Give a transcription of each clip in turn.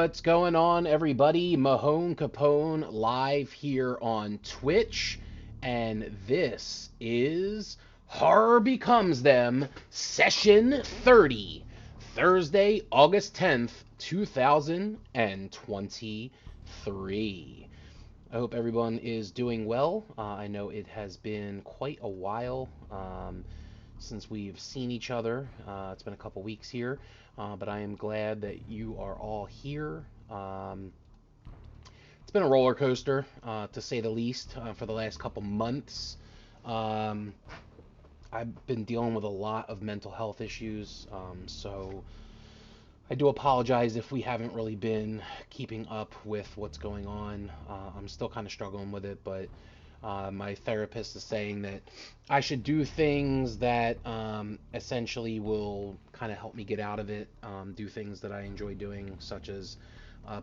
What's going on, everybody? Mahone Capone live here on Twitch, and this is Horror Becomes Them, Session 30, Thursday, August 10th, 2023. I hope everyone is doing well. I know it has been quite a while since we've seen each other. It's been a couple weeks here, but I am glad that you are all here. It's been a roller coaster, to say the least, for the last couple months. Um, I've been dealing with a lot of mental health issues, so I do apologize if we haven't really been keeping up with what's going on. I'm still kind of struggling with it, but my therapist is saying that I should do things that essentially will kind of help me get out of it. Do things that I enjoy doing, such as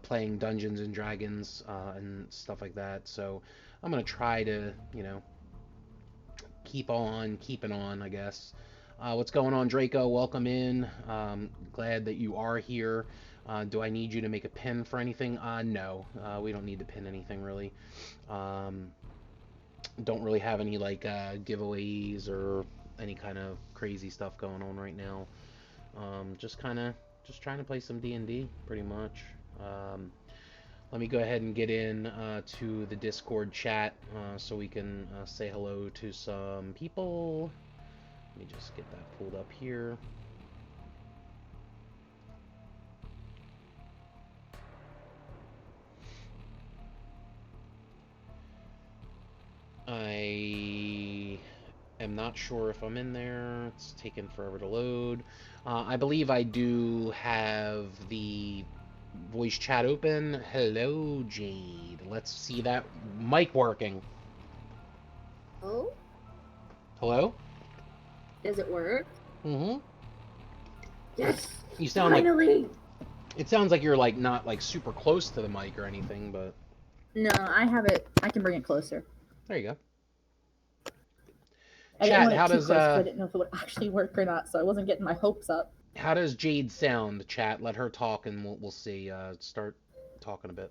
playing Dungeons and Dragons and stuff like that. So I'm gonna try to, keep on keeping on, I guess. What's going on, Draco? Welcome in. Glad that you are here. Do I need you to make a pin for anything? No, we don't need to pin anything really. Don't really have any like giveaways or any kind of crazy stuff going on right now. Just trying to play some D&D pretty much. Let me go ahead and get in to the Discord chat so we can say hello to some people. Let me just get that pulled up here. I am not sure if I'm in there. It's taken forever to load. I believe I do have the voice chat open. Hello, Jade. Let's see that mic working. Oh, Hello? does it work? Mm-hmm. Yes. You sound finally. It sounds like you're like not like super close to the mic or anything, but No, I have it. I can bring it closer. there you go. I didn't Chat, want it too close because I didn't know if it would actually work or not, so I wasn't getting my hopes up. how does Jade sound, chat? Let her talk and we'll see. Start talking a bit.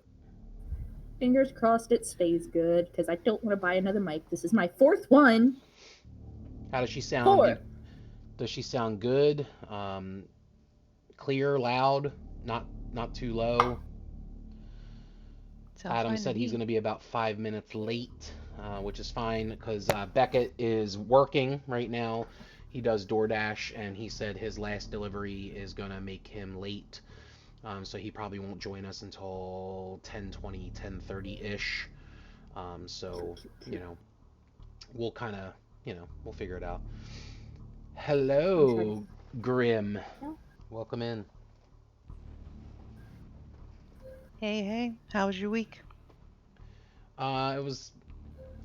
Fingers crossed it stays good because I don't want to buy another mic. This is my fourth one. How does she sound? Four. Does she sound good? Clear, loud, not too low? Sounds Adam fine said to he's me. going to be about 5 minutes late, which is fine because Beckett is working right now. He does DoorDash, and he said his last delivery is going to make him late. So he probably won't join us until 10:20, 10:30-ish. So, we'll kind of, we'll figure it out. Hello, Grim. Welcome in. Hey, how was your week? It was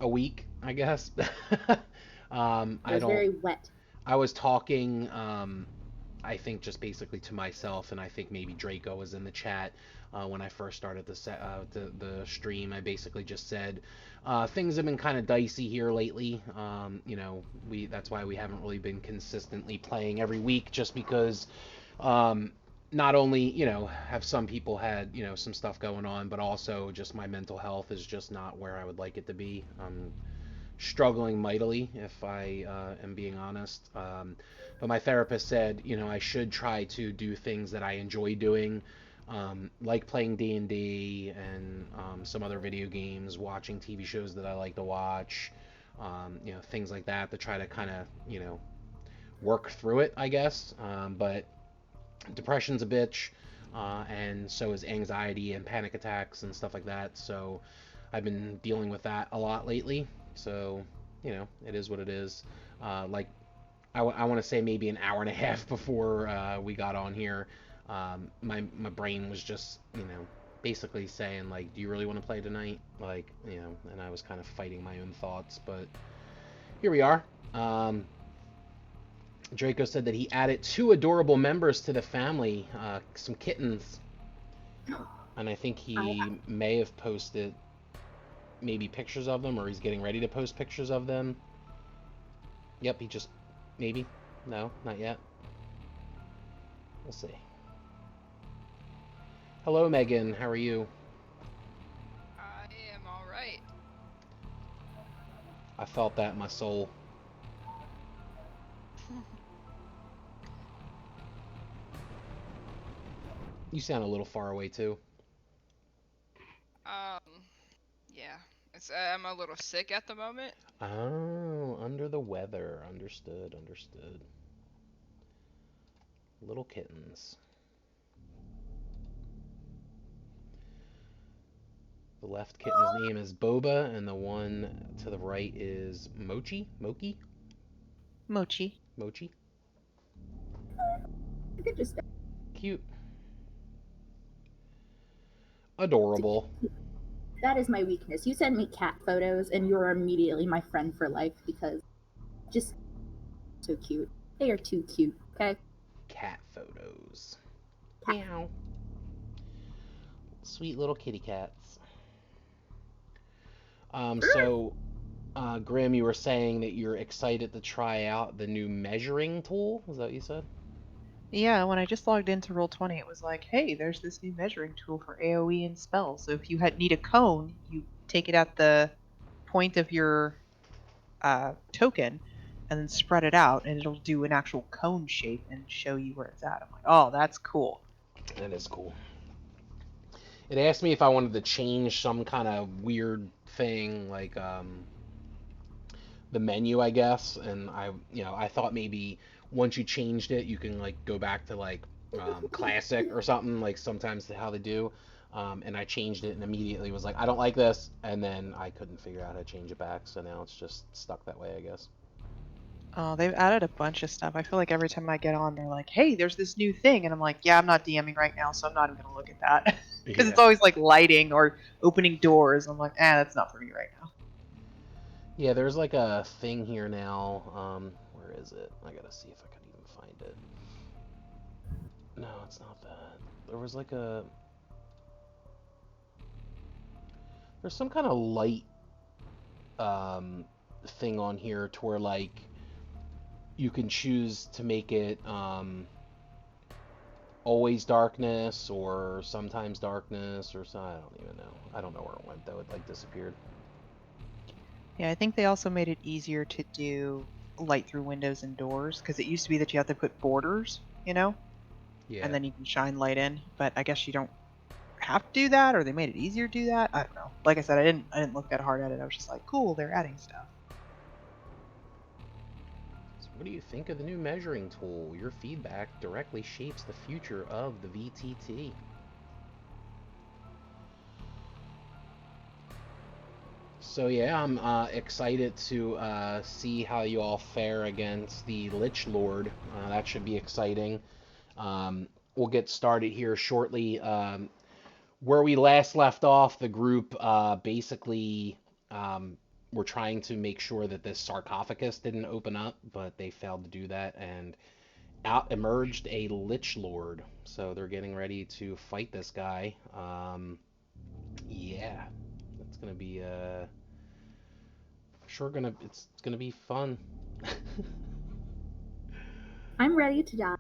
a week, I guess. It was very wet. I was talking, I think just basically to myself, and I think maybe Draco was in the chat when I first started the stream. I basically just said things have been kind of dicey here lately. That's why we haven't really been consistently playing every week, just because not only have some people had some stuff going on, but also just my mental health is just not where I would like it to be. I'm struggling mightily, if I am being honest. But my therapist said, I should try to do things that I enjoy doing, like playing D&D and some other video games, watching TV shows that I like to watch, things like that to try to kind of, work through it, I guess. But depression's a bitch, and so is anxiety and panic attacks and stuff like that. So I've been dealing with that a lot lately. So, it is what it is. Like, I want to say maybe an hour and a half before we got on here, my brain was just, basically saying, like, do you really want to play tonight? Like, and I was kind of fighting my own thoughts, but here we are. Draco said that he added 2 adorable members to the family, some kittens. And I think he may have posted maybe pictures of them, or he's getting ready to post pictures of them. Yep, he just, maybe. No, not yet. We'll see. Hello, Megan. How are you? I am alright. I felt that in my soul. You sound a little far away too. Yeah. I'm a little sick at the moment. Oh, under the weather. Understood, understood. Little kittens. The left kitten's name is Boba, and the one to the right is Mochi? Moki? Mochi. Mochi? I could just. Cute. Adorable. That is my weakness. You send me cat photos, and you're immediately my friend for life because just so cute. They are too cute. Okay. Cat photos. Cat. Meow. Sweet little kitty cats. So, Grim, you were saying that you're excited to try out the new measuring tool. Is that what you said? Yeah, when I just logged into Roll20, it was like, hey, there's this new measuring tool for AoE and spells. So if you need a cone, you take it at the point of your token and then spread it out, and it'll do an actual cone shape and show you where it's at. I'm like, oh, that's cool. That is cool. It asked me if I wanted to change some kind of weird thing, like the menu, I guess, and I thought maybe once you changed it, you can like go back to like classic or something, like sometimes how they do. And I changed it and immediately was like, I don't like this, and then I couldn't figure out how to change it back, so now it's just stuck that way, I guess. Oh, they've added a bunch of stuff. I feel like every time I get on, they're like, hey, there's this new thing. And I'm like, yeah, I'm not DMing right now, so I'm not even going to look at that. Because Yeah. it's always like lighting or opening doors. I'm like, that's not for me right now. Yeah, there's like a thing here now. Where is it? I gotta see if I can even find it. No, it's not that. There was like there's some kind of light um, thing on here to where like you can choose to make it always darkness or sometimes darkness or so. I don't even know. I don't know where it went though. It like disappeared. Yeah, I think they also made it easier to do light through windows and doors. Because it used to be that you have to put borders, Yeah. and then you can shine light in. But I guess you don't have to do that, or they made it easier to do that. I don't know. Like I said, I didn't look that hard at it. I was just like, cool, they're adding stuff. So what do you think of the new measuring tool? Your feedback directly shapes the future of the VTT. So yeah, I'm excited to see how you all fare against the Lich Lord. That should be exciting. We'll get started here shortly. Where we last left off, the group basically were trying to make sure that this sarcophagus didn't open up, but they failed to do that, and out emerged a Lich Lord. So they're getting ready to fight this guy. Yeah, it's gonna be sure it's gonna be fun. I'm ready to die.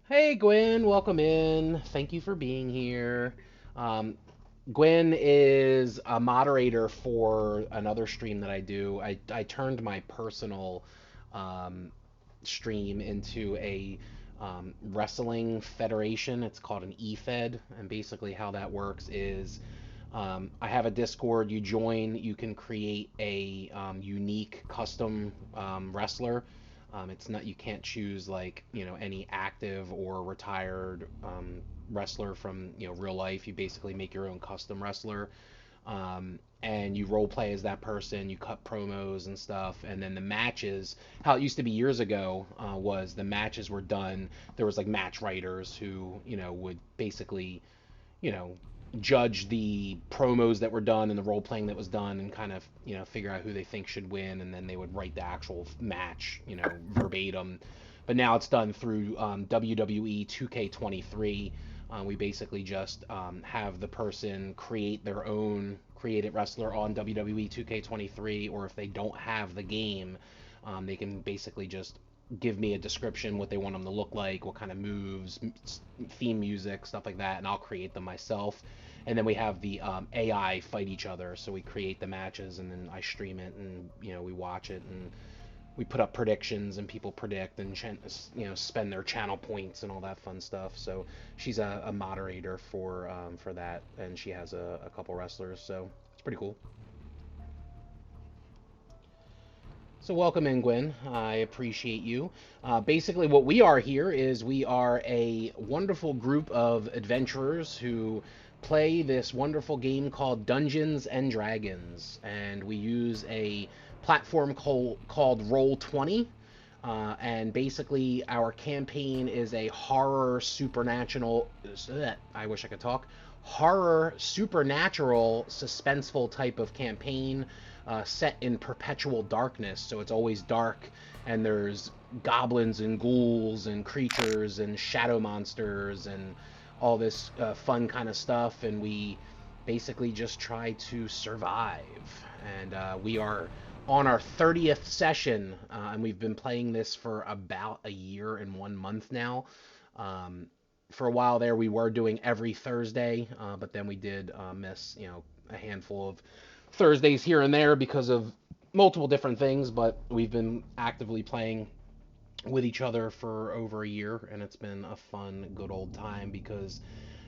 Hey Gwen, welcome in. Thank you for being here. Um, Gwen is a moderator for another stream that I do. I turned my personal um, stream into a wrestling federation. It's called an EFED, and basically how that works is I have a Discord. You join, you can create a unique custom wrestler. It's not you can't choose like any active or retired wrestler from real life. You basically make your own custom wrestler, and you role play as that person. You cut promos and stuff, and then the matches. How it used to be years ago was the matches were done. There was like match writers who would basically you know, judge the promos that were done and the role playing that was done and kind of, figure out who they think should win. And then they would write the actual match, verbatim. But now it's done through WWE 2K23. We basically just have the person create their own created wrestler on WWE 2K23, or if they don't have the game, they can basically just give me a description, what they want them to look like, what kind of moves, theme music, stuff like that, and I'll create them myself. And then we have the AI fight each other, so we create the matches, and then I stream it, and we watch it, and we put up predictions, and people predict and spend their channel points and all that fun stuff. So she's a moderator for that, and she has a couple wrestlers, so it's pretty cool. So welcome in, Gwen. I appreciate you. Basically, what we are here is we are a wonderful group of adventurers who play this wonderful game called Dungeons and Dragons, and we use a platform called Roll20. And basically, our campaign is a horror supernatural. I wish I could talk. Horror supernatural suspenseful type of campaign. Set in perpetual darkness, so it's always dark, and there's goblins and ghouls and creatures and shadow monsters and all this fun kind of stuff, and we basically just try to survive. And we are on our 30th session, and we've been playing this for about a year and 1 month now. For a while there, we were doing every Thursday, but then we did miss, a handful of Thursdays here and there because of multiple different things, but we've been actively playing with each other for over a year, and it's been a fun, good old time because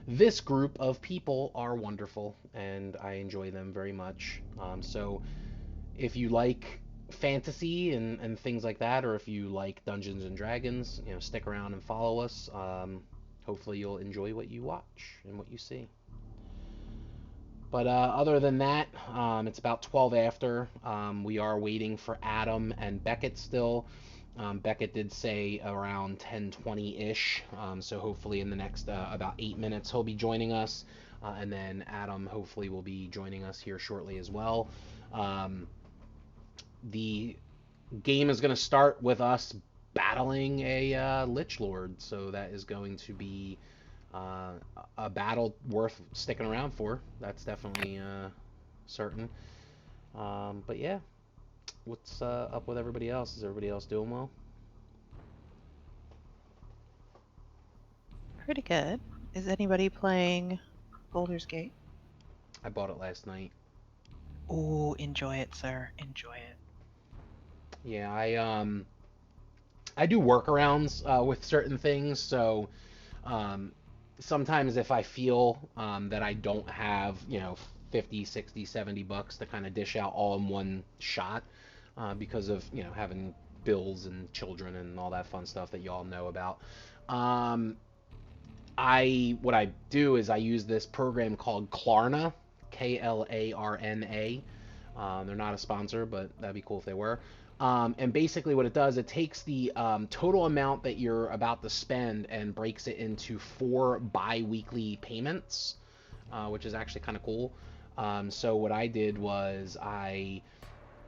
this group of people are wonderful, and I enjoy them very much. So if you like fantasy and things like that, or if you like Dungeons and Dragons, stick around and follow us. Hopefully you'll enjoy what you watch and what you see. But other than that, it's about 12 after. We are waiting for Adam and Beckett still. Beckett did say around 10:20-ish, so hopefully in the next about 8 minutes he'll be joining us. And then Adam hopefully will be joining us here shortly as well. The game is going to start with us battling a Lich Lord, so that is going to be a battle worth sticking around for. That's definitely certain. But yeah, what's up with everybody else? Is everybody else doing well? Pretty good. Is anybody playing Baldur's Gate? I bought it last night. Oh, enjoy it, sir. Enjoy it. Yeah, I do workarounds with certain things, so sometimes if I feel that I don't have, 50, 60, 70 bucks to kind of dish out all in one shot because of, having bills and children and all that fun stuff that you all know about. What I do is I use this program called Klarna, Klarna. They're not a sponsor, but that'd be cool if they were. And basically what it does, it takes the total amount that you're about to spend and breaks it into 4 bi-weekly payments, which is actually kind of cool. So what I did was I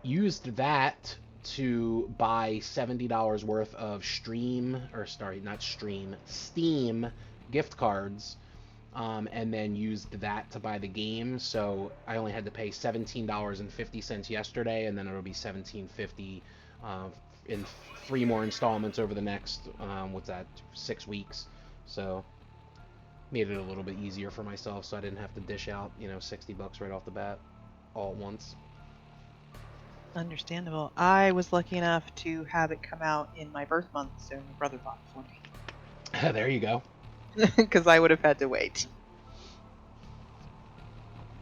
used that to buy $70 worth of Steam gift cards, and then used that to buy the game. So I only had to pay $17.50 yesterday, and then it'll be $17.50 in 3 more installments over the next 6 weeks. So made it a little bit easier for myself, so I didn't have to dish out 60 bucks right off the bat all at once. Understandable. I was lucky enough to have it come out in my birth month, so my brother bought it for me. There you go. Because I would have had to wait.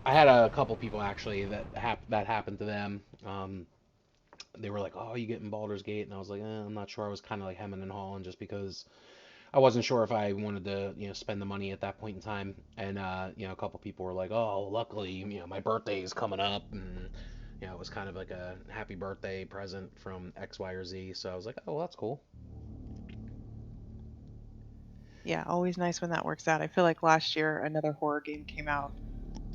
I had a couple people actually that happened to them. They were like, "Oh, you getting Baldur's Gate?" And I was like, I'm not sure. I was kind of like hemming and hawing just because I wasn't sure if I wanted to, spend the money at that point in time. And a couple people were like, "Oh, luckily, my birthday is coming up," and it was kind of like a happy birthday present from X, Y, or Z. So I was like, "Oh, well, that's cool." Yeah, always nice when that works out. I feel like last year another horror game came out,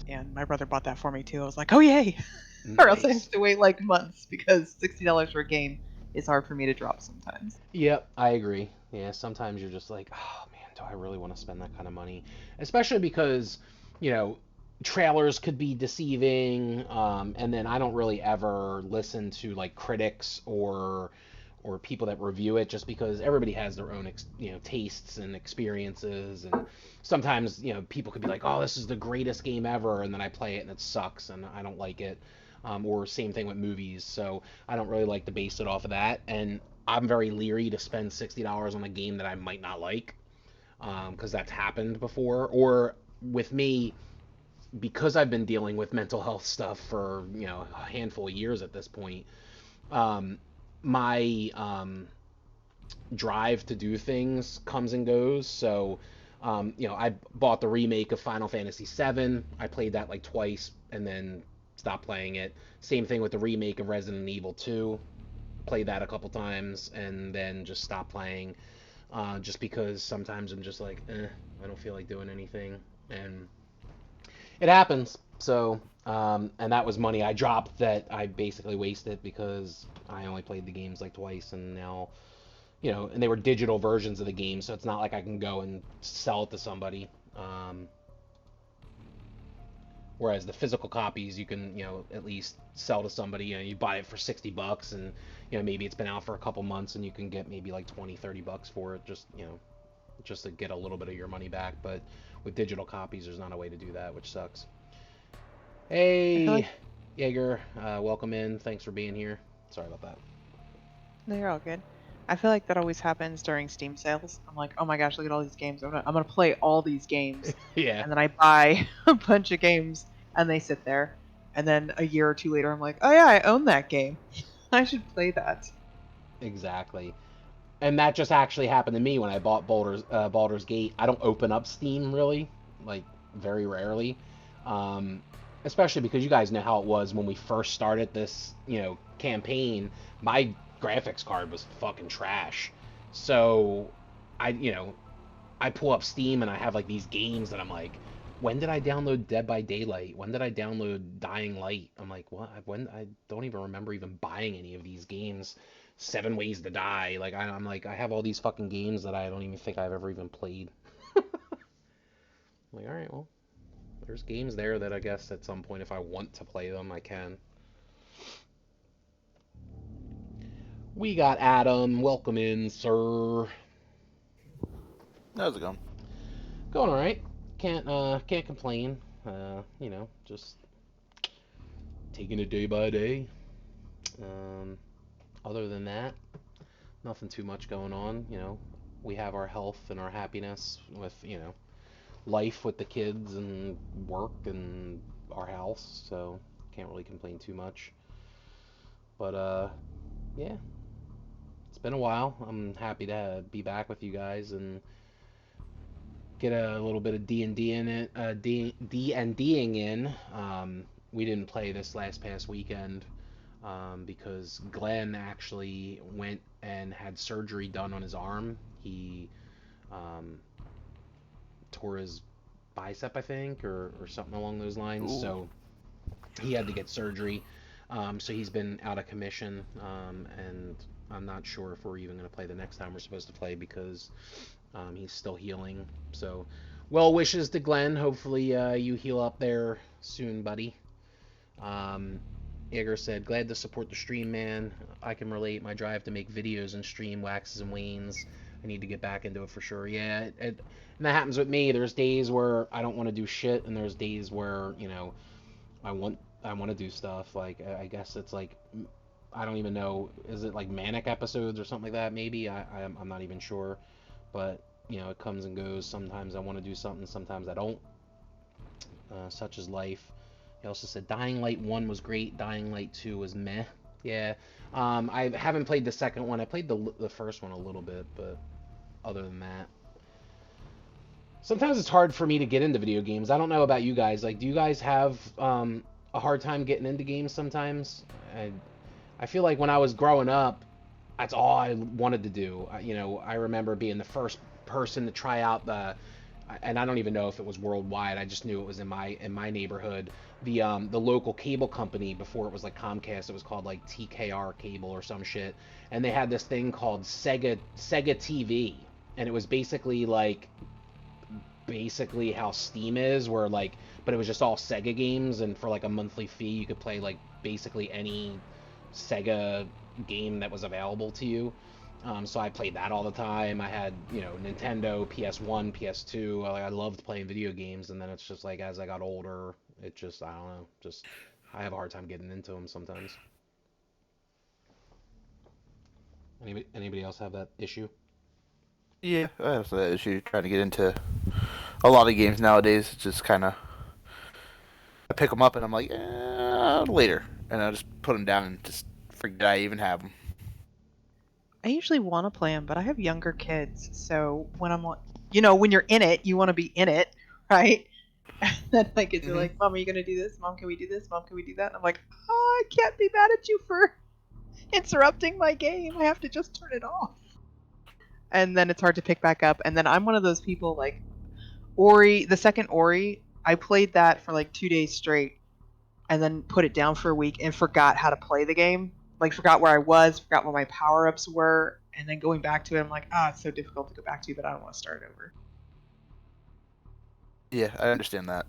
and my brother bought that for me too. I was like, "Oh yay!" Nice. Or else I have to wait like months because $60 for a game is hard for me to drop sometimes. Yep, I agree. Yeah, sometimes you're just like, "Oh man, do I really want to spend that kind of money?" Especially because, trailers could be deceiving, and then I don't really ever listen to like critics or or people that review it, just because everybody has their own tastes and experiences, and sometimes people could be like, oh, this is the greatest game ever, and then I play it and it sucks and I don't like it. Or same thing with movies, so I don't really like to base it off of that, and I'm very leery to spend $60 on a game that I might not like, because that's happened before. Or with me, because I've been dealing with mental health stuff for a handful of years at this point, my drive to do things comes and goes. So, I bought the remake of Final Fantasy VII. I played that like twice and then stopped playing it. Same thing with the remake of Resident Evil 2. Played that a couple times and then just stopped playing, just because sometimes I'm just like, I don't feel like doing anything, and it happens. So, and that was money I dropped that I basically wasted because I only played the games like twice, and now, and they were digital versions of the game, so it's not like I can go and sell it to somebody. Whereas the physical copies, you can, at least sell to somebody. You buy it for $60, and maybe it's been out for a couple months, and you can get maybe like 20, $30 for it, just to get a little bit of your money back. But with digital copies, there's not a way to do that, which sucks. Hey, Jaeger, welcome in. Thanks for being here. Sorry about that. No, you're all good. I feel like that always happens during Steam sales. I'm like, oh my gosh, look at all these games. I'm gonna play all these games. Yeah. And then I buy a bunch of games and they sit there. And then a year or two later, I'm like, oh yeah, I own that game. I should play that. Exactly. And that just actually happened to me when I bought Baldur's Gate. I don't open up Steam really, like very rarely. Especially because you guys know how it was when we first started this, campaign. My graphics card was fucking trash. So I pull up Steam and I have like these games that I'm like, when did I download Dead by Daylight? When did I download Dying Light? I'm like, what? I don't even remember even buying any of these games. 7 Ways to Die. Like I'm like, I have all these fucking games that I don't even think I've ever even played. I'm like, all right, well, there's games there that I guess at some point if I want to play them, I can. We got Adam. Welcome in, sir. How's it going? Going all right. Can't complain. Just taking it day by day. Other than that, nothing too much going on. We have our health and our happiness with, life with the kids and work and our house, so can't really complain too much. But yeah, it's been a while. I'm happy to be back with you guys and get a little bit of D&D in it, D&Ding in. We didn't play this past weekend because Glenn actually went and had surgery done on his arm. He tore his bicep, I think, or something along those lines. Ooh. So he had to get surgery. So he's been out of commission, and I'm not sure if we're even going to play the next time we're supposed to play because he's still healing. So well wishes to Glenn. Hopefully you heal up there soon, buddy. Igor said, glad to support the stream, man. I can relate. My drive to make videos and stream waxes and wanes. I need to get back into it for sure. Yeah, and that happens with me. There's days where I don't want to do shit, and there's days where, I want to do stuff. Like, I guess it's like, I don't even know, is it like manic episodes or something like that? Maybe. I'm not even sure. But, it comes and goes. Sometimes I want to do something, sometimes I don't. Such is life. He also said Dying Light 1 was great, Dying Light 2 was meh. Yeah, I haven't played the second one. I played the first one a little bit, but other than that. Sometimes it's hard for me to get into video games. I don't know about you guys. Like, do you guys have a hard time getting into games sometimes? I feel like when I was growing up, that's all I wanted to do. I remember being the first person to try out and I don't even know if it was worldwide. I just knew it was in my neighborhood. The local cable company, before it was like Comcast, it was called like TKR Cable or some shit. And they had this thing called Sega TV, and it was basically how Steam is, where like, but it was just all Sega games, and for like a monthly fee, you could play like basically any Sega game that was available to you. So I played that all the time. I had, Nintendo, PS1, PS2. I loved playing video games, and then it's just like as I got older, it just, I don't know, just I have a hard time getting into them sometimes. Anybody else have that issue? Yeah, I have that issue trying to get into a lot of games nowadays. It's just kind of I pick them up and I'm like, later, and I just put them down and just forget I even have them. I usually want to play them, but I have younger kids, so when I'm when you're in it, you want to be in it, right? And then my kids are like, "Mom, are you gonna do this? Mom, can we do this? Mom, can we do that?" And I'm like, "Oh, I can't be mad at you for interrupting my game. I have to just turn it off." And then it's hard to pick back up. And then I'm one of those people like Ori, the second Ori, I played that for like 2 days straight, and then put it down for a week and forgot how to play the game. Like, forgot where I was, forgot what my power-ups were, and then going back to it, I'm like, it's so difficult to go back to, but I don't want to start over. Yeah, I understand that.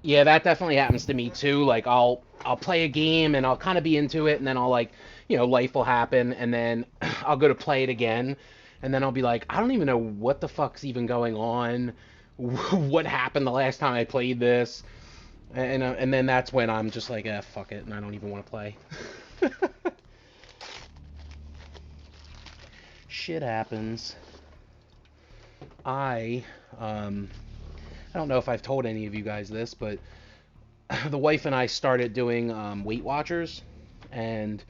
Yeah, that definitely happens to me too. Like I'll play a game and I'll kind of be into it, and then I'll like, life will happen, and then I'll go to play it again, and then I'll be like, I don't even know what the fuck's even going on. What happened the last time I played this? And then that's when I'm just like, fuck it, and I don't even want to play. Shit happens. I don't know if I've told any of you guys this, but the wife and I started doing Weight Watchers, and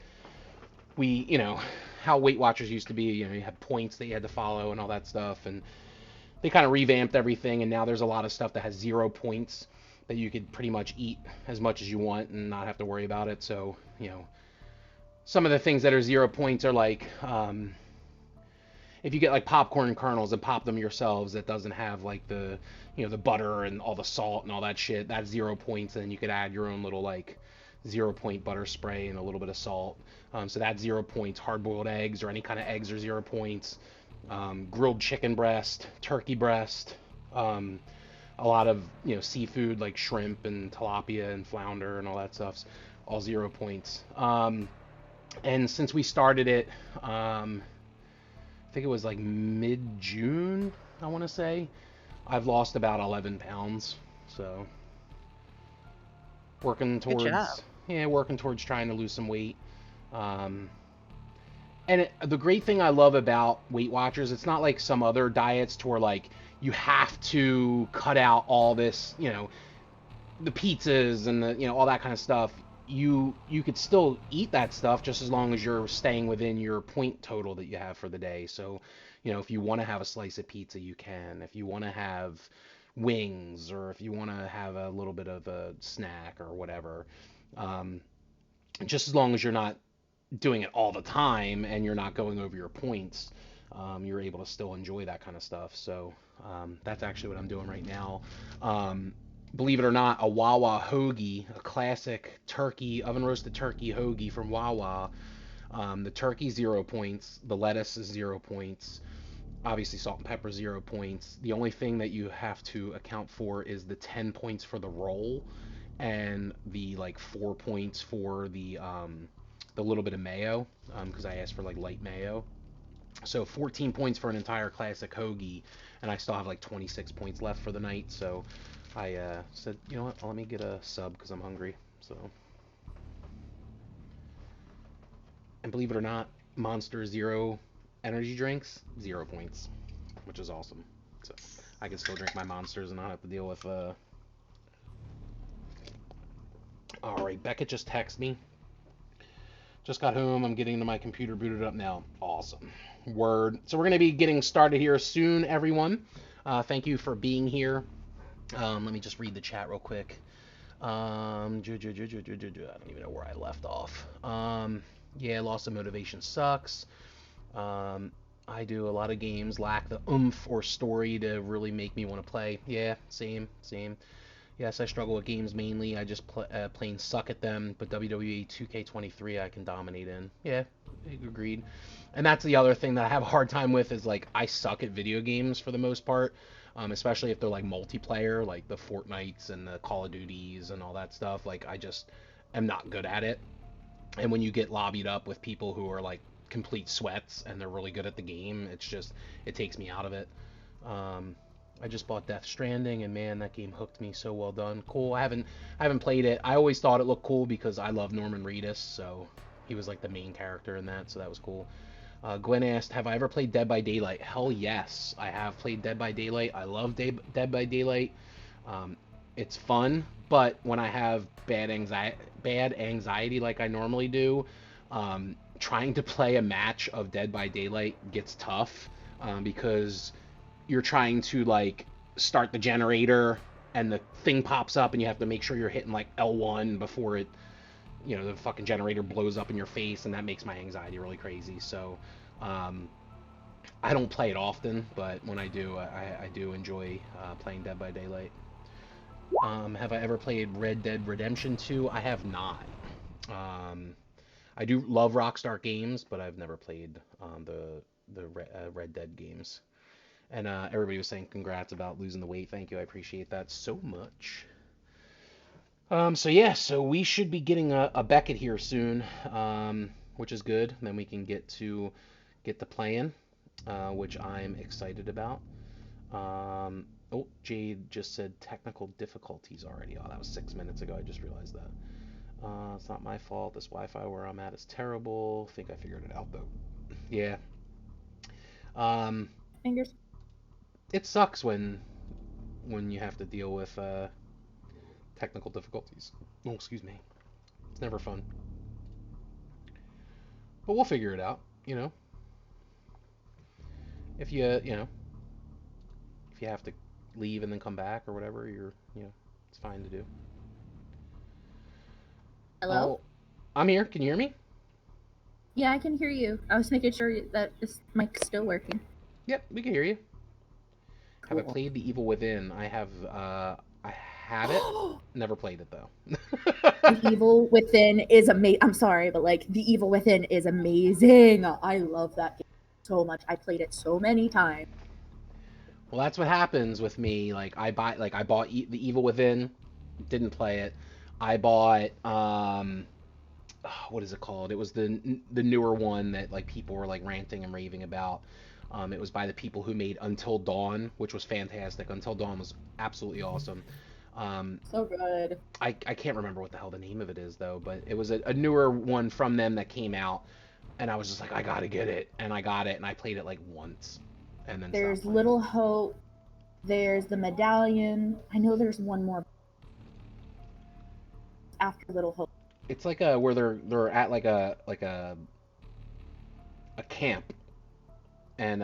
we, how Weight Watchers used to be, you had points that you had to follow and all that stuff, and they kind of revamped everything, and now there's a lot of stuff that has 0 points that you could pretty much eat as much as you want and not have to worry about it. So, some of the things that are 0 points are like, if you get like popcorn kernels and pop them yourselves, that doesn't have like the, the butter and all the salt and all that shit, that's 0 points. And then you could add your own little like 0 point butter spray and a little bit of salt. So that's 0 points. Hard boiled eggs or any kind of eggs are 0 points. Grilled chicken breast, turkey breast, a lot of, seafood like shrimp and tilapia and flounder and all that stuff's all 0 points. And since we started it, I think it was like mid-June, I want to say, I've lost about 11 pounds. So working Good job. towards trying to lose some weight. And the great thing I love about Weight Watchers, it's not like some other diets to where like you have to cut out all this, the pizzas and the, all that kind of stuff. You could still eat that stuff just as long as you're staying within your point total that you have for the day. So, if you want to have a slice of pizza, you can. If you want to have wings, or if you want to have a little bit of a snack or whatever, just as long as you're not doing it all the time and you're not going over your points, you're able to still enjoy that kind of stuff. So that's actually what I'm doing right now. Believe it or not, a Wawa hoagie, a classic turkey, oven roasted turkey hoagie from Wawa. The turkey 0 points, the lettuce is 0 points, obviously salt and pepper 0 points. The only thing that you have to account for is the 10 points for the roll, and the like 4 points for the little bit of mayo, because I asked for like light mayo. So 14 points for an entire classic hoagie, and I still have like 26 points left for the night. So I said, you know what, let me get a sub because I'm hungry. So, and believe it or not, Monster Zero energy drinks, 0 points, which is awesome. So I can still drink my Monsters and not have to deal with. All right, Beckett just texted me. Just got home. I'm getting to my computer booted up now. Awesome. Word. So we're going to be getting started here soon, everyone. Thank you for being here. Let me just read the chat real quick. I don't even know where I left off. Yeah, loss of motivation sucks. I do a lot of games lack the oomph or story to really make me want to play. Yeah, same. Yes, I struggle with games mainly. I just plain suck at them, but WWE 2K23 I can dominate in. Yeah, agreed. And that's the other thing that I have a hard time with is like I suck at video games for the most part, especially if they're like multiplayer, like the Fortnites and the Call of Duties and all that stuff. Like I just am not good at it. And when you get lobbied up with people who are like complete sweats and they're really good at the game, it takes me out of it. Um, I just bought Death Stranding, and man, that game hooked me. So well done. Cool. I haven't played it. I always thought it looked cool because I love Norman Reedus, so he was like the main character in that, so that was cool. Gwen asked, "Have I ever played Dead by Daylight?" Hell yes, I have played Dead by Daylight. I love Dead by Daylight. Um, it's fun, but when I have bad anxiety like I normally do, trying to play a match of Dead by Daylight gets tough, because you're trying to like start the generator and the thing pops up and you have to make sure you're hitting like L1 before it, the fucking generator blows up in your face, and that makes my anxiety really crazy. So um, I don't play it often, but when I do, I do enjoy playing Dead by Daylight. Have I ever played Red Dead Redemption 2? I have not. Um, I do love Rockstar games, but I've never played the Red Dead games. And everybody was saying congrats about losing the weight. Thank you, I appreciate that so much. So yeah, so we should be getting a Beckett here soon, which is good. Then we can get to playing, which I'm excited about. Oh, Jade just said technical difficulties already. Oh, that was 6 minutes ago. I just realized that. It's not my fault. This Wi-Fi where I'm at is terrible. Think I figured it out though. Yeah. Um, Fingers. it sucks when you have to deal with technical difficulties. Oh, excuse me. It's never fun. But we'll figure it out, If if you have to leave and then come back or whatever, it's fine to do. Hello? Oh, I'm here. Can you hear me? Yeah, I can hear you. I was making sure that this mic's still working. Yep, we can hear you. Have I Cool. played The Evil Within? I have it. Never played it though. The Evil Within is amazing. I'm sorry, but like The Evil Within is amazing. I love that game so much. I played it so many times. Well, that's what happens with me. I bought The Evil Within, didn't play it. I bought what is it called? It was the newer one that like people were like ranting and raving about. It was by the people who made Until Dawn, which was fantastic. Until Dawn was absolutely awesome. So good. I can't remember what the hell the name of it is though, but it was a newer one from them that came out, and I was just like, I gotta get it, and I got it, and I played it like once, and then There's stopped playing. Little Hope. There's the Medallion. I know there's one more after Little Hope. It's like where they're at like a camp, and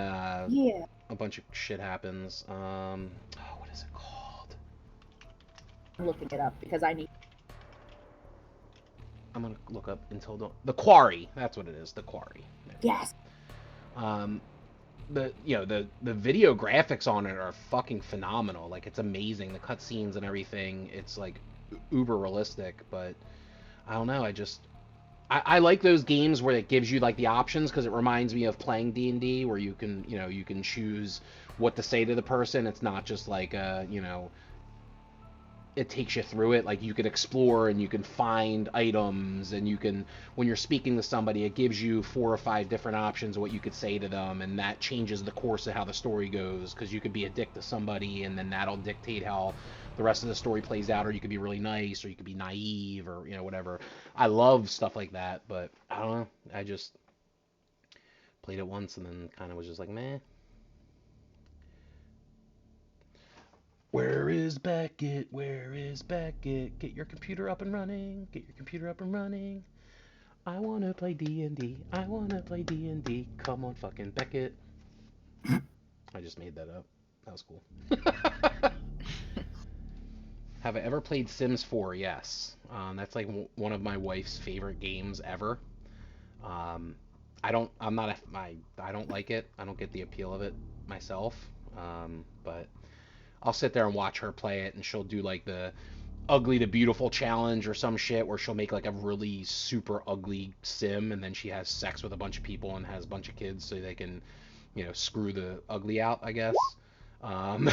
Yeah. a bunch of shit happens. What is it called? I'm looking it up because I need. I'm gonna look up Until Dawn. The Quarry. That's what it is. The Quarry. Yes. Um, the video graphics on it are fucking phenomenal. Like it's amazing. The cutscenes and everything. It's like uber realistic. But I don't know. I like those games where it gives you like the options, because it reminds me of playing D&D where you can choose what to say to the person. It's not just like it takes you through it. Like you can explore and you can find items, and when you're speaking to somebody, it gives you 4 or 5 different options of what you could say to them, and that changes the course of how the story goes, because you could be a dick to somebody and then that'll dictate how the rest of the story plays out, or you could be really nice, or you could be naive, or whatever. I love stuff like that, but I don't know. I just played it once and then kind of was just like, meh. Where is Beckett? Where is Beckett? Get your computer up and running. Get your computer up and running. I wanna play D&D. I wanna play D&D. Come on, fucking Beckett. I just made that up. That was cool. Have I ever played Sims 4? Yes. That's like one of my wife's favorite games ever. Um, I don't like it. I don't get the appeal of it myself. But I'll sit there and watch her play it, and she'll do like the ugly to beautiful challenge or some shit where she'll make like a really super ugly sim, and then she has sex with a bunch of people and has a bunch of kids so they can, screw the ugly out, I guess. Um,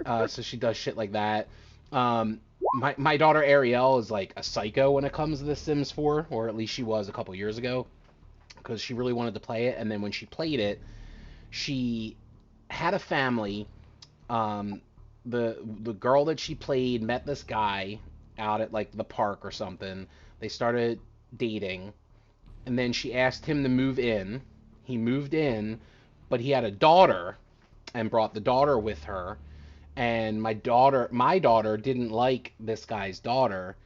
so she does shit like that. My daughter Ariel is like a psycho when it comes to The Sims 4, or at least she was a couple years ago, because she really wanted to play it. And then when she played it, she had a family. Um, the girl that she played met this guy out at like the park or something. They started dating, and then she asked him to move in. He moved in, but he had a daughter and brought the daughter with her. And my daughter didn't like this guy's daughter.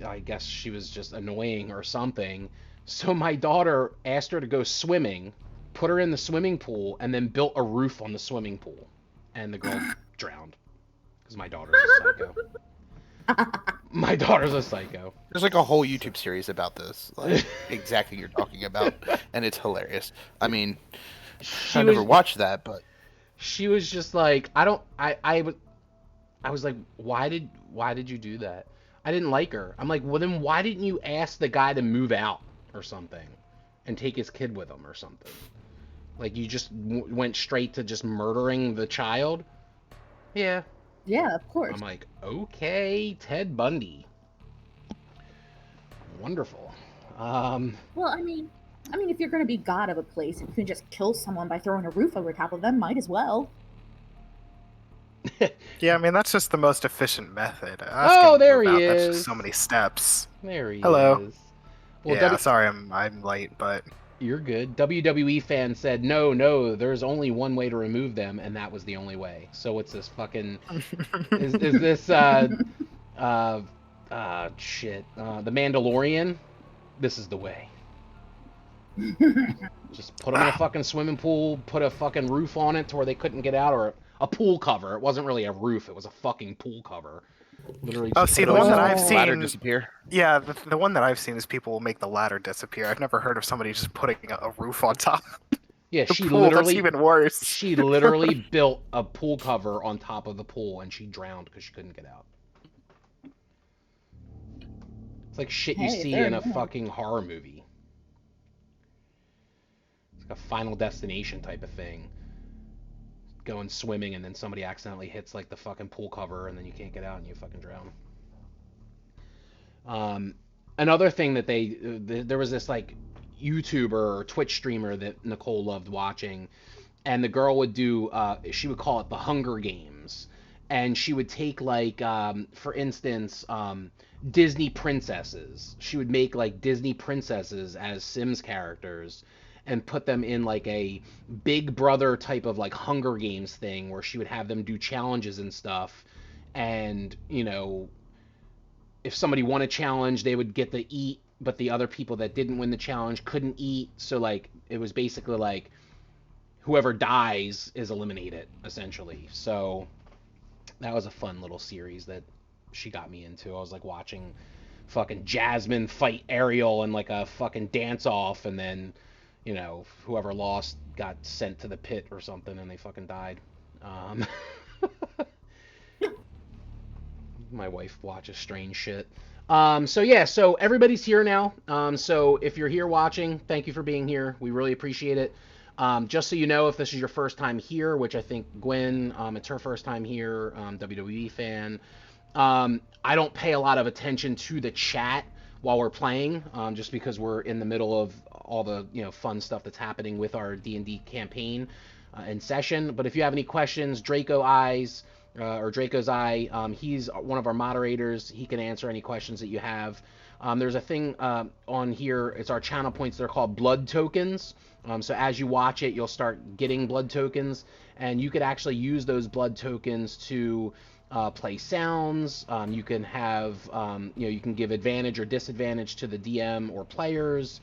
I guess she was just annoying or something. So my daughter asked her to go swimming, put her in the swimming pool, and then built a roof on the swimming pool. And the girl drowned. Because my daughter's a psycho. My daughter's a psycho. There's like a whole YouTube series about this, like exactly what you're talking about, and it's hilarious. I mean, I never watched that, but She was just like, I was like, why did you do that? I didn't like her. I'm like, well then why didn't you ask the guy to move out or something and take his kid with him or something? Like you just went straight to just murdering the child? Yeah. Yeah, of course. I'm like, okay, Ted Bundy. Wonderful. Well, I mean, if you're going to be god of a place and you can just kill someone by throwing a roof over top of them, might as well. Yeah, I mean that's just the most efficient method. Oh, there he That's is. just so many steps. There he Hello. is. Well, Yeah, sorry I'm late, but You're good. WWE fan said, no, there's only one way to remove them, and that was the only way. So what's this fucking... is this, shit, The Mandalorian? This is the way. Just put them in a fucking swimming pool, put a fucking roof on it to where they couldn't get out, or a pool cover. It wasn't really a roof, it was a fucking pool cover. Literally Oh, just see, put the it one that on- I've ladder seen- disappear. yeah, the one that I've seen is people will make the ladder disappear. I've never heard of somebody just putting a roof on top of Yeah, the she pool. That's literally... even worse. She literally built a pool cover on top of the pool, and she drowned because she couldn't get out. It's like shit you Hey, see fair in a enough. fucking horror movie. It's like a Final Destination type of thing. Going swimming, and then somebody accidentally hits like the fucking pool cover, and then you can't get out, and you fucking drown. Another thing that there was this like YouTuber or Twitch streamer that Nicole loved watching, and the girl would do she would call it the Hunger Games, and she would take like for instance Disney princesses. She would make like Disney princesses as Sims characters and put them in like a Big Brother type of like Hunger Games thing where she would have them do challenges and stuff, and you know, if somebody won a challenge, they would get to eat, but the other people that didn't win the challenge couldn't eat. So like it was basically like whoever dies is eliminated essentially. So that was a fun little series that she got me into. I was like watching fucking Jasmine fight Ariel in like a fucking dance off, and then you know whoever lost got sent to the pit or something, and they fucking died. My wife watches strange shit. So yeah, so everybody's here now. So if you're here watching, thank you for being here. We really appreciate it. Just so you know, if this is your first time here, which I think Gwen, it's her first time here, WWE fan. I don't pay a lot of attention to the chat while we're playing, just because we're in the middle of all the fun stuff that's happening with our D&D campaign in session. But if you have any questions, Draco's Eye, he's one of our moderators. He can answer any questions that you have. There's a thing on here. It's our channel points. They're called blood tokens. So as you watch it, you'll start getting blood tokens, and you could actually use those blood tokens to play sounds. You can have, you can give advantage or disadvantage to the DM or players.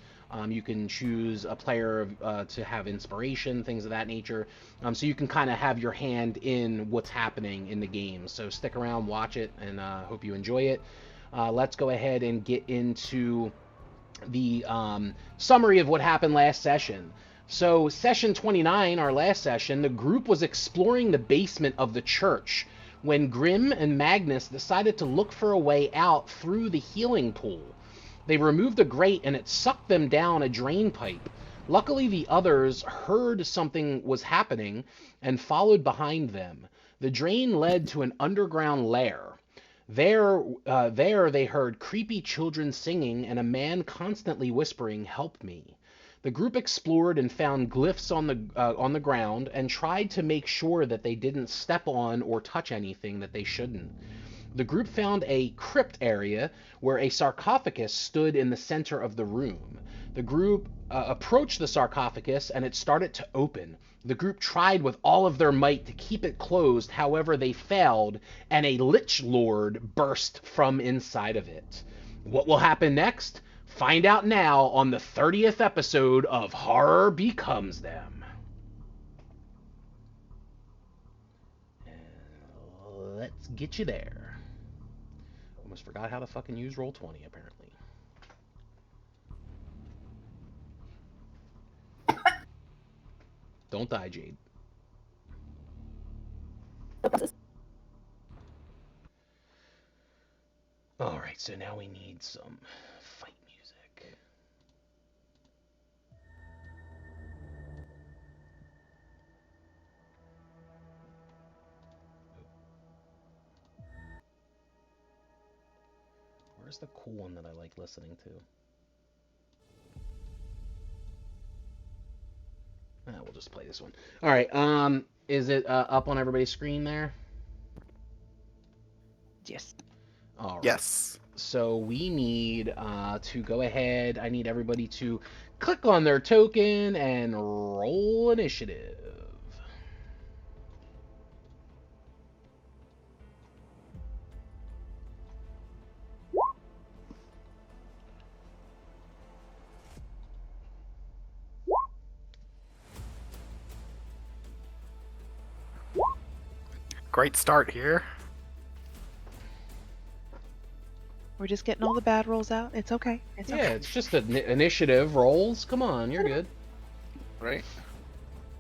You can choose a player to have inspiration, things of that nature. So you can kind of have your hand in what's happening in the game. So stick around, watch it, and hope you enjoy it. Let's go ahead and get into the summary of what happened last session. So session 29, our last session, the group was exploring the basement of the church when Grim and Magnus decided to look for a way out through the healing pool. They removed a grate and it sucked them down a drain pipe. Luckily, the others heard something was happening and followed behind them. The drain led to an underground lair. There they heard creepy children singing and a man constantly whispering, "Help me." The group explored and found glyphs on the ground and tried to make sure that they didn't step on or touch anything that they shouldn't. The group found a crypt area where a sarcophagus stood in the center of the room. The group approached the sarcophagus and it started to open. The group tried with all of their might to keep it closed, however, they failed, and a Lich Lord burst from inside of it. What will happen next? Find out now on the 30th episode of Horror Becomes Them. Let's get you there. Almost forgot how to fucking use Roll20, apparently. Don't die, Jade. Alright, so now we need some fight music. Where's the cool one that I like listening to? We'll just play this one. All right. Is it up on everybody's screen there? Yes. All right. Yes. So we need to go ahead. I need everybody to click on their token and roll initiative. Great start here. We're just getting all the bad rolls out. It's okay. It's Yeah, okay. it's just initiative rolls. Come on, you're good. Right?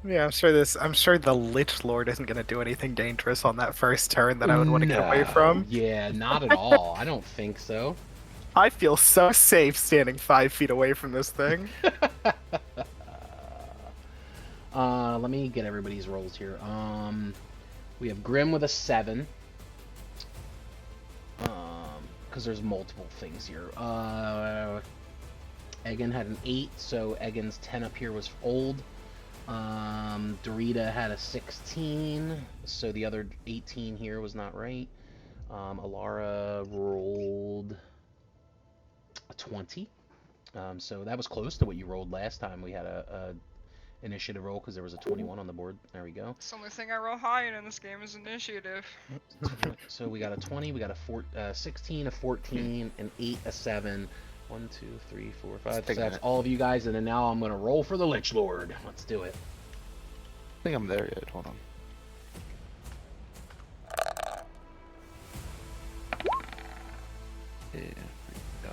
Yeah, I'm sure the Lich Lord isn't gonna do anything dangerous on that first turn that I would want to get away No, from. Yeah, not at all. I don't think so. I feel so safe standing 5 feet away from this thing. Let me get everybody's rolls here. We have Grim with a 7. Because there's multiple things here. Egan had an 8, so Egan's 10 up here was old. Dorita had a 16, so the other 18 here was not right. Alara rolled a 20. So that was close to what you rolled last time. We had a initiative roll because there was a 21 on the board. There we go. It's the only thing I roll high in this game is initiative. So we got a 20, we got a 16, a 14, an 8, a 7. 1, 2, 3, 4, 5, 6. That's all of you guys, and then now I'm gonna roll for the Lich Lord. Let's do it. I think I'm there yet. Hold on. Yeah, there you go.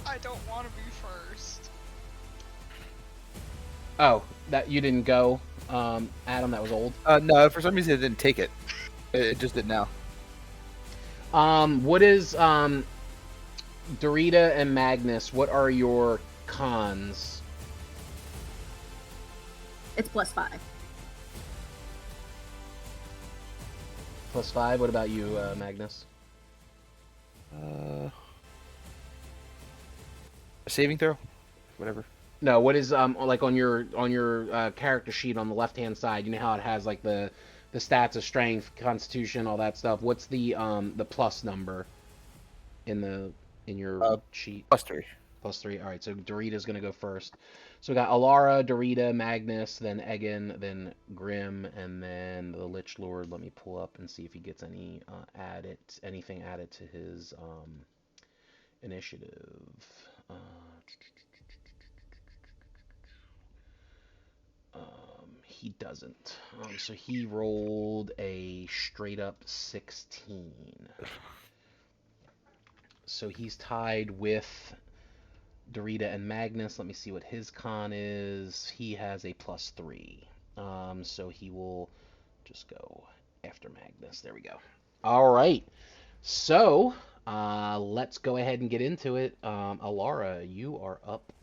I don't want to be first. Oh, that you didn't go, Adam. That was old. No, for some reason it didn't take it. It just did now. What is Dorita and Magnus? What are your cons? It's +5. +5. What about you, Magnus? A saving throw, whatever. No. What is like on your character sheet on the left hand side? You know how it has like the stats of strength, constitution, all that stuff. What's the plus number in your sheet? +3. +3. All right, so Dorita's gonna go first. So we got Alara, Dorita, Magnus, then Egan, then Grim, and then the Lich Lord. Let me pull up and see if he gets anything added to his initiative. He doesn't. So he rolled a straight up 16. So he's tied with Dorita and Magnus. Let me see what his con is. He has a +3. So he will just go after Magnus. There we go. All right. So let's go ahead and get into it. Alara, you are up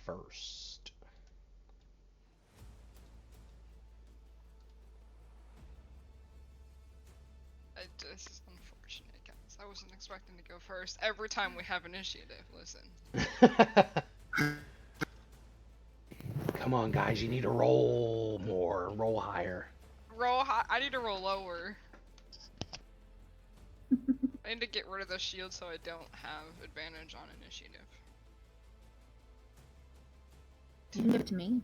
first. this is unfortunate, guys. I wasn't expecting to go first. Every time we have initiative, listen. Come on, guys, you need to roll more, roll higher. Roll high. I need to roll lower. I need to get rid of the shield so I don't have advantage on initiative. You can give it to me.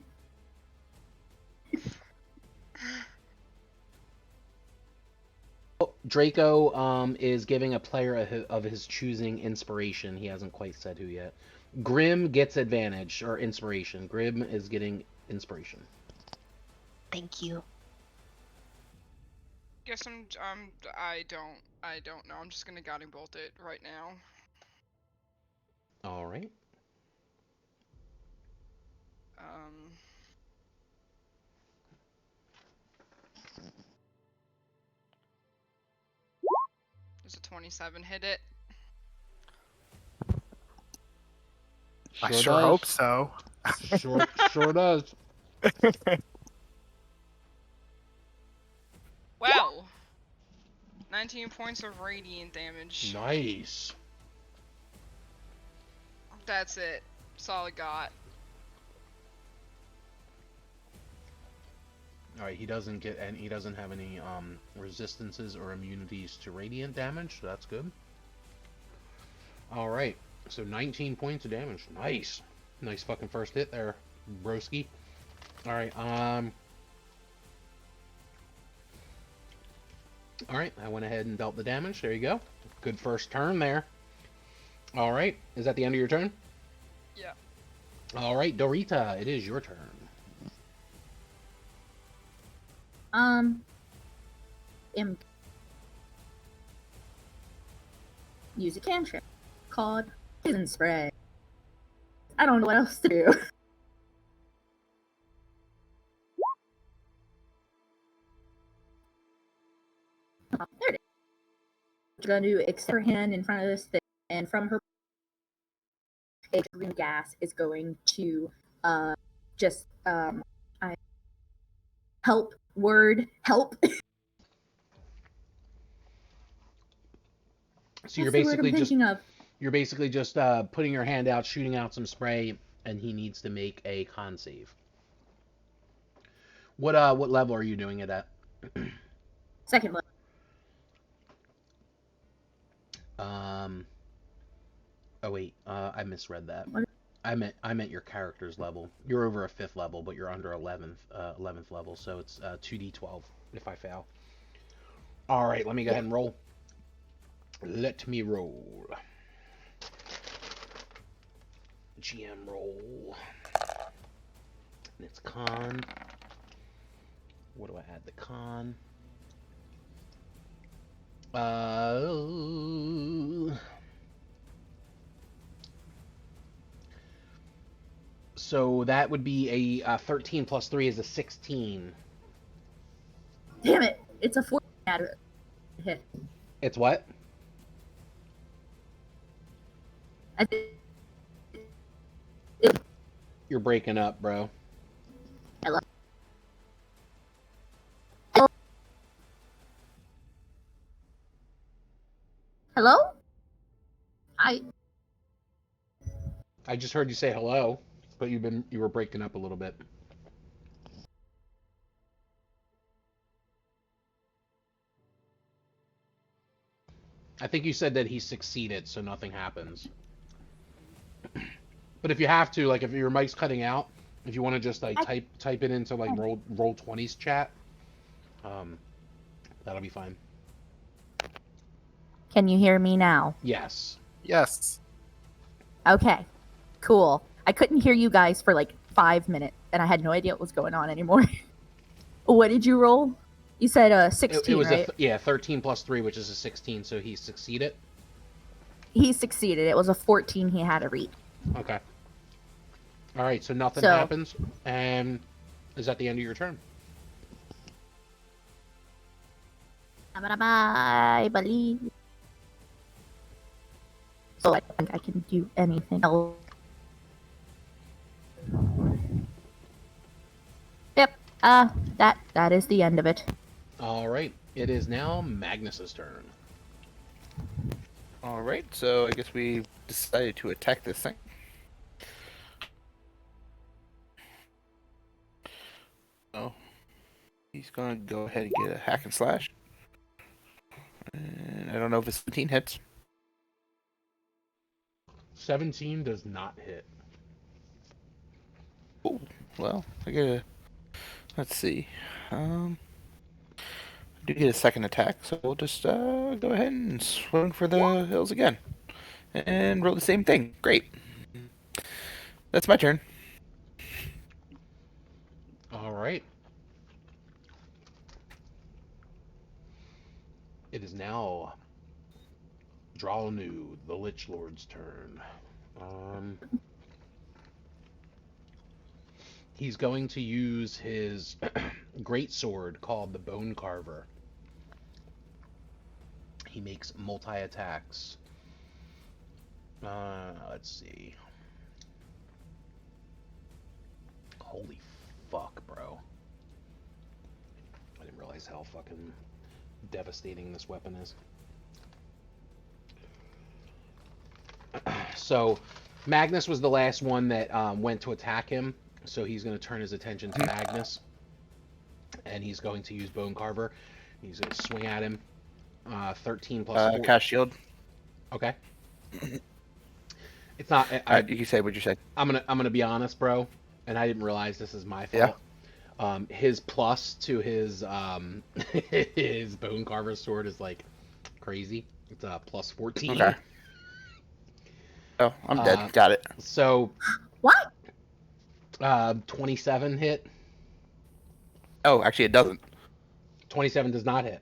Draco is giving a player of his choosing inspiration. He hasn't quite said who yet. Grim gets advantage or inspiration. Grim is getting inspiration. Thank you. Guess I don't know. I'm just gonna guiding bolt it right now. All right. Does a 27 hit it? I sure hope so. Sure does. Wow. 19 points of radiant damage. Nice. That's it. That's all I got. All right, he doesn't have any resistances or immunities to radiant damage, so that's good. All right, so 19 points of damage. Nice. Nice fucking first hit there, broski. All right, all right, I went ahead and dealt the damage. There you go. Good first turn there. All right, is that the end of your turn? Yeah. All right, Dorita, it is your turn. Use a cantrip called Poison Spray. I don't know what else to do. There it is. She's gonna do extend her hand in front of this thing, and from her, a green gas is going to just help. So you're basically just putting your hand out, shooting out some spray, and he needs to make a con save. What level are you doing it at? Second level. Oh wait, I misread that. What? I meant your character's level. You're over a 5th level, but you're under 11th level, so it's 2d12 if I fail. All right, let me go ahead and roll. Let me roll. GM roll. And it's con. What do I add the con? So that would be a 13 plus 3 is a 16. Damn it! It's a 14 hit. It's what? You're breaking up, bro. Hello? Hello? I just heard you say hello, but you were breaking up a little bit. I think you said that he succeeded, so nothing happens. But if you have to, like if your mic's cutting out, if you want to just like type it into like Roll20's chat, that'll be fine. Can you hear me now? Yes. Yes. Okay, cool. I couldn't hear you guys for like 5 minutes, and I had no idea what was going on anymore. What did you roll? You said 16, it was right? 13 plus 3, which is a 16, so he succeeded? He succeeded. It was a 14 he had to read. Okay. Alright, so nothing happens, and is that the end of your turn? I believe. So I don't think I can do anything else. Yep. That is the end of it. Alright, it is now Magnus's turn. All right, so I guess we decided to attack this thing. Oh, he's gonna go ahead and get a hack and slash. And I don't know if it's 17 hits. 17 does not hit. Oh, well, I gotta. Let's see. I do get a second attack, so we'll just go ahead and swing for the hills again, and roll the same thing. Great. That's my turn. All right. It is now Dralnu, the Lich Lord's turn. He's going to use his great sword called the Bone Carver. He makes multi-attacks. Let's see. Holy fuck, bro. I didn't realize how fucking devastating this weapon is. So, Magnus was the last one that went to attack him, so he's going to turn his attention to Magnus. And he's going to use Bone Carver. He's going to swing at him. 13 plus 4. Cast shield. Okay. It's not. You can say what you said. I'm gonna be honest, bro, and I didn't realize this is my fault. Yeah. His plus to his his Bone Carver sword is like crazy. It's plus 14. Okay. Oh, I'm dead. Got it. So. What? 27 hit. Oh, actually, it doesn't. 27 does not hit.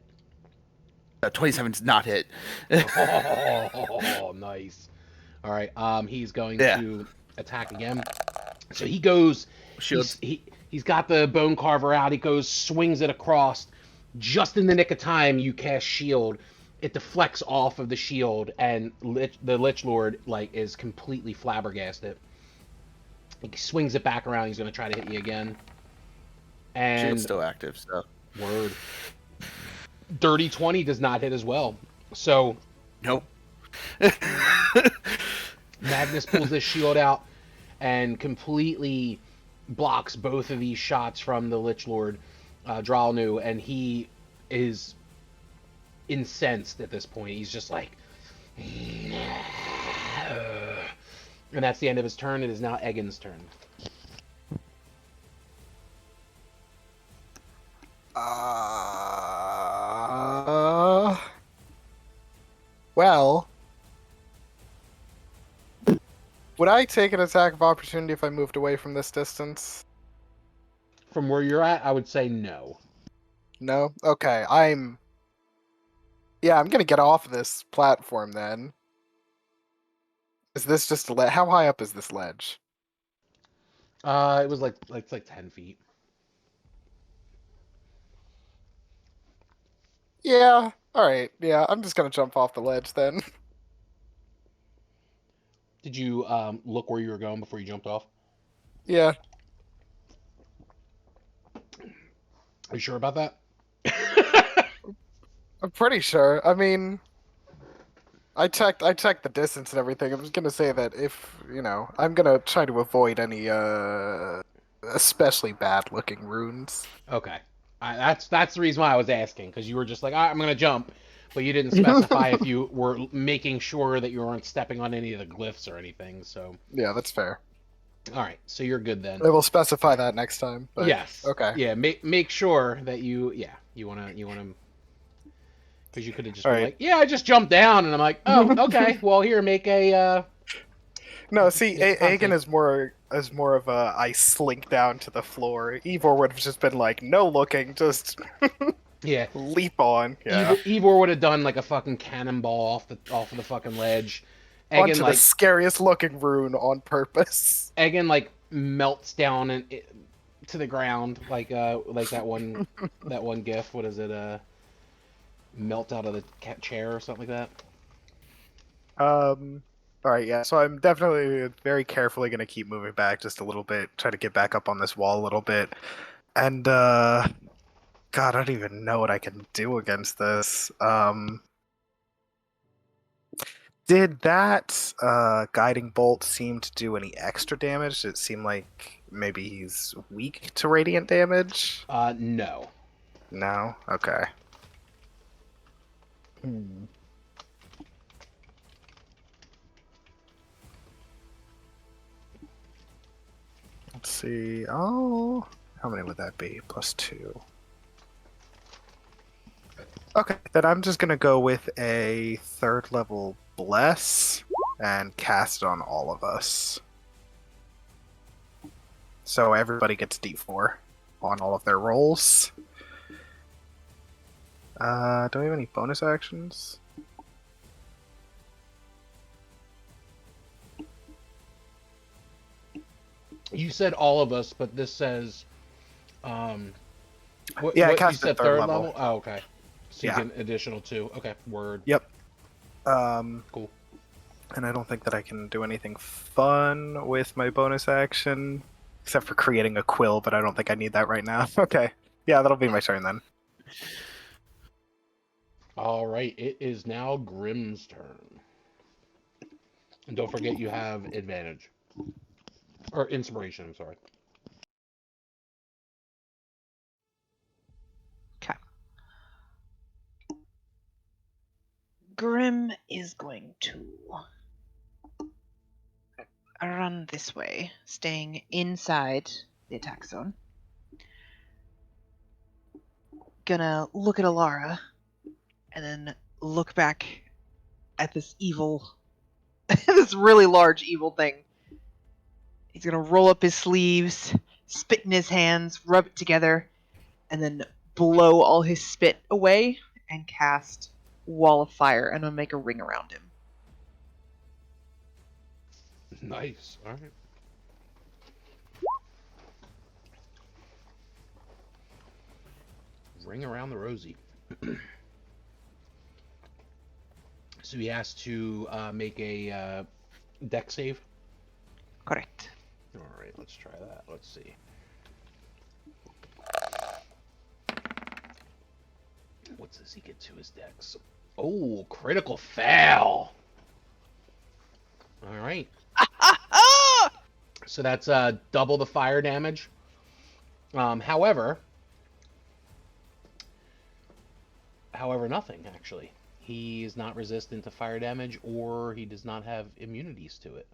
27 does not hit. Oh, nice. All right. He's going to attack again. So he goes. Shield. He's got the Bone Carver out. He goes, swings it across. Just in the nick of time, you cast shield. It deflects off of the shield, and the Lich Lord is completely flabbergasted. He swings it back around. He's going to try to hit you again. And Shield's still active, so. Word. Dirty 20 does not hit as well. So. Nope. Magnus pulls his shield out and completely blocks both of these shots from the Lich Lord, Dralnu, and he is incensed at this point. He's just like, and that's the end of his turn. It is now Egan's turn. Well, would I take an attack of opportunity if I moved away from this distance? From where you're at, I would say no. No? Okay, Yeah, I'm gonna get off this platform then. Is this just a ledge? How high up is this ledge? It was like 10 feet. Yeah, alright, yeah, I'm just gonna jump off the ledge then. Did you look where you were going before you jumped off? Yeah. Are you sure about that? I'm pretty sure. I mean, I checked the distance and everything. I was gonna say that if, I'm gonna try to avoid any especially bad looking runes. Okay. That's the reason why I was asking, because you were just like, all right, I'm going to jump, but you didn't specify if you were making sure that you weren't stepping on any of the glyphs or anything, so. Yeah, that's fair. All right, so you're good then. I will specify that next time. But... Yes. Okay. Yeah, make sure that you want to, because you could have just been right. like, yeah, I just jumped down, and I'm like, oh, okay, well, here, make a, No, see, Aegon is more of a I slink down to the floor. Ivor would have just been like, no looking, just yeah. leap on. Yeah. Ivor would have done like a fucking cannonball off of the fucking ledge. Onto Egan, the scariest looking rune on purpose. Egan melts down to the ground like that one gif. What is it? Melt out of the chair or something like that. Alright, yeah, so I'm definitely very carefully going to keep moving back just a little bit, try to get back up on this wall a little bit. And, God, I don't even know what I can do against this. Did that guiding bolt seem to do any extra damage? Did it seem like maybe he's weak to radiant damage? No. No? Okay. Let's see. Oh, how many would that be? +2. Okay, then I'm just gonna go with a 3rd level bless and cast it on all of us. So everybody gets D4 on all of their rolls. Do we have any bonus actions? You said all of us, but this says, what, Yeah, I what you cast it said 3rd third level. level? Oh, okay. So Yeah. you get additional 2. Okay, word. Yep. Cool. And I don't think that I can do anything fun with my bonus action, except for creating a quill, but I don't think I need that right now. Okay. Yeah, that'll be my turn then. All right, it is now Grimm's turn. And don't forget you have advantage. Or inspiration, I'm sorry. Okay. Grim is going to run this way, staying inside the attack zone. Gonna look at Alara, and then look back at this evil, this really large evil thing. He's gonna roll up his sleeves, spit in his hands, rub it together, and then blow all his spit away and cast Wall of Fire, and I'll make a ring around him. Nice. All right. Ring around the rosy. So he has to make a deck save. Correct. All right, let's try that. Let's see. What does he get to his dex? Oh, critical fail. All right. So that's double the fire damage. However, nothing actually. He is not resistant to fire damage, or he does not have immunities to it.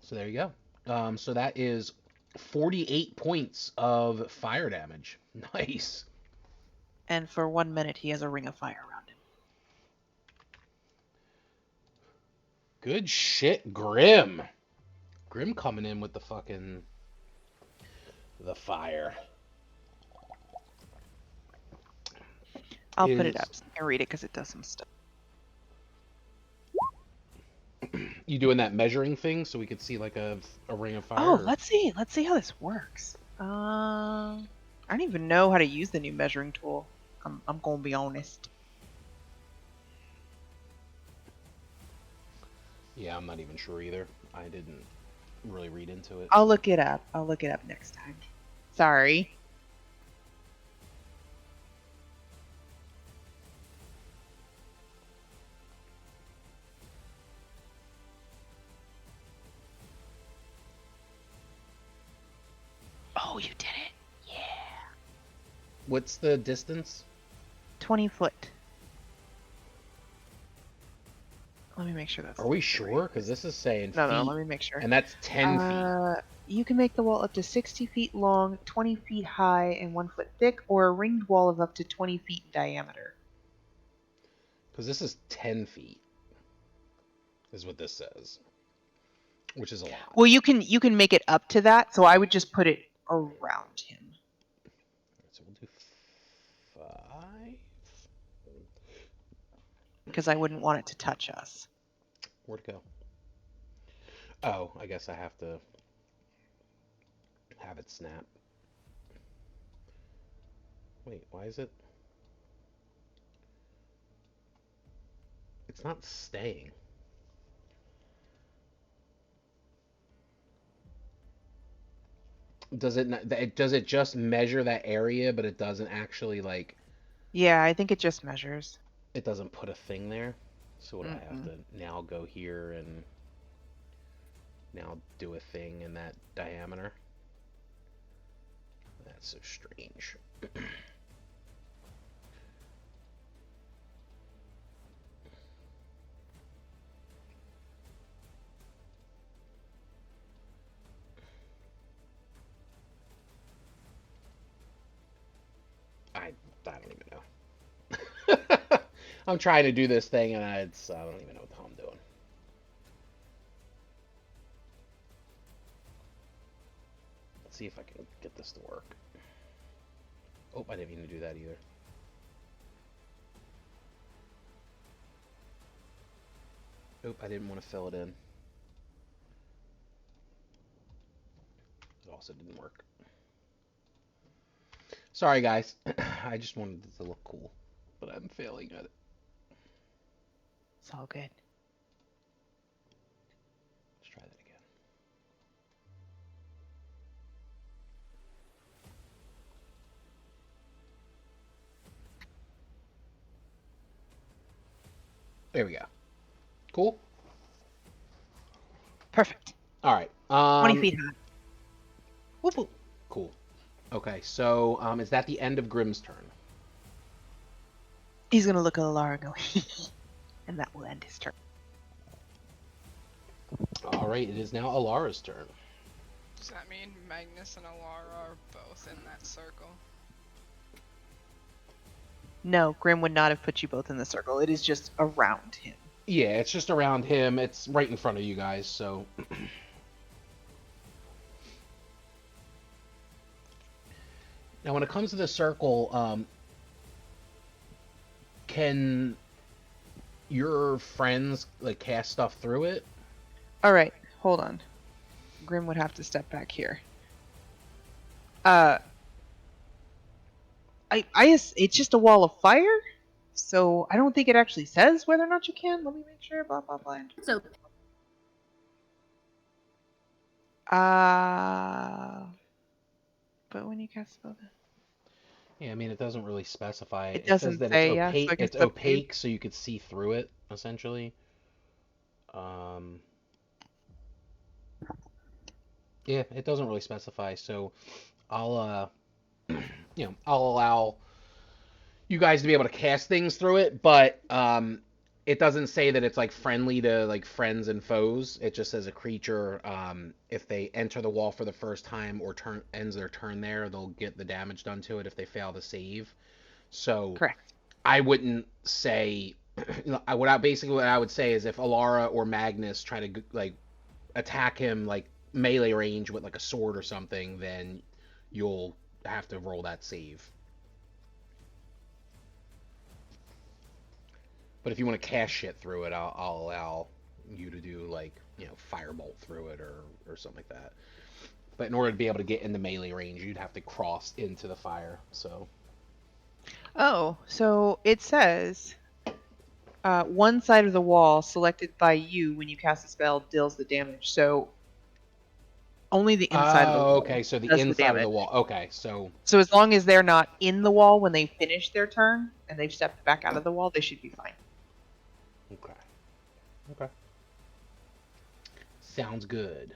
So there you go. So that is 48 points of fire damage. Nice. And for 1 minute, he has a ring of fire around him. Good shit, Grim. Grim coming in with the fucking the fire. I'll put it Is- up and read it because it does some stuff. You doing that measuring thing so we could see like a ring of fire? Oh, or- let's see. Let's see how this works. I don't even know how to use the new measuring tool. I'm gonna be honest. Yeah, I'm not even sure either. I didn't really read into it. I'll look it up. I'll look it up next time. Sorry. Oh, you did it. Yeah. What's the distance? 20 foot. Let me make sure that's. Are we sure? Because this is saying No, feet, no. Let me make sure. and that's 10 feet. You can make the wall up to 60 feet long, 20 feet high, and 1 foot thick, or a ringed wall of up to 20 feet in diameter. Because this is 10 feet. Is what this says. Which is a lot. Well, you can make it up to that, so I would just put it around him. So we'll do 5. Because I wouldn't want it to touch us. Where'd it go? Oh, I guess I have to have it snap. Wait, why is it? It's not staying. Does it just measure that area, but it doesn't actually like Yeah, I think it just measures. it doesn't put a thing there? So what do I have to now go here and now do a thing in that diameter? That's so strange. I don't even know. I'm trying to do this thing and I don't even know what the hell I'm doing. Let's see if I can get this to work. Oh, I didn't mean to do that either. Oop, I didn't want to fill it in. It also didn't work. Sorry, guys. I just wanted it to look cool, but I'm failing at it. It's all good. Let's try that again. There we go. Cool. Perfect. All right. 20 feet high. Whoop whoop. Cool. Okay, so is that the end of Grimm's turn? He's gonna look at Alara and go, and that will end his turn. All right, it is now Alara's turn. Does that mean Magnus and Alara are both in that circle? No, Grim would not have put you both in the circle. It is just around him. Yeah, it's just around him. It's right in front of you guys, so. Now, when it comes to the circle, can your friends like cast stuff through it? All right, hold on. Grim would have to step back here. It's just a wall of fire, so I don't think it actually says whether or not you can. Let me make sure. Blah blah blah. So But when you cast spell, Yeah, I mean, it doesn't really specify. It says doesn't that say, it's yeah, so I opaque. guess It's it's up to you. opaque, so you could see through it, essentially. Yeah, it doesn't really specify, so I'll I'll allow you guys to be able to cast things through it, but it doesn't say that it's like friendly to like friends and foes. It just says a creature, if they enter the wall for the first time or ends their turn there, they'll get the damage done to it if they fail to save. So correct. I wouldn't say what I would say is if Alara or Magnus try to like attack him like melee range with like a sword or something, then you'll have to roll that save. But if you want to cast shit through it, I'll allow you to do like firebolt through it or something like that. But in order to be able to get into melee range, you'd have to cross into the fire. So. Oh, so it says one side of the wall selected by you when you cast a spell deals the damage. So only the inside of the wall. Okay, so the does inside of the damage. wall. Okay, so. So as long as they're not in the wall when they finish their turn and they've stepped back out of the wall, they should be fine. Okay. Okay. Sounds good.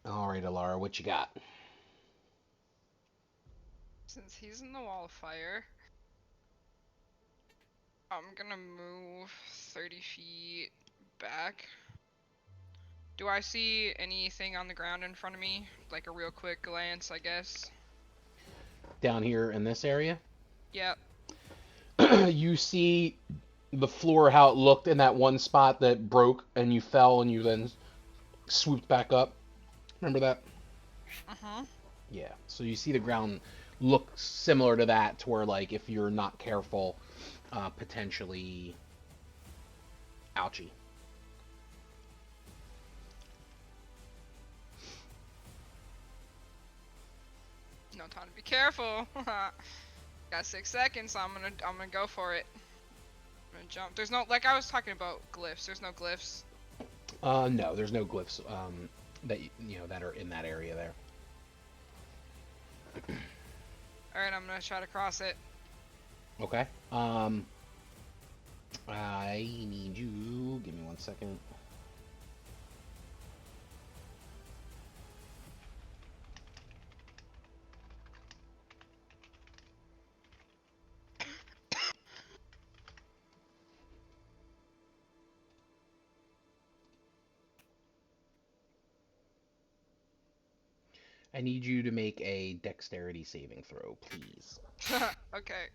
All right, Alara, what you got? Since he's in the wall of fire, I'm gonna move 30 feet back. Do I see anything on the ground in front of me? Like a real quick glance, I guess. Down here in this area? Yep. You see the floor, how it looked in that one spot that broke and you fell and you then swooped back up. Remember that? Uh-huh. Yeah. So you see the ground look similar to that, to where like if you're not careful, potentially ouchie. No time to be careful. Got 6 seconds, so I'm gonna go for it. I'm gonna jump. There's no, like I was talking about glyphs. There's no glyphs. No, there's no glyphs that that are in that area there. All right, I'm gonna try to cross it. Okay. I need you. Give me 1 second. I need you to make a dexterity saving throw, please. Okay.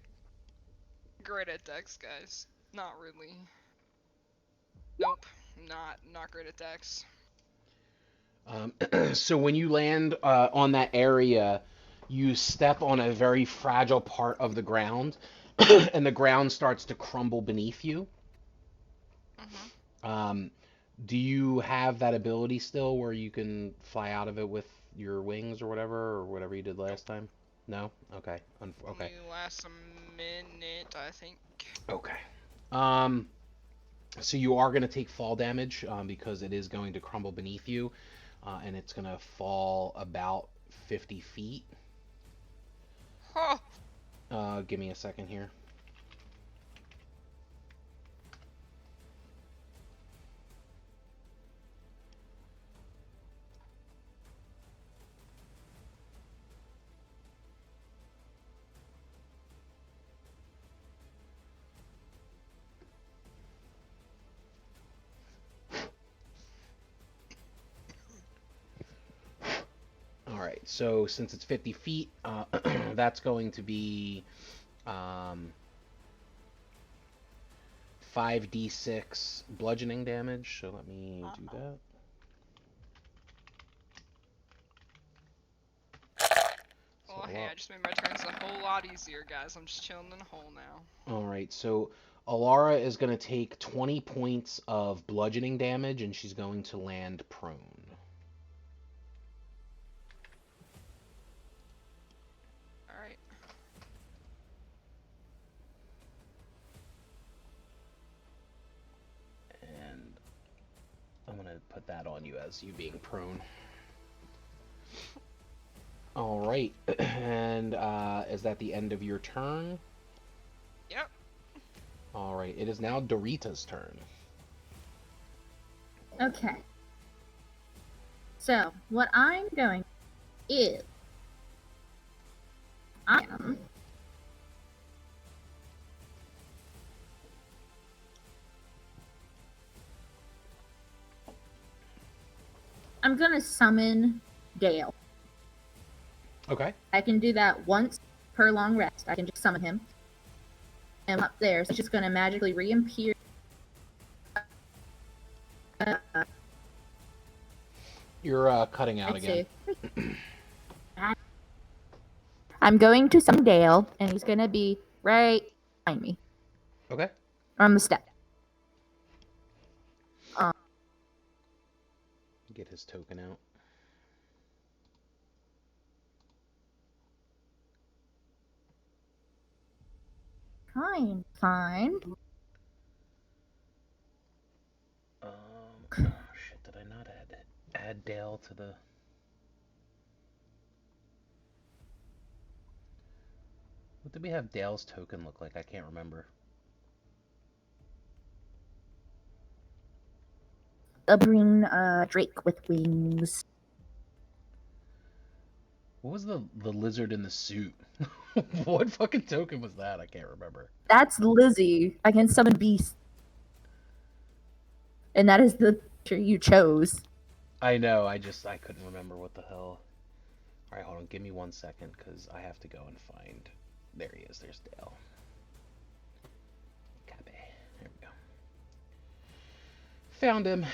Great at dex, guys. Not really. Nope. Not great at dex. So when you land on that area, you step on a very fragile part of the ground, and the ground starts to crumble beneath you. Mhm. Um, do you have that ability still where you can fly out of it with your wings or whatever you did last time? No? Okay. Okay. Only lasts a minute, I think. Okay. Um, so you are going to take fall damage because it is going to crumble beneath you, and it's going to fall about 50 feet. Oh, Give me a second here. All right, so since it's 50 feet, that's going to be 5d6 bludgeoning damage. So let me do that. well, So hey, I just made my turns a whole lot easier, guys. I'm just chilling in a hole now. all right, so Alara is going to take 20 points of bludgeoning damage, and she's going to land prone. Alright. And I'm going to put that on you as you being prone. All right, and is that the end of your turn? Yep. All right, it is now Dorita's turn. Okay. So, what I'm going is I am I'm gonna summon Dale. Okay. I can do that once per long rest. I can just summon him. I'm up there, so it's just gonna magically reappear. You're cutting out Let's again. see. I'm going to summon Dale, and he's gonna be right behind me Okay. on the step. Get his token out. Fine. Oh shit, did I not add Dale to the... What did we have Dale's token look like? I can't remember. A green drake with wings. What was the lizard in the suit? What fucking token was that? I can't remember. That's Lizzie. I can summon beasts. And that is the picture you chose. I know, I couldn't remember what the hell. Alright, hold on, give me 1 second, because I have to go and find... There he is, there's Dale. Copy. There we go. Found him.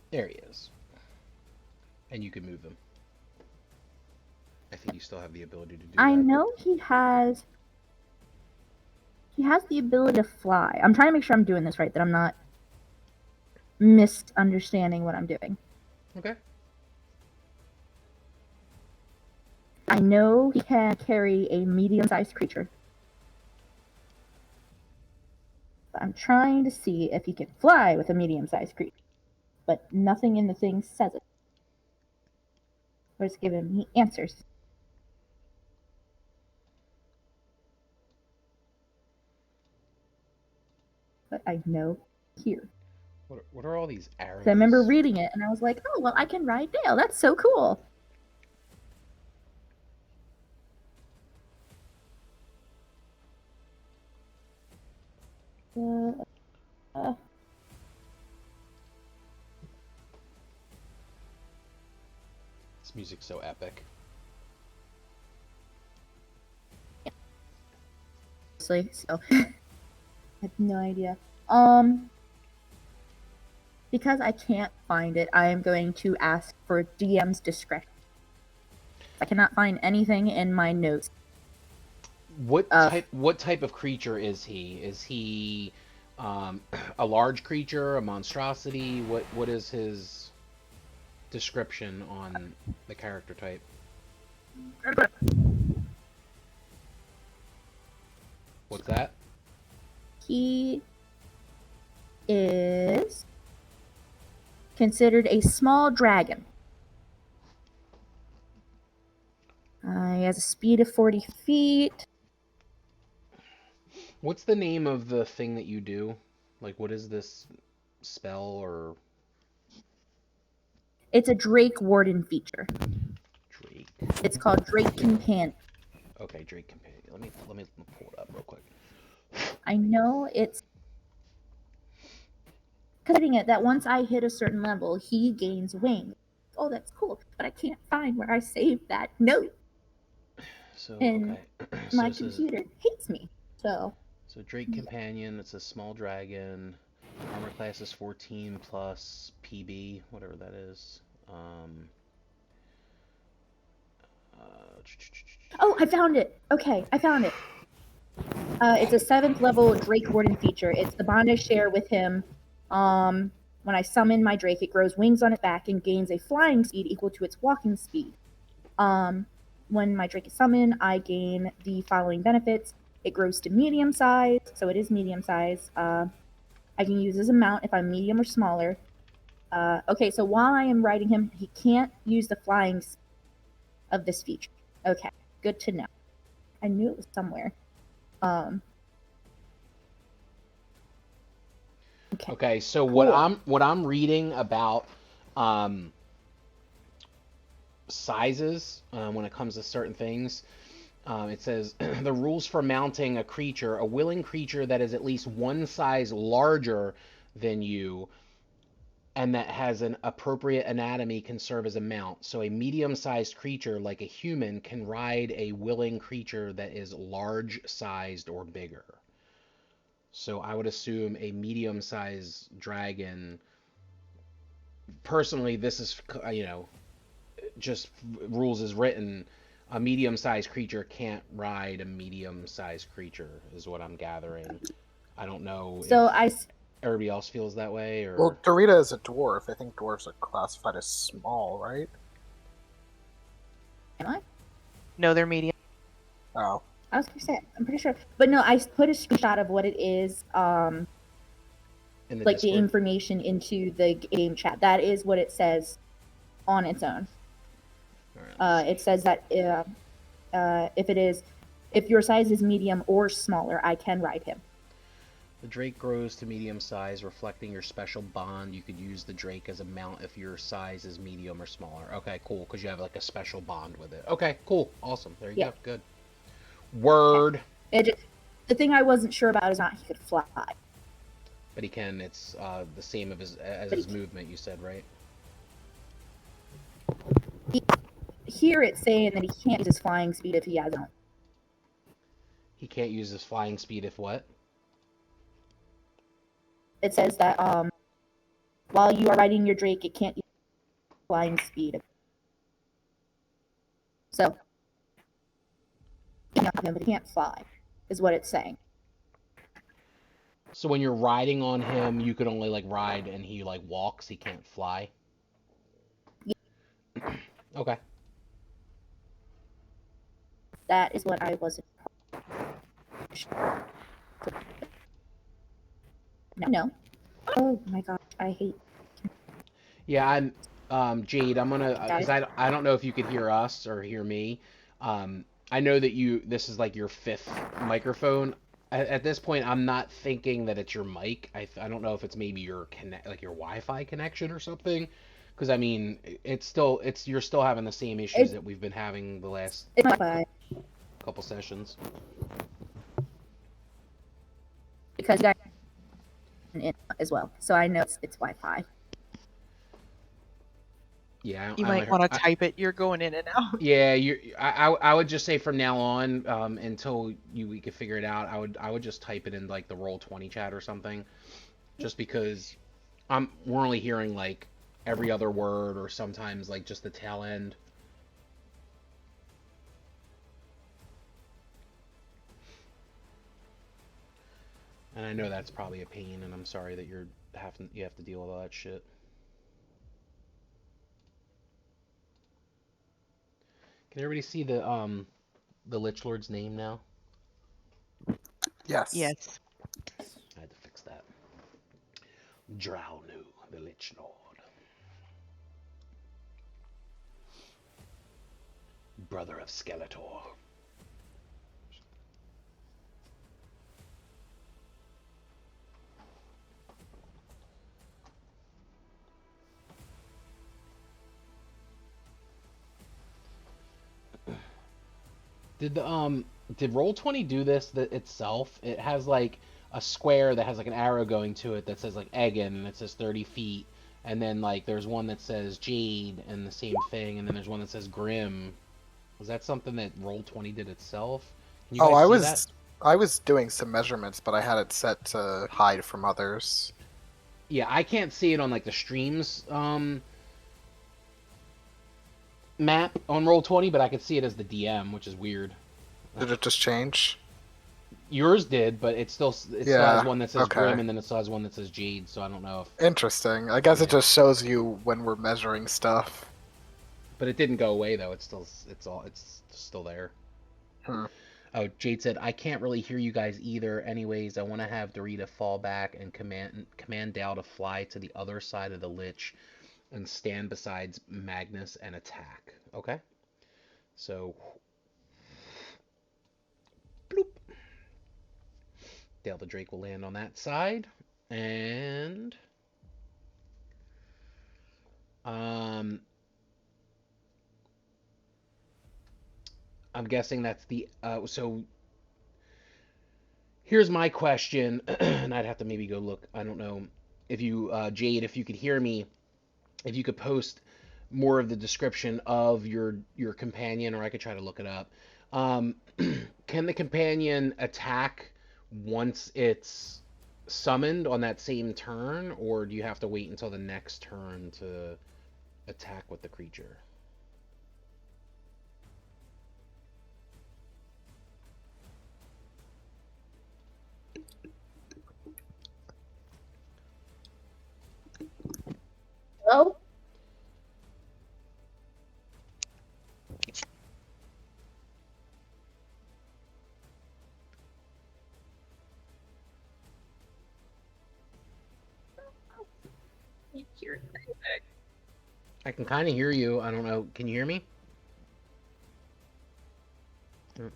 There he is. And you can move him. I think you still have the ability to do that. I know he has the ability to fly. I'm trying to make sure I'm doing this right, that I'm not misunderstanding what I'm doing. Okay. I know he can carry a medium-sized creature. I'm trying to see if he can fly with a medium-sized creature, but nothing in the thing says it. or it's giving me answers. But I know here. What are all these arrows? So I remember reading it and I was like, oh, well, I can ride Dale. That's so cool. Uh, This music's so epic. so I have no idea. Because I can't find it, I am going to ask for DM's discretion. I cannot find anything in my notes. What type of creature is he? Is he a large creature, a monstrosity? What is his description on the character type? What's that? He is considered a small dragon. He has a speed of 40 feet. What's the name of the thing that you do? Like, what is this spell or It's a Drake Warden feature. Drake? It's called Drake Companion. Okay, Drake Companion. Let me pull it up real quick. I know it's cutting it that once I hit a certain level, he gains wings. Oh, that's cool, but I can't find where I saved that note. So And okay, My so this is- computer hates me. So So Drake Companion, it's a small dragon. Armor class is 14 plus PB, whatever that is. oh, I found it. Okay, I found it. It's a 7th level Drake Warden feature. It's the bond I share with him. When I summon my Drake, it grows wings on its back and gains a flying speed equal to its walking speed. When my Drake is summoned, I gain the following benefits. It grows to medium size, so it is medium size. I can use as a mount if I'm medium or smaller. Okay, so while I am riding him, he can't use the flying of this feature. Okay, good to know. I knew it was somewhere. Okay. Okay, so Cool. what I'm reading about sizes when it comes to certain things, it says the rules for mounting a creature, a willing creature that is at least one size larger than you and that has an appropriate anatomy can serve as a mount. So a medium-sized creature like a human can ride a willing creature that is large-sized or bigger. So I would assume a medium-sized dragon. Personally, this is just rules as written. A medium-sized creature can't ride a medium-sized creature, is what I'm gathering. I don't know So if everybody else feels that way, or Well, Dorita is a dwarf. I think dwarves are classified as small, right? am I? No, they're medium. Oh. I was gonna say, I'm pretty sure. But no, I put a screenshot of what it is, in the like the Discord. information into the game chat. That is what it says on its own. All right. It says that if your size is medium or smaller, I can ride him. The Drake grows to medium size, reflecting your special bond. You could use the Drake as a mount if your size is medium or smaller. Okay, cool, because you have like a special bond with it. Okay, cool, awesome. There you Yeah. go, good. Word. The thing I wasn't sure about is not he could fly. But he can. It's the same as But his he- movement. You said, right? Here it's saying that he can't use his flying speed if he has it. He can't use his flying speed if what? It says that while you are riding your Drake, it can't use flying speed. So, but he can't fly, is what it's saying. So when you're riding on him, you could only like ride, and he like walks. He can't fly. Okay. That is what I wasn't. No. Oh my gosh, I hate. Yeah, Jade, I'm gonna because I don't know if you could hear us or hear me. I know that this is like your fifth microphone. At this point, I'm not thinking that it's your mic. I don't know if it's maybe your like your Wi-Fi connection or something. Because I mean, you're still having the same issues that we've been having the last It's Wi-Fi couple sessions. because you guys in as well, so I know it's Wi-Fi. Yeah, You I might only want heard- to type it. You're going in and out. Yeah, I would just say from now on, until we could figure it out, I would just type it in like the Roll20 chat or something, just because we're only hearing like every other word or sometimes like just the tail end. And I know that's probably a pain, and I'm sorry that you have to deal with all that shit. Can everybody see the Lich Lord's name now? Yes. Yes. I had to fix that. Drownu, the Lich Lord. Brother of Skeletor. Did Roll20 do this itself? It has like a square that has like an arrow going to it that says like Egan and it says 30 feet, and then like there's one that says Jade and the same thing, and then there's one that says Grim. Was that something that Roll20 did itself? Can you Oh, guys see that? I was doing some measurements, but I had it set to hide from others. Yeah, I can't see it on like the streams map on Roll20, but I could see it as the DM, which is weird. Did it just change? Yours did, but it still has Yeah, one that says okay. Grim, and then it still has one that says Jade. So I don't know if. Interesting. I guess it Yeah. just shows you when we're measuring stuff. But it didn't go away though. It's still there. Hmm. Oh, Jade said, I can't really hear you guys either. Anyways, I want to have Dorita fall back and command Dal to fly to the other side of the Lich and stand beside Magnus and attack. Okay? So, bloop. Dale the Drake will land on that side. And I'm guessing that's the so here's my question, and I'd have to maybe go look. I don't know if you Jade, if you could hear me, if you could post more of the description of your companion, or I could try to look it up. Can the companion attack once it's summoned on that same turn, or do you have to wait until the next turn to attack with the creature? Hello? I can kind of hear you. I don't know. Can you hear me?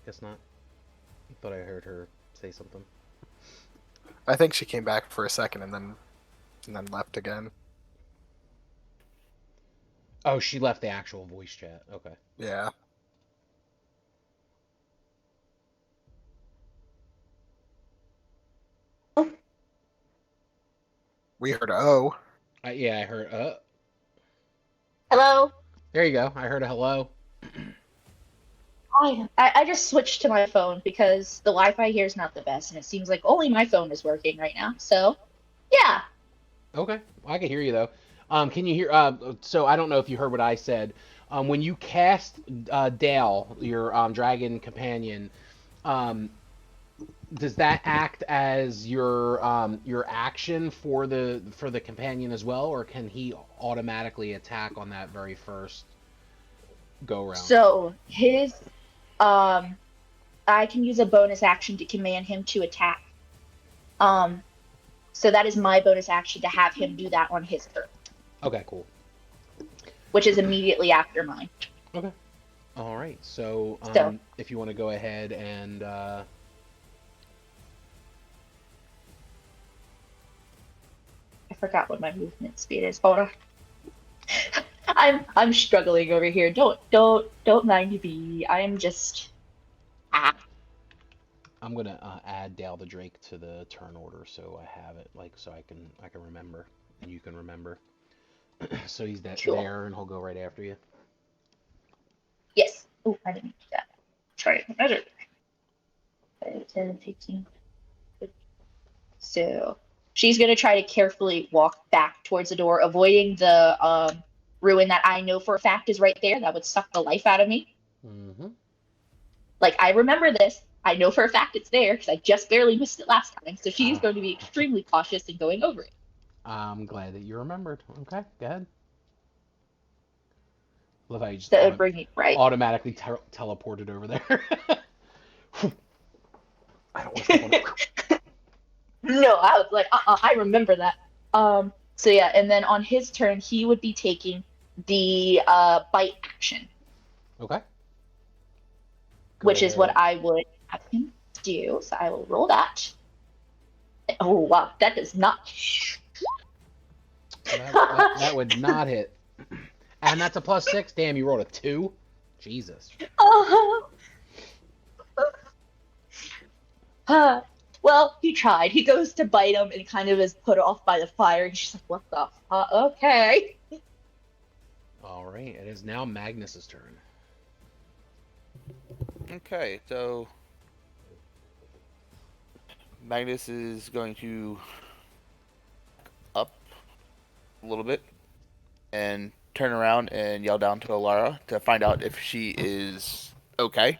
Guess not. I thought I heard her say something. I think she came back for a second and then left again. Oh, she left the actual voice chat. Okay. Yeah. We heard oh. Yeah, I heard. Hello? There you go. I heard a hello. I just switched to my phone because the Wi-Fi here is not the best, and it seems like only my phone is working right now. So, yeah. Okay. Well, I can hear you though. Can you hear? So I don't know if you heard what I said. When you cast Dale, your dragon companion, does that act as your action for the companion as well, or can he automatically attack on that very first go round? So his, I can use a bonus action to command him to attack. So that is my bonus action to have him do that on his turn. Okay, cool. which is immediately after mine. Okay. All right. So, So- if you want to go ahead and I forgot what my movement speed is. Hold on. I'm struggling over here. Don't mind me. I am just I'm gonna add Dale the Drake to the turn order so I have it like so I can remember and you can remember. So he's Cool. there and he'll go right after you. Yes. Oh, I didn't do that. Try to measure. 10, 15. So she's gonna try to carefully walk back towards the door, avoiding the ruin that I know for a fact is right there. That would suck the life out of me. Mm-hmm. Like, I remember this. I know for a fact it's there because I just barely missed it last time. So she's Ah. going to be extremely cautious in going over it. I'm glad that you remembered. Okay, go ahead. Love how you just So it would bring me right. automatically teleported over there. I don't want to step on it. No, I was like, I remember that. So yeah, and then on his turn, he would be taking the bite action, Okay. Go which is what ahead. I would have him do. So I will roll that. Oh wow, that does not. That would not hit. And that's a +6. Damn, you rolled a 2. Jesus. Well, he tried. He goes to bite him and kind of is put off by the fire. He's just like, what the fuck? Okay. All right, it is now Magnus's turn. Okay, so Magnus is going to up a little bit and turn around and yell down to Alara to find out if she is okay.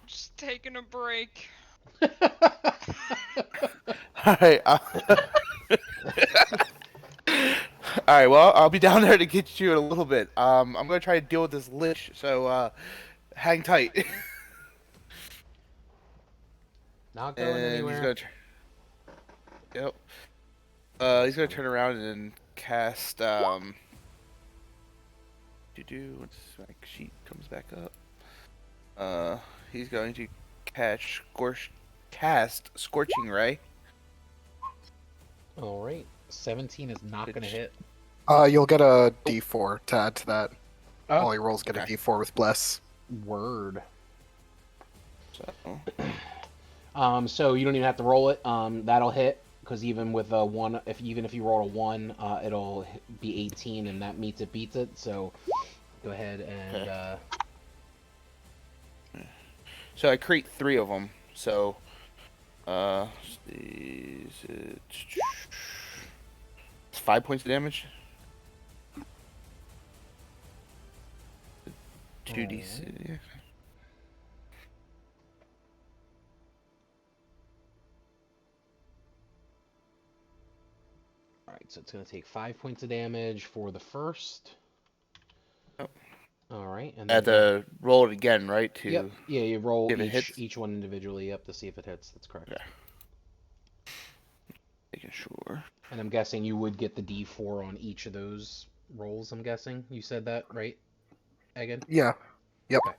Just taking a break. Alright, alright, well, I'll be down there to get you in a little bit. I'm gonna try to deal with this lich, so hang tight. Not going And anywhere. he's gonna yep. He's gonna turn around and cast once my sheet comes back up. He's going to cast Scorching Ray. All right, 17 is not going to hit. You'll get a D4 to add to that. Oh. All your rolls get Okay. a D4 with Bless. Word. So So you don't even have to roll it. That'll hit because even with a 1, if you roll a 1, it'll be 18, and that meets it, beats it. So go ahead and Okay. So I create 3 of them. So it's 5 points of damage. 2d6. Yeah. all right. So it's going to take 5 points of damage for the first. Yep. All right, and I have to roll it again, right? To Yep. Yeah, you roll if it hits. each one individually up to see if it hits. That's correct. Yeah. Making sure. And I'm guessing you would get the D4 on each of those rolls. I'm guessing you said that right, Egan? Yeah. Yep. Okay.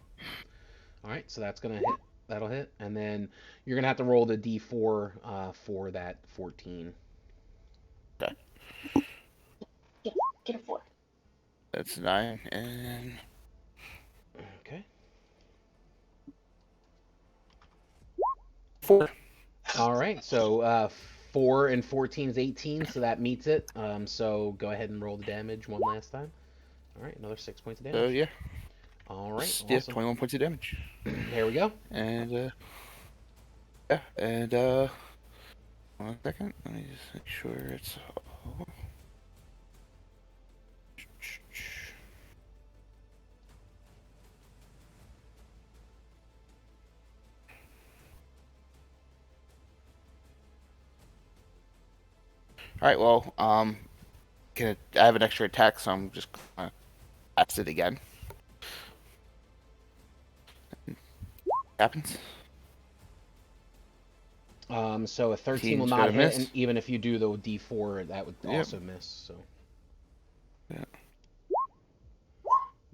All right, so that's gonna hit. That'll hit, and then you're gonna have to roll the D4 for that 14. Get a 4. That's 9 and Okay. 4. All right, so 4 and 14 is 18, so that meets it. So go ahead and roll the damage one last time. All right, another 6 points of So damage. yeah. All right, Yeah, awesome. 21 points of damage. There we go. And yeah, and 1 second. Let me just make sure it's all. All right. Well, I have an extra attack, so I'm just gonna cast it again. Happens. So a 13 will Team's not gonna hit, miss. and even if you do the D4, that would Yep. also miss. So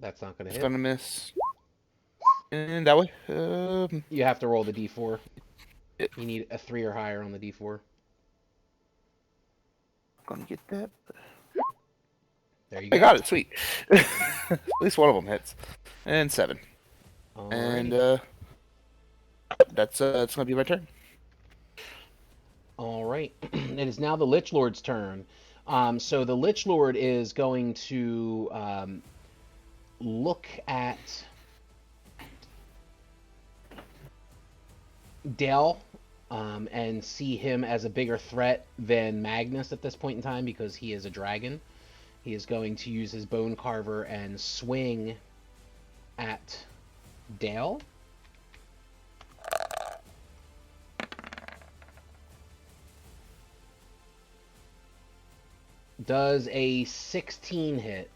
That's not gonna It's hit. gonna miss. And that way. You have to roll the d4. Yep. You need a 3 or higher on the d4. Gonna get that. There you go. I got it. Sweet. At least one of them hits. And 7. And Alrighty. that's gonna be my turn. All right. It is now the Lich Lord's turn. So the Lich Lord is going to look at Dale and see him as a bigger threat than Magnus at this point in time because he is a dragon. He is going to use his Bone Carver and swing at Dale. Does a 16 hit?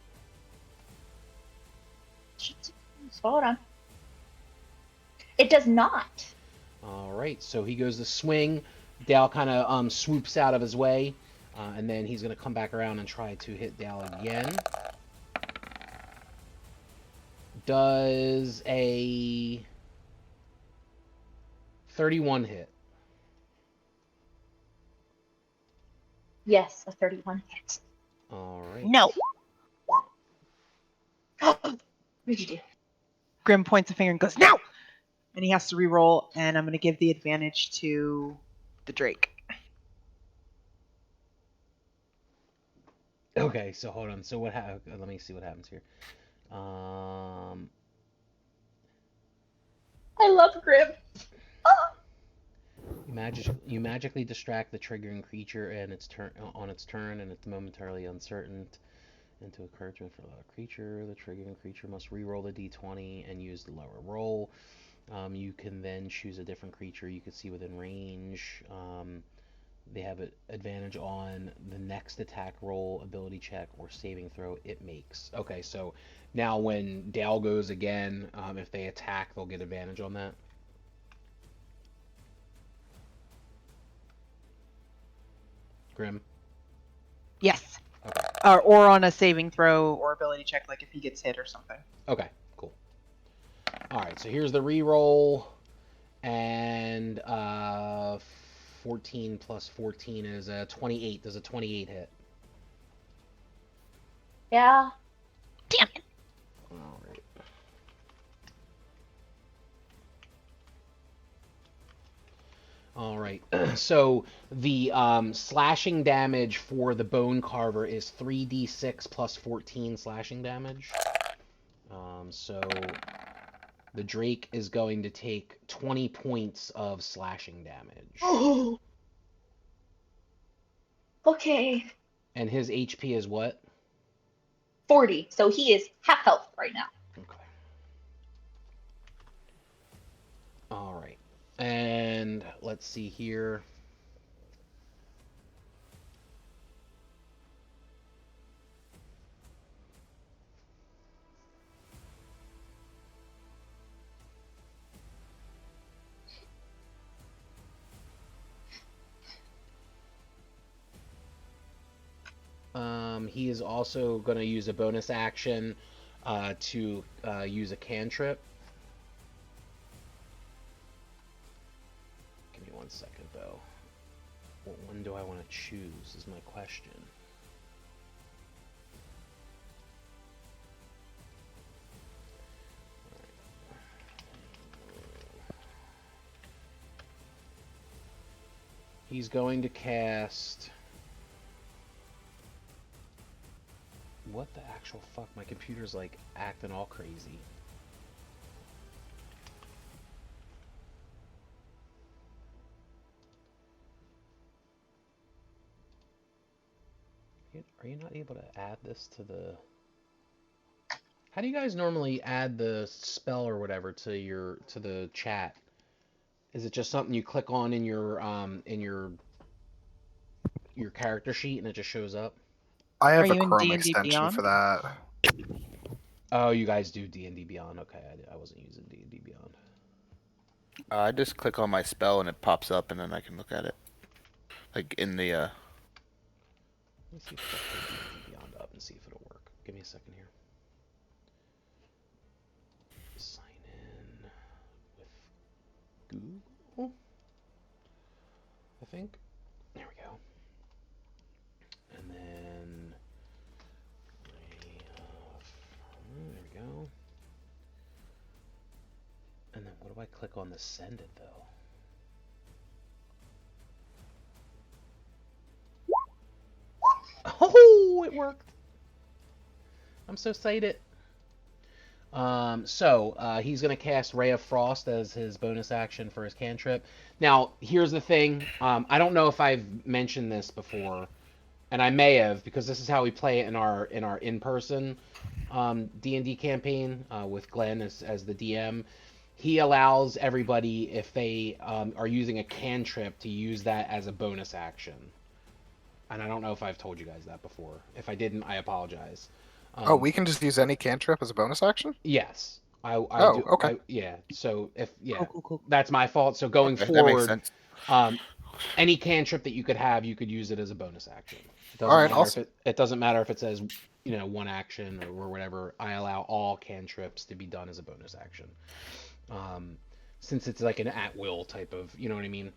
Hold on. It does not. All right, so he goes to swing. Dale kind of swoops out of his way, and then he's going to come back around and try to hit Dale again. Does a 31 hit? Yes, a 31 hit. All right. No. What did you do? Grim points a finger and goes, no! And he has to re-roll, and I'm going to give the advantage to the Drake. Okay, so hold on. So what? Let me see what happens here. I love Grim. You magically distract the triggering creature and its turn on its turn, and it's momentarily uncertain into a creature for a creature. The triggering creature must re-roll the d20 and use the lower roll. You can then choose a different creature you can see within range. They have an advantage on the next attack roll, ability check, or saving throw it makes. Okay, so now when Dale goes again, if they attack, they'll get advantage on that. Grim. Yes. Okay. Or on a saving throw or ability check, like if he gets hit or something. Okay, cool. All right, so here's the re-roll, and 14 plus 14 is a 28. Does a 28 hit? Yeah. Damn it. All right. All right. So the slashing damage for the Bone Carver is 3d6 plus 14 slashing damage. So the Drake is going to take 20 points of slashing damage. Oh. Okay. And his HP is what? 40. So he is half health right now. Okay. All right. And let's see here. He is also going to use a bonus action to use a cantrip. Give me 1 second, though. What one do I want to choose is my question. He's going to cast... What the actual fuck? My computer's like acting all crazy. Are you not able to add this to the... How do you guys normally add the spell or whatever to the chat? Is it just something you click on in your character sheet and it just shows up? I have Are a you in Chrome D&D extension Beyond? for that. Oh, you guys do D&D Beyond. Okay, I wasn't using D&D Beyond. I just click on my spell and it pops up, and then I can look at it, like in the. Let me see if I can pull D&D Beyond up and see if it'll work. Give me a second here. think. There we go. And then there we go. And then what do I click on to send it though? Oh, it worked. I'm so excited. He's going to cast Ray of Frost as his bonus action for his cantrip. Now, here's the thing. I don't know if I've mentioned this before, and I may have, because this is how we play it in our in-person D&D campaign with Glenn as the DM. He allows everybody, if they are using a cantrip, to use that as a bonus action. And I don't know if I've told you guys that before. If I didn't, I apologize. We can just use any cantrip as a bonus action? Yes. Okay. Yeah. So Cool. that's my fault. So going Okay, that makes forward, sense. any cantrip that you could have, you could use it as a bonus action. It doesn't All right, matter awesome. it doesn't matter if it says, one action or whatever. I allow all cantrips to be done as a bonus action. Since it's like an at-will type of, you know what I mean?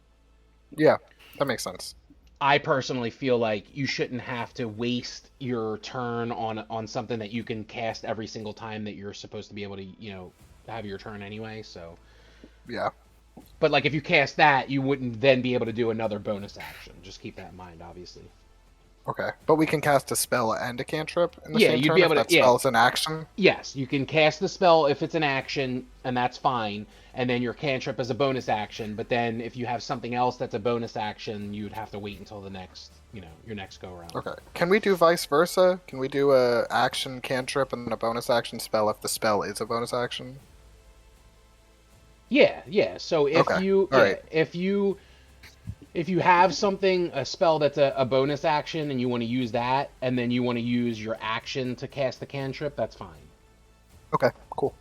Yeah, that makes sense. I personally feel like you shouldn't have to waste your turn on something that you can cast every single time that you're supposed to be able to, have your turn anyway, so. Yeah. But like if you cast that, you wouldn't then be able to do another bonus action. Just keep that in mind, obviously. Okay, but we can cast a spell and a cantrip in the Yeah, same you'd turn be if able to- that yeah. spell's an action? Yes, you can cast the spell if it's an action, and that's fine. And then your cantrip is a bonus action. But then if you have something else that's a bonus action, you'd have to wait until the next, your next go around. Okay. Can we do vice versa? Can we do a action cantrip and then a bonus action spell if the spell is a bonus action? Yeah. So if Okay, you all right. if you have a spell that's a bonus action and you want to use that, and then you want to use your action to cast the cantrip, that's fine. Okay, cool.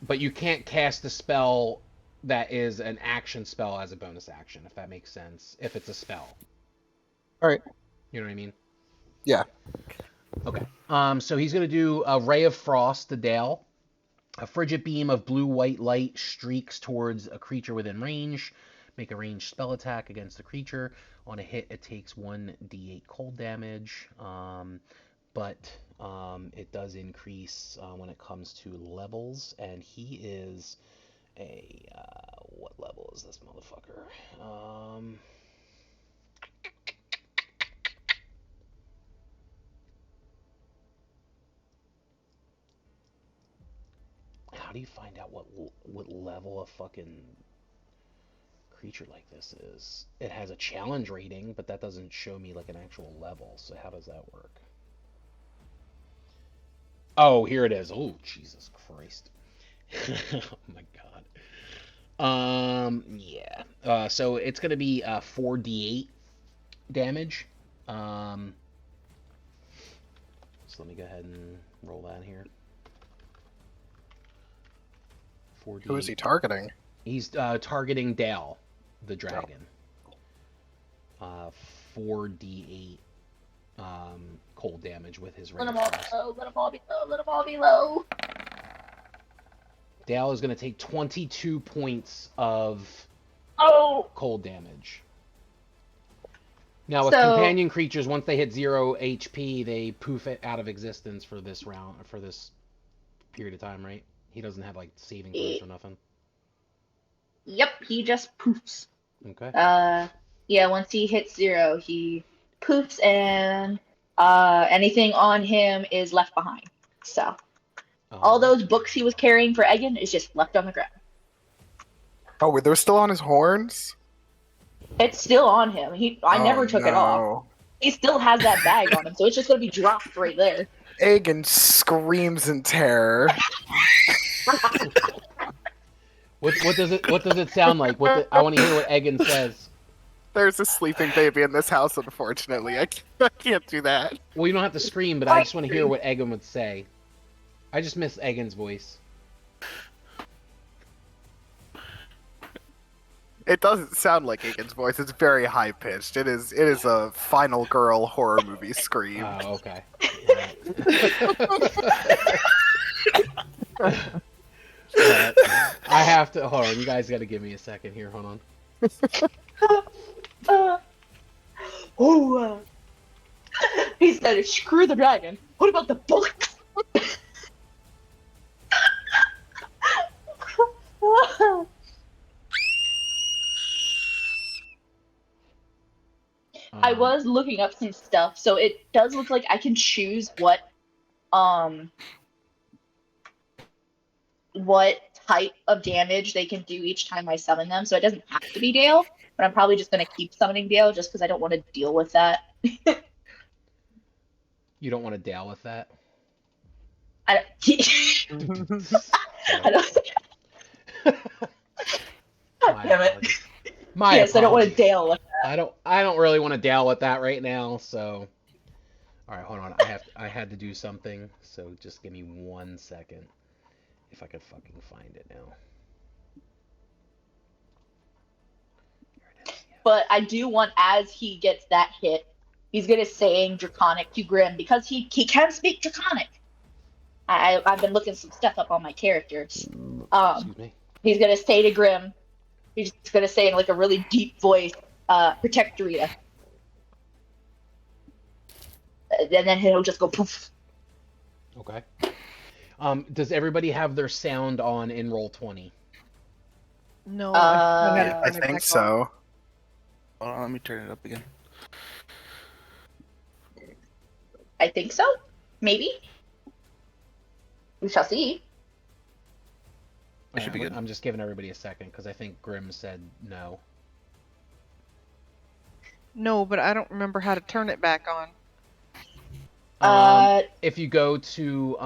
But you can't cast a spell that is an action spell as a bonus action, if that makes sense, if it's a spell. All right. You know what I mean? Yeah. Okay. So he's going to do a Ray of Frost to Dale. A frigid beam of blue-white light streaks towards a creature within range. Make a ranged spell attack against the creature. On a hit, it takes 1d8 cold damage. But it does increase when it comes to levels. And he is a... what level is this motherfucker? How do you find out what level a fucking creature like this is? It has a challenge rating, but that doesn't show me like an actual level. So how does that work? Oh, here it is. Oh, Jesus Christ. Oh my God. Yeah. So it's gonna be 4d8 damage. So let me go ahead and roll that here. 4d8. Who is he targeting? He's targeting Dale, the dragon. 4d8 cold damage with his Let range. them all be low. Dale is going to take 22 points of Oh! cold damage. Now, with So- companion creatures, once they hit 0 HP, they poof it out of existence for this round, for this period of time, right? He doesn't have, like, saving throws or nothing. Yep, he just poofs. Okay. Yeah, once he hits 0, he poofs and anything on him is left behind. So, all those books he was carrying for Egan is just left on the ground. Oh, were they still on his horns? It's still on him. I never took it off. no. He still has that bag on him, so it's just gonna be dropped right there. Egan screams in terror. What does it sound like? I want to hear what Egan says. There's a sleeping baby in this house, unfortunately. I can't do that. Well, you don't have to scream, but I just want to hear what Egan would say. I just miss Egan's voice. It doesn't sound like Egan's voice. It's very high pitched. It is a final girl horror movie scream. Oh, okay. I have to hold on. You guys got to give me a second here. Hold on. He said, "Screw the dragon. What about the book?" I was looking up some stuff, so it does look like I can choose what type of damage they can do each time I summon them. So it doesn't have to be Dale, but I'm probably just gonna keep summoning Dale just because I don't want to deal with that. You don't want to deal with that. I don't. I don't. My Damn it. apologies. My Yes, I don't want to apologies. deal with. I don't really want to deal with that right now. So, all right, hold on. I had to do something. So just give me 1 second, if I could fucking find it now. Here it is. Yeah. But I do want, as he gets that hit, he's gonna saying Draconic to Grim because he can speak Draconic. I've been looking some stuff up on my characters. Excuse me. He's gonna say to Grim, he's gonna say in like a really deep voice, "Protect Rita," and then he'll just go poof. Okay. Does everybody have their sound on in Roll20? No, I I think so. Hold on, let me turn it up again. I think so. Maybe. We shall see. It should be good. I'm just giving everybody a second because I think Grim said no. No, but I don't remember how to turn it back on. If you go to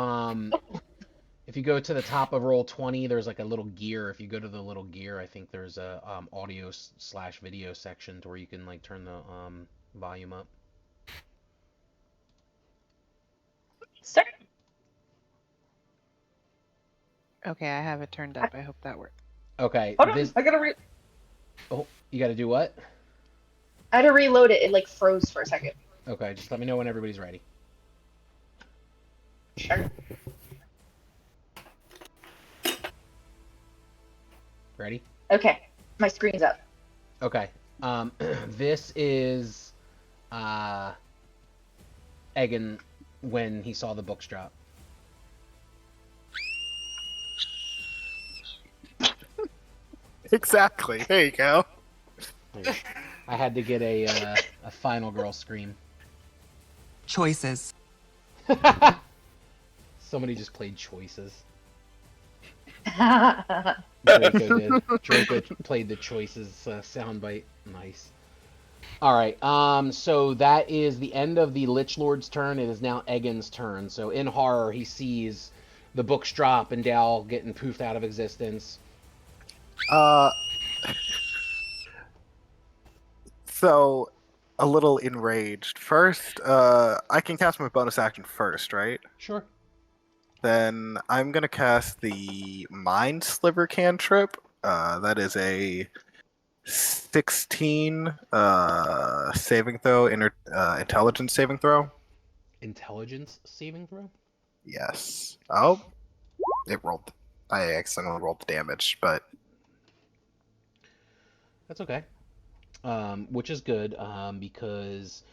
the top of Roll20, there's like a little gear. If you go to the little gear, I think there's a audio/video section to where you can like turn the volume up. Sir. Okay, I have it turned up. I hope that works. Okay. Hold on, I gotta Oh, you got to do what? I had to reload it. It like froze for a second. Okay, just let me know when everybody's ready. Sure. Ready? Okay, my screen's up. Okay. This is Egan when he saw the books drop. Exactly. There you go. I had to get a final girl scream. Choices. Somebody just played Choices. I Draco did. Draco played the Choices soundbite. Nice. All right. So that is the end of the Lich Lord's turn. It is now Egan's turn. So in horror, he sees the books drop and Dal getting poofed out of existence. So, a little enraged. First, I can cast my bonus action first, right? Sure. Then I'm gonna cast the Mind Sliver cantrip. That is a 16 saving throw, intelligence saving throw. Intelligence saving throw? Yes. Oh, it rolled. I accidentally rolled the damage, but That's okay. Which is good because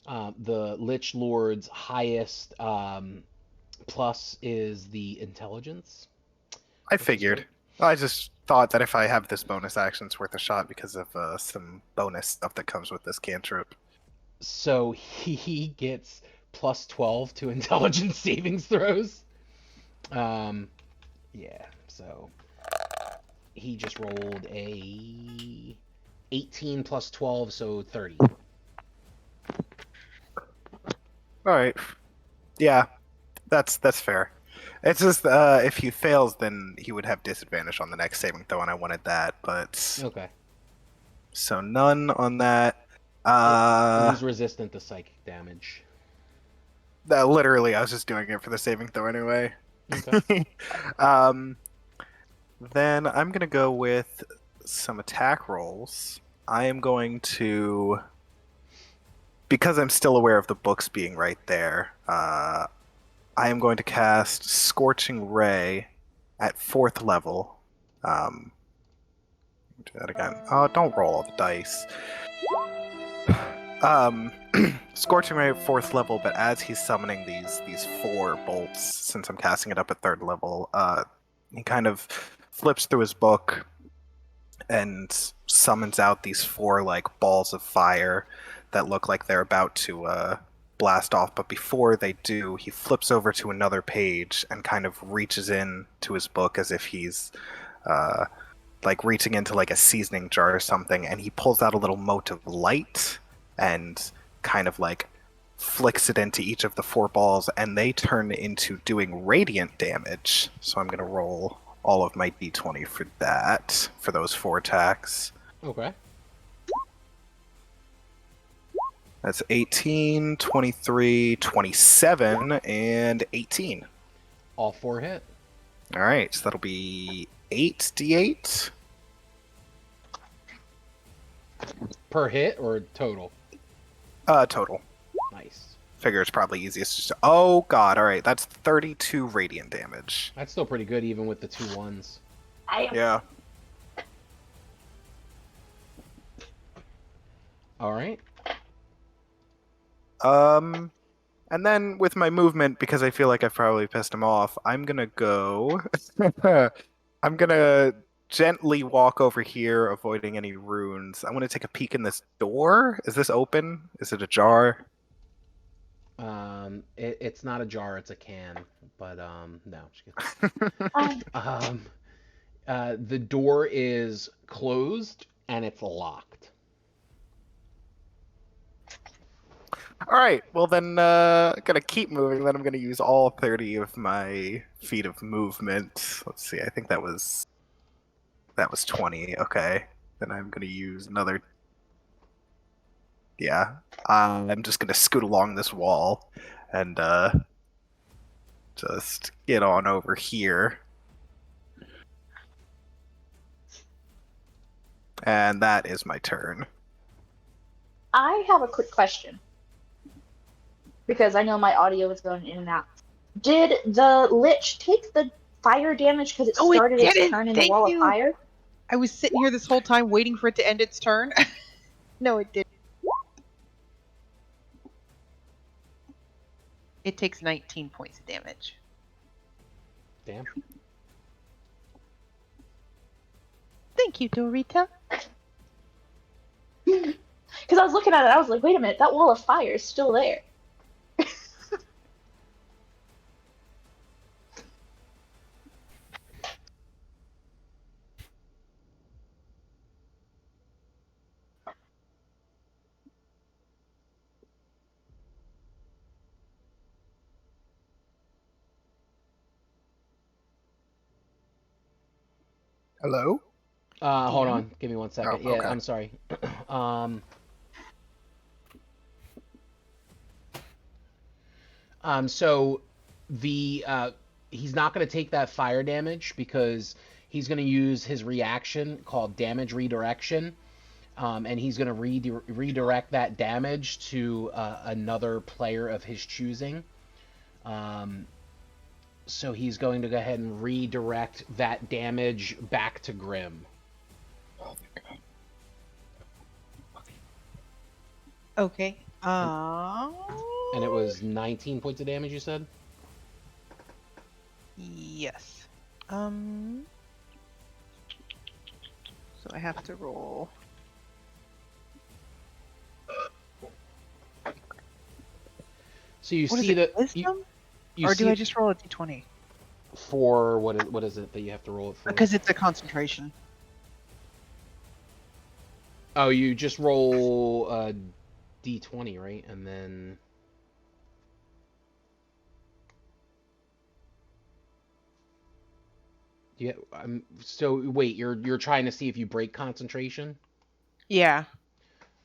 the Lich Lord's highest plus is the intelligence. I figured. I just thought that if I have this bonus action, it's worth a shot because of some bonus stuff that comes with this cantrip. So he gets plus 12 to intelligence savings throws. Yeah, so he just rolled a 18 plus 12, so 30. All right. Yeah, that's fair. It's just if he fails, then he would have disadvantage on the next saving throw, and I wanted that. But Okay. so none on that. He's resistant to psychic damage. Literally, I was just doing it for the saving throw anyway. Okay. Then I'm gonna go with some attack rolls. I am going to, because I'm still aware of the books being right there. I am going to cast Scorching Ray at 4th level. Do that again. Oh, don't roll all the dice. Scorching Ray at 4th level, but as he's summoning these 4 bolts, since I'm casting it up at 3rd level, he kind of flips through his book and summons out these 4 like balls of fire that look like they're about to blast off. But before they do, he flips over to another page and kind of reaches in to his book as if he's like reaching into like a seasoning jar or something, and he pulls out a little mote of light and kind of like flicks it into each of the 4 balls, and they turn into doing radiant damage. So I'm going to roll all of my d20 for that, for those 4 attacks. Okay. That's 18, 23, 27, and 18. All 4 hit. All right, so that'll be 8d8. Per hit or total? Total. Nice. Figure it's probably easiest just to... Oh, God, all right, that's 32 radiant damage. That's still pretty good even with the 2 ones. Yeah. All right. And then with my movement, because I feel like I've probably pissed him off, I'm gonna go... I'm gonna gently walk over here, avoiding any runes. I want to take a peek in this door. Is this open? Is it ajar? It's not a jar, it's a can. But no. Just kidding. The door is closed and it's locked. All right. Well, then, gonna keep moving. Then I'm gonna use all 30 of my feet of movement. Let's see. I think that was 20. Okay. Then I'm gonna use another. Yeah. I'm just gonna scoot along this wall, and just get on over here. And that is my turn. I have a quick question. Because I know my audio is going in and out. Did the Lich take the fire damage because it started its turn in the wall of fire? I was sitting here this whole time waiting for it to end its turn. No, it didn't. It takes 19 points of damage. Damn. Thank you, Dorita. Because I was looking at it, I was like, wait a minute, that wall of fire is still there. Hello? Hold on. Give me 1 second. Oh, okay. Yeah, I'm sorry. So the he's not going to take that fire damage because he's going to use his reaction called damage redirection, and he's going to redirect that damage to another player of his choosing. So he's going to go ahead and redirect that damage back to Grim. Oh my God. Okay. And it was 19 points of damage, you said? Yes. So I have to roll. So you What is see it, that wisdom? you Or see do I just roll a d20? for what is it that you have to roll it for? Because it's a concentration. Oh, you just roll a d20, right? And then yeah. So wait, you're trying to see if you break concentration? Yeah.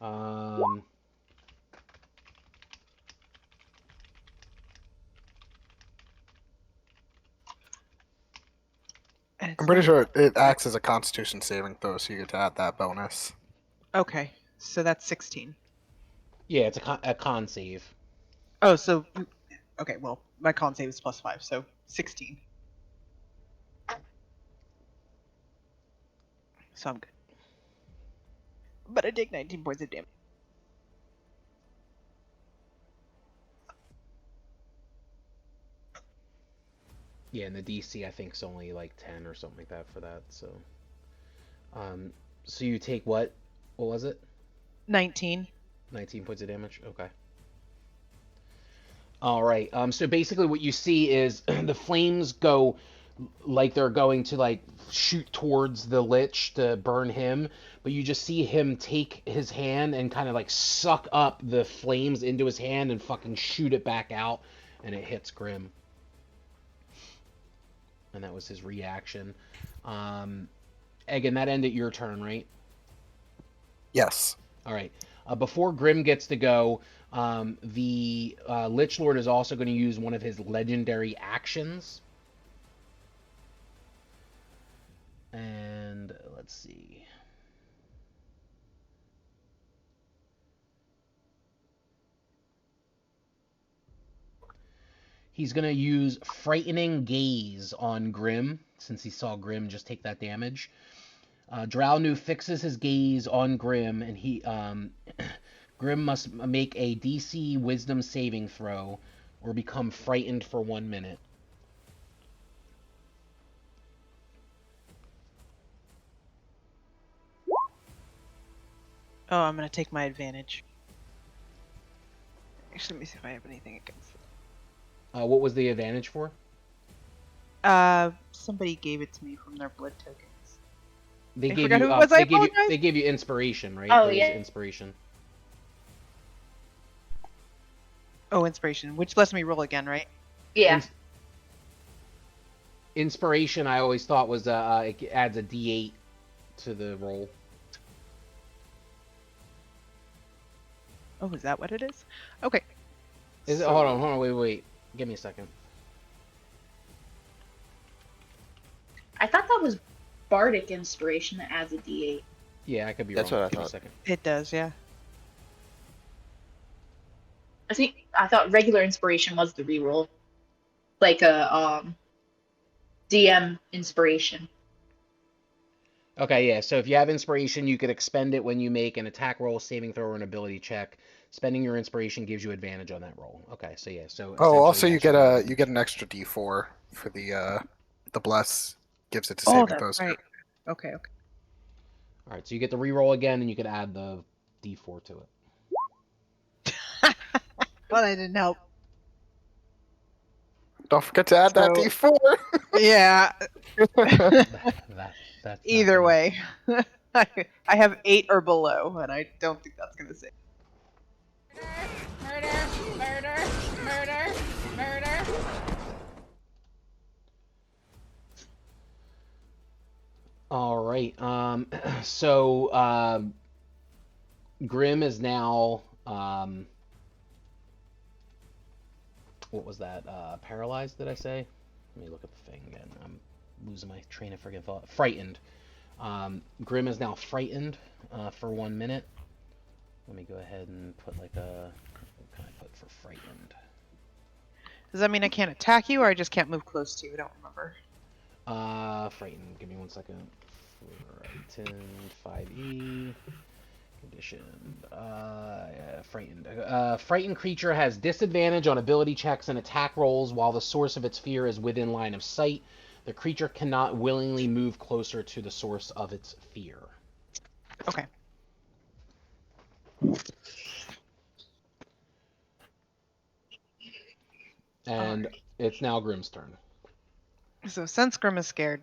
I'm pretty sure it acts as a Constitution saving throw, so you get to add that bonus. Okay, so that's 16. Yeah, it's a con save. Oh, so okay. Well, my con save is +5, so 16. So I'm good. But I take 19 points of damage. Yeah, and the DC I think is only like 10 or something like that for that. So, so you take what? What was it? 19. 19 points of damage. Okay. All right. So basically, what you see is the flames go like they're going to like shoot towards the Lich to burn him, but you just see him take his hand and kind of like suck up the flames into his hand and fucking shoot it back out, and it hits Grim. And that was his reaction. Egan, that ended your turn, right? Yes. All right. Before Grim gets to go, the Lich Lord is also going to use one of his legendary actions. And let's see. He's going to use Frightening Gaze on Grim, since he saw Grim just take that damage. Drownu fixes his gaze on Grim, and Grim must make a DC Wisdom saving throw or become frightened for 1 minute. Oh, I'm gonna take my advantage. Actually, let me see if I have anything against it. What was the advantage for? Somebody gave it to me from their blood tokens. They I gave forgot you. who it was, I they gave you. apologize. They gave you inspiration, right? Oh, It was yeah. Inspiration. Oh, inspiration, which lets me roll again, right? Yeah. Inspiration, I always thought was it adds a D8 to the roll. Oh, is that what it is? Okay. Is it? So- Hold on, wait. Give me a second. I thought that was Bardic Inspiration that adds a D8. Yeah, I could be That's wrong. what I Give me a thought. second. It does, yeah. I thought regular Inspiration was the reroll. Like a DM Inspiration. Okay, yeah. So if you have inspiration, you could expend it when you make an attack roll, saving throw, or an ability check. Spending your inspiration gives you advantage on that roll. Okay, so yeah. So Oh, also essentially, you yes, get you're you get an extra D4 for the bless. Gives it to Oh, saving that's throws. right. Okay. All right, so you get the reroll again, and you could add the D4 to it. But I didn't help. Don't forget to add that So- D4. Yeah. That's not Either gonna- way, I have 8 or below, and I don't think that's gonna save. Murder. All right. So Grim is now what was that? Paralyzed, did I say? Let me look at the thing again. I'm losing my train of friggin' thought. Frightened. Grim is now frightened for 1 minute. Let me go ahead and put like a what can I put for frightened? Does that mean I can't attack you, or I just can't move close to you? I don't remember. Frightened. Give me 1 second. Frightened 5e. Conditioned. Frightened. Frightened creature has disadvantage on ability checks and attack rolls while the source of its fear is within line of sight. The creature cannot willingly move closer to the source of its fear. Okay. And it's now Grim's turn. So since Grim is scared,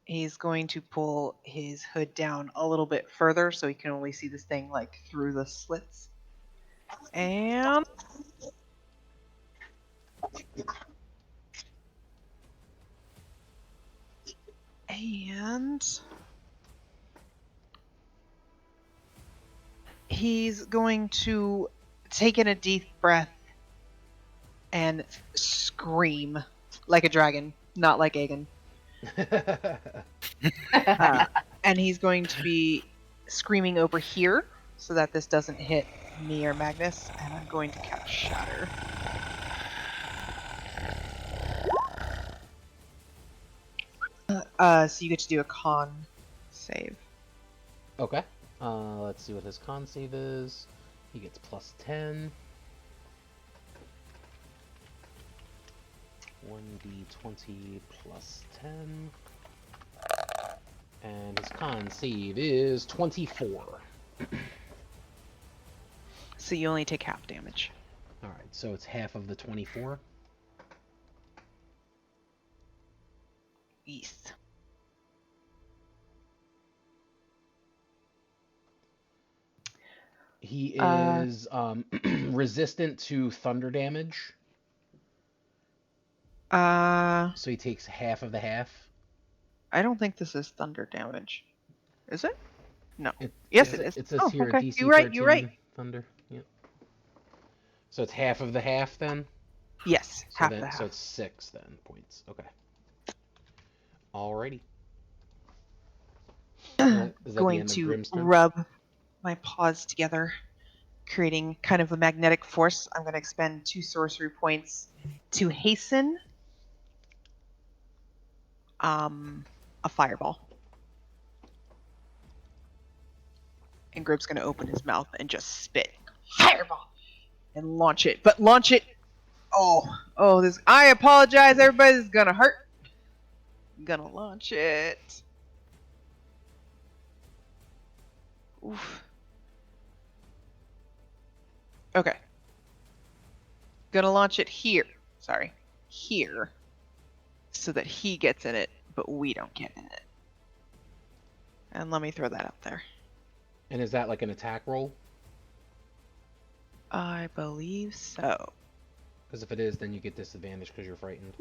he's going to pull his hood down a little bit further so he can only see this thing like through the slits. And he's going to take in a deep breath and scream like a dragon, not like Aegon. And he's going to be screaming over here so that this doesn't hit me or Magnus, and I'm going to cast Shatter. So you get to do a con save. Okay. Let's see what his con save is. He gets plus 10. 1d20 plus 10. And his con save is 24. So you only take half damage. Alright, so it's half of the 24. East. He is resistant to thunder damage, so he takes half of the half. I don't think this is thunder damage. Is it? No. It, Yes, it, it is. It says Oh, here okay. DC You're right, 13 you're right. thunder. Yep. So it's half of the half then? Yes, So half then, the half. So it's 6 then points. Okay. Alrighty. Is that the Going end of to Grimm's turn? rub my paws together, creating kind of a magnetic force. I'm going to expend 2 sorcery points to hasten a fireball. And Gribb's going to open his mouth and just spit fireball and launch it. But launch it. Oh, this. I apologize, everybody. This is going to hurt. I'm going to launch it. Oof. Okay. Gonna launch it here. Sorry. Here. So that he gets in it, but we don't get in it. And let me throw that up there. And is that like an attack roll? I believe so. Because if it is, then you get disadvantage because you're frightened.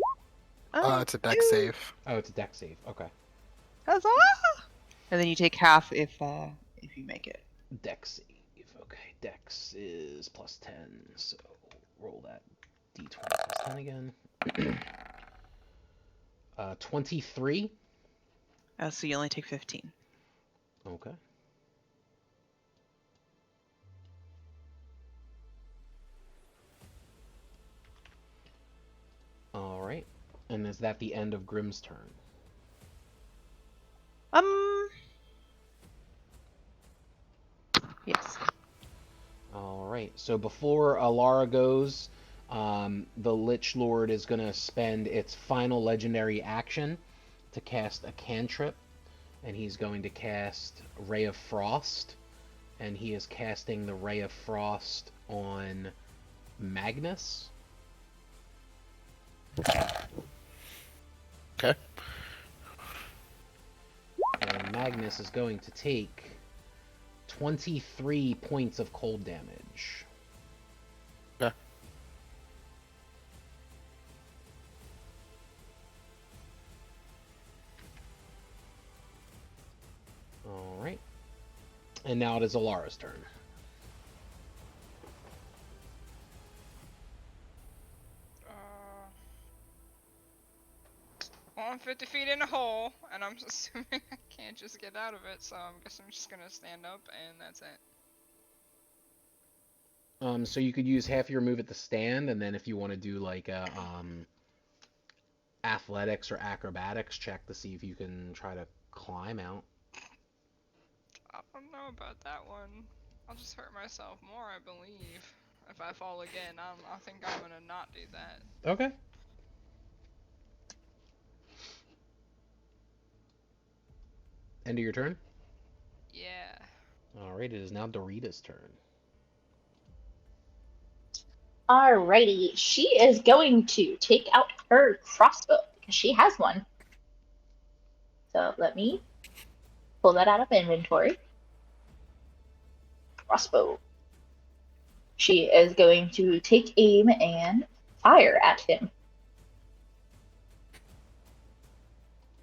It's a deck save. Oh, it's a deck save. Okay. Huzzah! And then you take half if you make it. Dex save. Okay, Dex is plus 10, so roll that d20 plus 10 again. 23. So you only take 15. Okay. Alright. And is that the end of Grimm's turn? Yes. Alright, so before Alara goes, the Lich Lord is going to spend its final legendary action to cast a cantrip, and he's going to cast Ray of Frost, and he is casting the Ray of Frost on Magnus. Okay. And Magnus is going to take 23 points of cold damage. Okay. Alright. And now it is Alara's turn. Well, I'm 50 feet in a hole, and I'm assuming I can't just get out of it, so I guess I'm just gonna stand up, and that's it. So you could use half your move at the stand, and then if you want to do like a athletics or acrobatics check to see if you can try to climb out. I don't know about that one. I'll just hurt myself more, I believe. If I fall again, I think I'm gonna not do that. Okay. End of your turn? Yeah. Alright, it is now Dorita's turn. Alrighty, she is going to take out her crossbow because she has one. So let me pull that out of inventory. Crossbow. She is going to take aim and fire at him.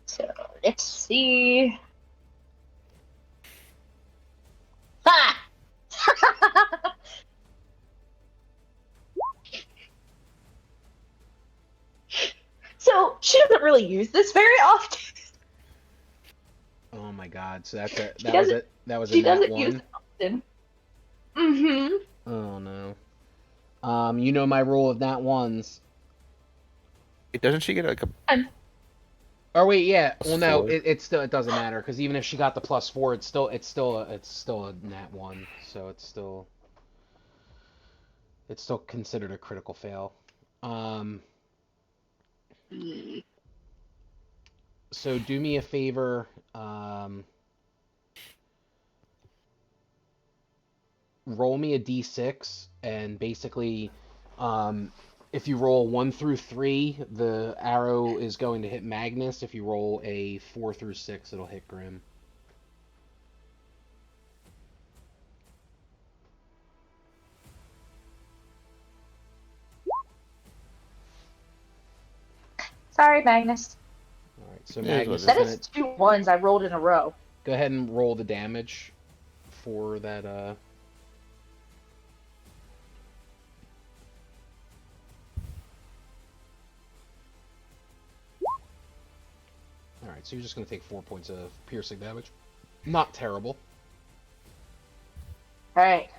So let's see. Ha! So she doesn't really use this very often. Oh my god, so that She was doesn't- it. That was a She nat doesn't use one. it often. Mm-hmm. Oh no. You know my rule of nat ones. Doesn't she get like a Or wait, yeah. Well, no, +4. it doesn't matter because even if she got the +4, it's still a nat 1, so it's still considered a critical fail. Um, so do me a favor. Roll me a d6, and basically, if you roll 1 through 3, the arrow is going to hit Magnus. If you roll a 4 through 6, it'll hit Grim. Sorry, Magnus. All right, so It is what Magnus it is That gonna is 2 ones I rolled in a row. go ahead and roll the damage for that. All right, so you're just gonna take 4 points of piercing damage. Not terrible. Alright.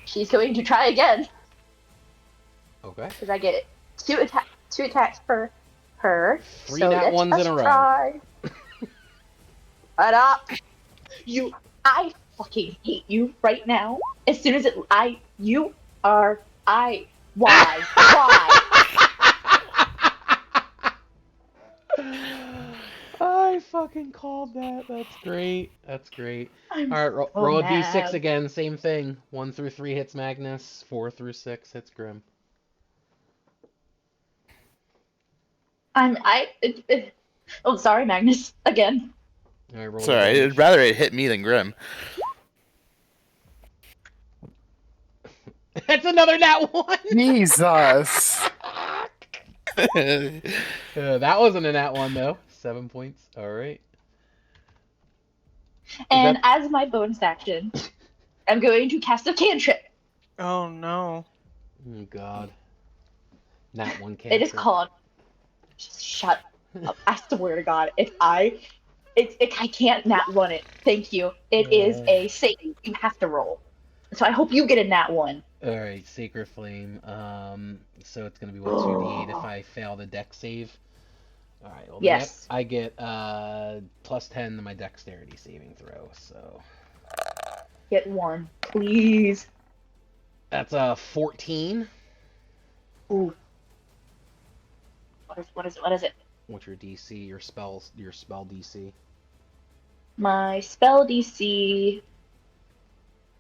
She's going to try again. Okay. Because I get two attacks per her. Three so nat let's ones in a row. try. Shut up. I fucking hate you right now. As soon as why? I fucking called that. That's great. That's great. I'm All right, so roll a mad. d6 again. Same thing. 1 through 3 hits Magnus. 4 through 6 hits Grim. Oh, sorry, Magnus. Again. All right, roll the Sorry, damage. I'd rather it hit me than Grim. That's another nat 1. Jesus. That wasn't a nat 1 though. 7 points. All right. And as my bonus action, I'm going to cast a cantrip. Oh no. Oh God. Nat 1 It cantrip. is called. Just shut up. I swear to God, I can't nat 1 it. Thank you. It is a save. You have to roll. So I hope you get a nat 1. All right, Sacred Flame. So it's gonna be what 2d8 if I fail the dex save. All right. Well, Yes. I get +10 to my dexterity saving throw. So Get 1, please. that's a 14. Ooh. What is it? What's your DC? Your spell DC. My spell DC.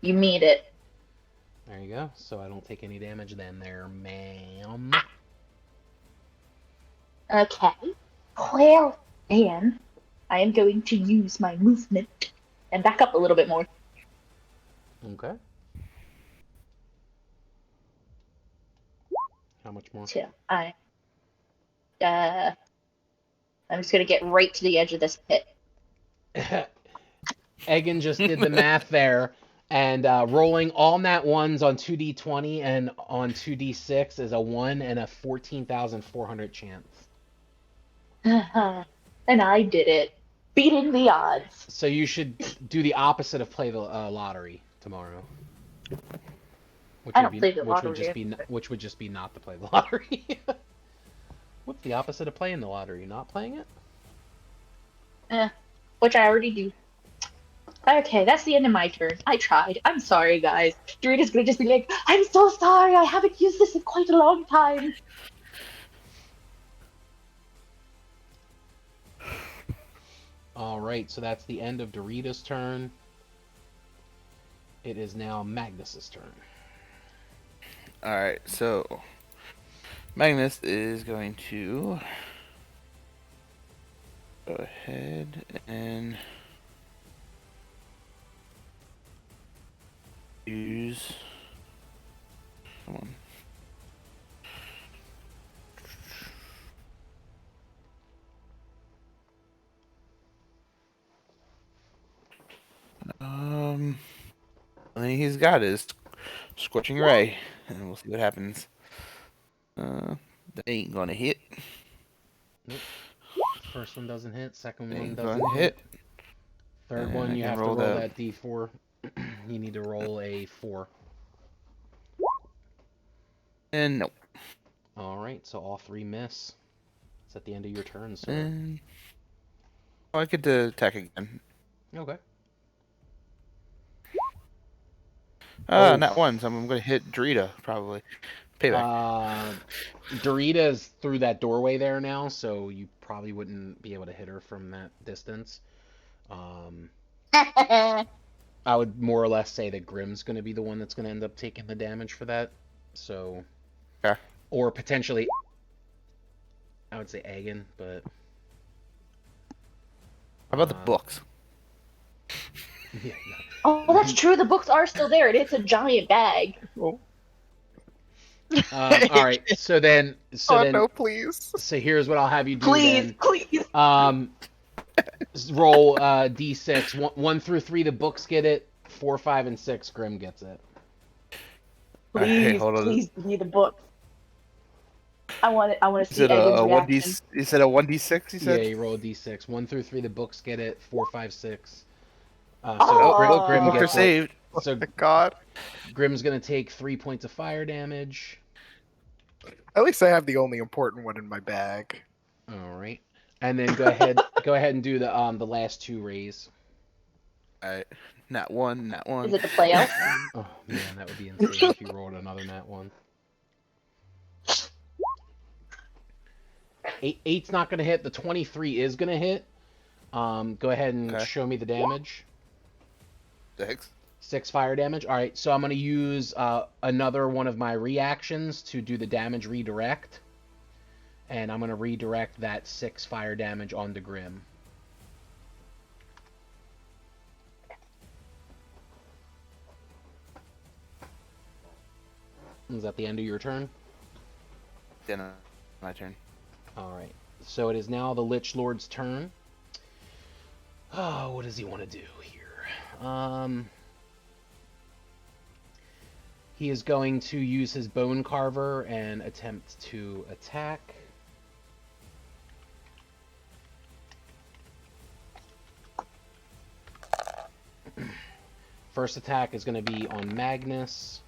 You meet it. There you go. So I don't take any damage then, there, ma'am. Okay. Well, then I am going to use my movement and back up a little bit more. Okay. How much more? So I'm just gonna get right to the edge of this pit. Egan just did the math there, and rolling all nat 1s on 2d20 and on 2d6 is a 1 and a 14,400 chance. And I did it, beating the odds. So you should do the opposite of play the lottery tomorrow. Which I would don't be, play the which would lottery just be anyway. which would just be not to play the lottery. What's the opposite of playing the lottery? Not playing it? Which I already do. Okay, that's the end of my turn. I tried. I'm sorry, guys. Dorita's gonna just be like, I'm so sorry. I haven't used this in quite a long time. All right, so that's the end of Dorita's turn. It is now Magnus's turn. Alright, so Magnus is going to go ahead and use someone. I think he's got his Scorching Ray, and we'll see what happens. That ain't gonna hit. Nope. First one doesn't hit. Second one Ain't doesn't gonna hit. hit. Third And one, I you can have to roll roll that. that d4. You need to roll a 4. And nope. All right, so all 3 miss. It's at the end of your turn, sir. I get to attack again. Okay. Not one, so I'm going to hit Drita, probably. Payback. Dorita's through that doorway there now, so you probably wouldn't be able to hit her from that distance. I would more or less say that Grim's going to be the one that's going to end up taking the damage for that. So, Okay. Or potentially, I would say Agan, but How about the books? yeah, Oh, that's true. The books are still there, and it's a giant bag. All right. So then, no, please. So here's what I'll have you do Please, then. please. Roll d6. 1 through 3, the books get it. 4, 5, and 6, Grim gets it. Please, hold on. please give me the book. I want to Is see it Egan's a reaction. You said a 1d6, you said? Yeah, you roll a d6. 1 through 3, the books get it. 4, 5, 6. So Oh. Grim Book are gets it. saved. So My God. Grim's gonna take 3 points of fire damage. At least I have the only important one in my bag. All right, and then go ahead and do the last 2 rays. Alright. Not one. Is it the play out? Oh man, that would be insane if you rolled another nat 1. 8's not gonna hit. The 23 is gonna hit. Go ahead and Okay. show me the damage. 6. 6 fire damage. All right, so I'm going to use another one of my reactions to do the damage redirect. And I'm going to redirect that 6 fire damage onto Grim. Is that the end of your turn? Then my turn. All right, so it is now the Lich Lord's turn. Oh, what does he want to do here? He is going to use his Bone Carver and attempt to attack. First attack is going to be on Magnus.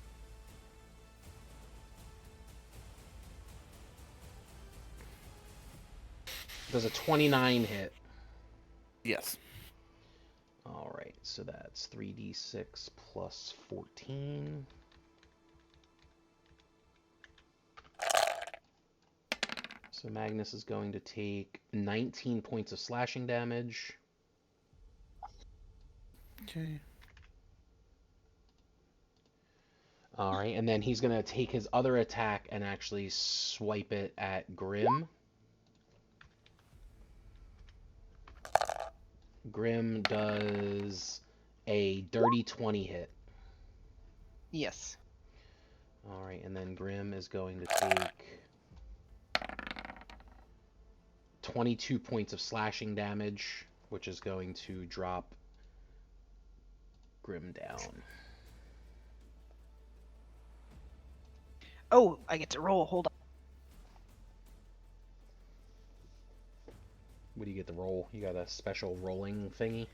Does a 29 hit? Yes. Alright, so that's 3d6 plus 14. So Magnus is going to take 19 points of slashing damage. Okay. Alright, and then he's going to take his other attack and actually swipe it at Grim. Grim does a dirty 20 hit. Yes. Alright, and then Grim is going to take 22 points of slashing damage, which is going to drop Grim down. Oh, I get to roll. Hold on. What do you get to roll? You got a special rolling thingy?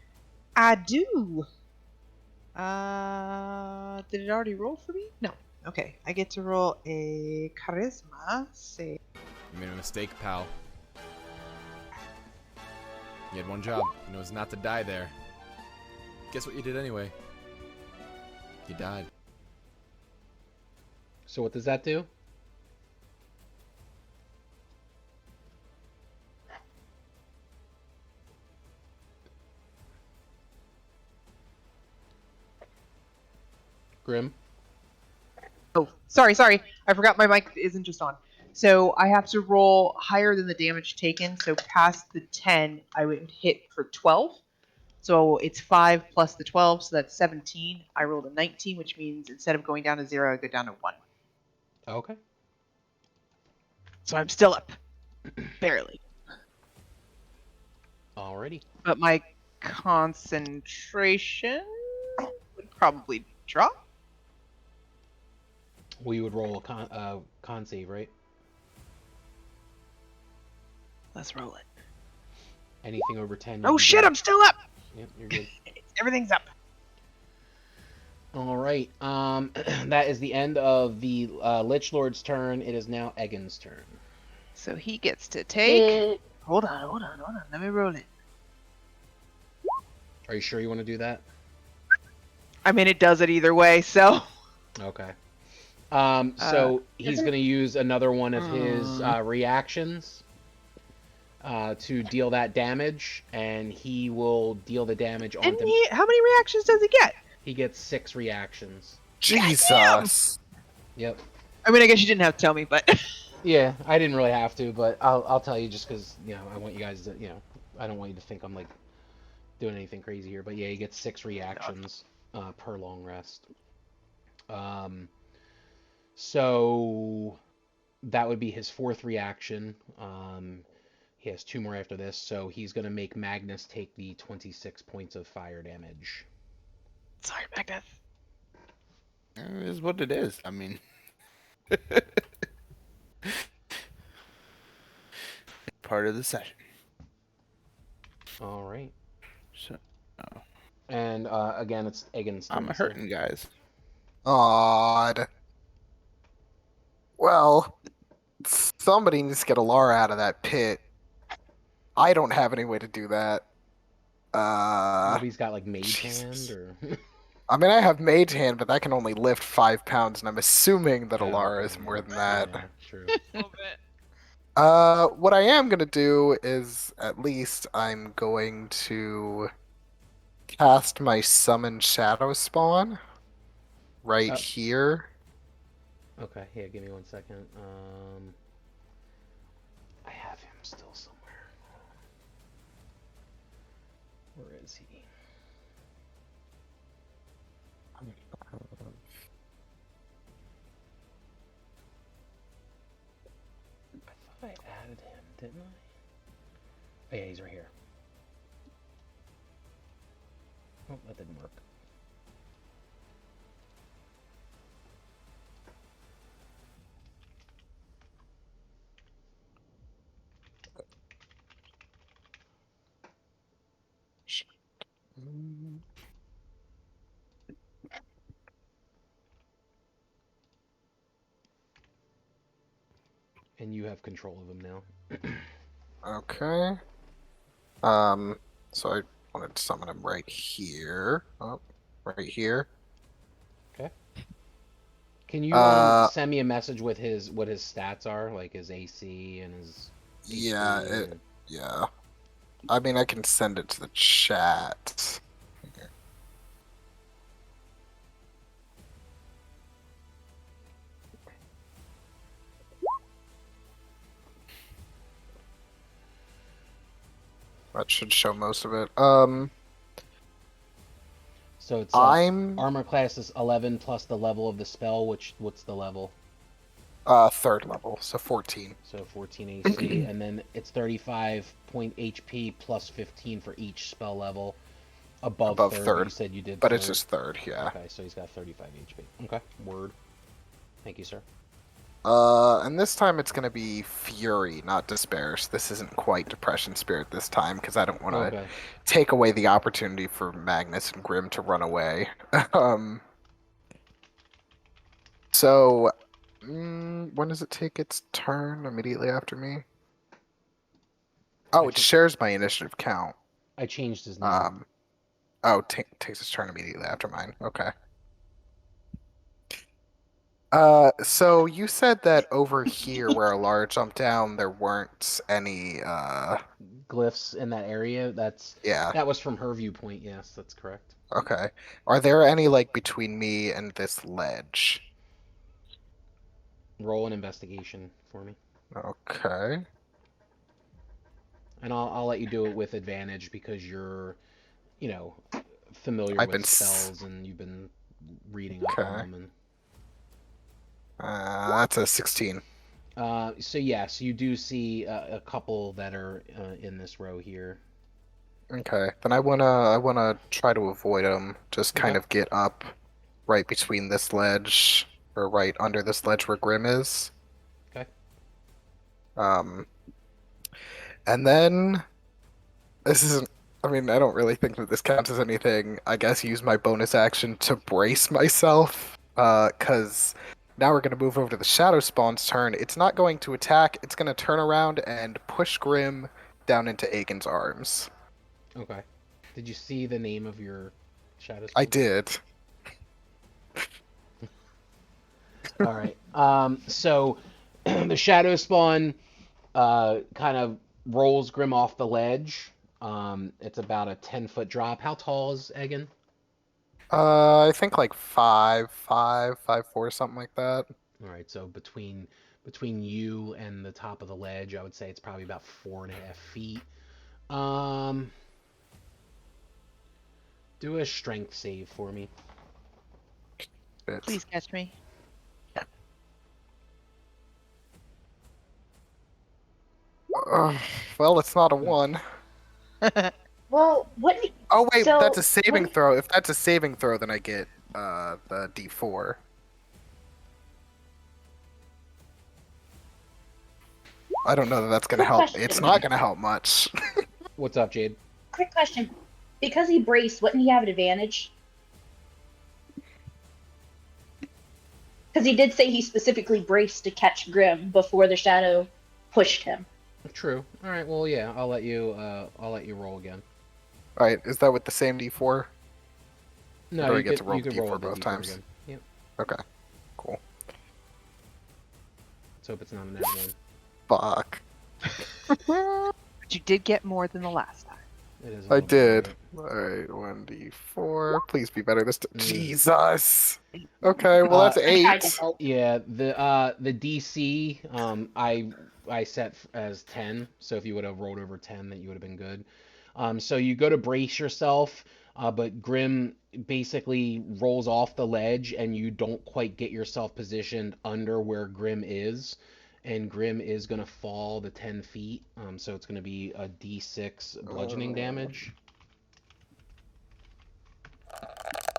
I do. Did it already roll for me? No. Okay, I get to roll a charisma save. You made a mistake, pal. You had one job, and it was not to die there. Guess what you did anyway? You died. So what does that do? Grim? Oh, sorry. I forgot my mic isn't just on. So I have to roll higher than the damage taken. So past the 10, I would hit for 12. So it's 5 plus the 12, so that's 17. I rolled a 19, which means instead of going down to 0, I go down to 1. Okay. So I'm still up. Barely. Alrighty. But my concentration would probably drop. We would roll a con save, right? Let's roll it. Anything over 10. Oh shit, I'm still up! Yep, you're good. Everything's up. Alright, that is the end of the Lich Lord's turn. It is now Egan's turn. So he gets to take. It- Hold on. Let me roll it. Are you sure you want to do that? I mean, it does it either way, so. Okay. So he's going to use another one of his reactions to deal that damage, and he will deal the damage on And how many reactions does he get? He gets 6 reactions. Jesus. Yep. I mean, I guess you didn't have to tell me, but. Yeah, I didn't really have to, but I'll tell you just because, you know, I want you guys to, you know, I don't want you to think I'm, like, doing anything crazy here. But yeah, he gets 6 reactions per long rest. So that would be his 4th reaction. He has 2 more after this, so he's going to make Magnus take the 26 points of fire damage. Sorry, Magnus. It is what it is. I mean, part of the session. All right. So, And again, it's Egan's turn. I'm hurting, guys. Odd. Well, somebody needs to get Alara out of that pit. I don't have any way to do that. Nobody's got like mage hand or. I mean, I have Mage Hand, but that can only lift 5 pounds, and I'm assuming that Yeah, Alara okay, is more than that. Yeah, true. A little bit. What I am gonna do is, at least, I'm going to cast my Summon Shadow Spawn right here. Okay, yeah, give me 1 second. I have him still somewhere. Where is he? I thought I added him, didn't I? Oh yeah, he's right here. Oh, that didn't work. And you have control of him now. Okay. So I wanted to summon him right here. Oh, right here. Okay. Can you send me a message with what his stats are, like his AC and his Yeah, HP and... yeah. I mean, I can send it to the chat. Okay. That should show most of it. So it's I'm armor class is 11 plus the level of the spell. What's the level? 3rd level, so 14. So 14 AC, and then it's 35 point HP plus 15 for each spell level. Above third. You said you did. But third. it's just 3rd, yeah. Okay, so he's got 35 HP. Okay, word. Thank you, sir. And this time it's gonna be Fury, not Despair. So this isn't quite Depression Spirit this time, because I don't want to take away the opportunity for Magnus and Grim to run away. So, when does it take its turn? Immediately after me? Oh, it shares my initiative count. I changed his name. Takes its turn immediately after mine. Okay. So you said that over here where Alara jumped down, there weren't any, glyphs in that area. That was from her viewpoint. Yes, that's correct. Okay. Are there any, like, between me and this ledge? Roll an investigation for me. Okay. And I'll let you do it with advantage because you're, familiar with spells and you've been reading up on them. And... that's a 16. So yes, you do see a couple that are in this row here. Okay, then I wanna try to avoid them. Just kind of get up right between this ledge, or right under this ledge where Grim is. Okay. And then this isn't. I mean, I don't really think that this counts as anything. I guess use my bonus action to brace myself, because Now we're going to move over to the Shadow Spawn's turn. It's not going to attack. It's going to turn around and push Grim down into Aegon's arms. Okay. Did you see the name of your shadow I spawn? did. All right. So the shadow spawn kind of rolls Grim off the ledge. It's about a 10-foot drop. How tall is Egan? I think like 5'5", 5'4", something like that. All right. So between you and the top of the ledge, I would say it's probably about 4.5 feet. Do a strength save for me. Please catch me. Well, it's not a 1. Well, what? Oh wait, So, that's a saving what- throw. If that's a saving throw, then I get the D4. I don't know that that's gonna Quick help. question. It's not gonna help much. What's up, Jade? Quick question. Because he braced, wouldn't he have an advantage? Because he did say he specifically braced to catch Grim before the shadow pushed him. True. All right. Well, yeah. I'll let you roll again. Right? Is that with the same D4? No, Or you I get could, to roll you could D4 roll the both D4 times? again. Yep. Okay. Cool. Let's hope it's not a net one. Fuck. But you did get more than the last time. It is. a I little bit, did. right? Alright, 1D4. Please be better this time. Mm. Jesus! Okay, well that's I tried to 8. help. Yeah. The DC I set as 10. So if you would have rolled over 10, that you would have been good. So you go to brace yourself, but Grim basically rolls off the ledge, and you don't quite get yourself positioned under where Grim is. And Grim is going to fall the 10 feet, so it's going to be a D6 bludgeoning damage.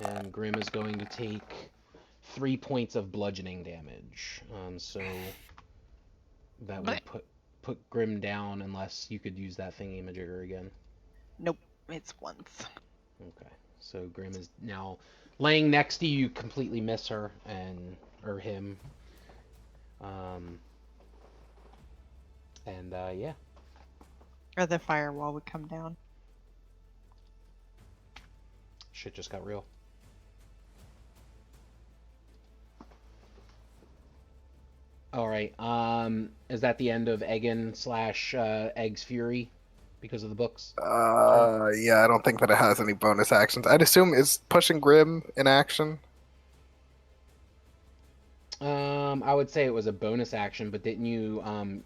And Grim is going to take 3 points of bludgeoning damage. So that would put Grim down unless you could use that thingy-majigger again. Nope, it's once. Okay, so Grim is now laying next to you. You completely miss her or him. Yeah. Or the firewall would come down. Shit just got real. All right. Is that the end of Egan / Egg's Fury because of the books? Yeah, I don't think that it has any bonus actions. I'd assume is pushing Grim in action. I would say it was a bonus action, but didn't you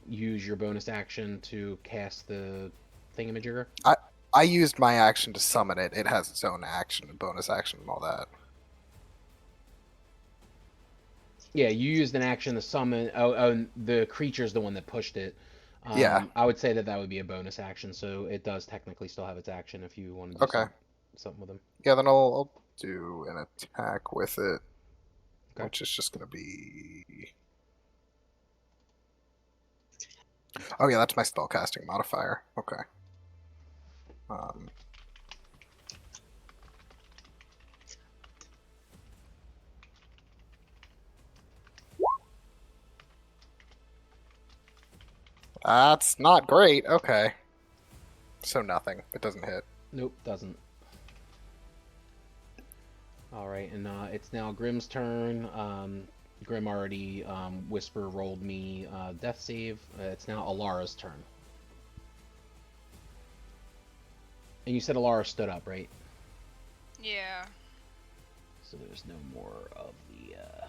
use your bonus action to cast the thingamajigger? I used my action to summon it. It has its own action and bonus action and all that. Yeah, you used an action to summon. Oh, the creature's the one that pushed it. Yeah. I would say that would be a bonus action, so it does technically still have its action if you want to do Okay. something with him. Yeah, then I'll do an attack with it, Okay. which is just gonna be. Oh yeah, that's my spellcasting modifier. Okay. That's not great. Okay. So nothing. It doesn't hit. Nope, doesn't. All right, and it's now Grim's turn. Grim already whisper rolled me death save. It's now Alara's turn. And you said Alara stood up, right? Yeah. So there's no more of the there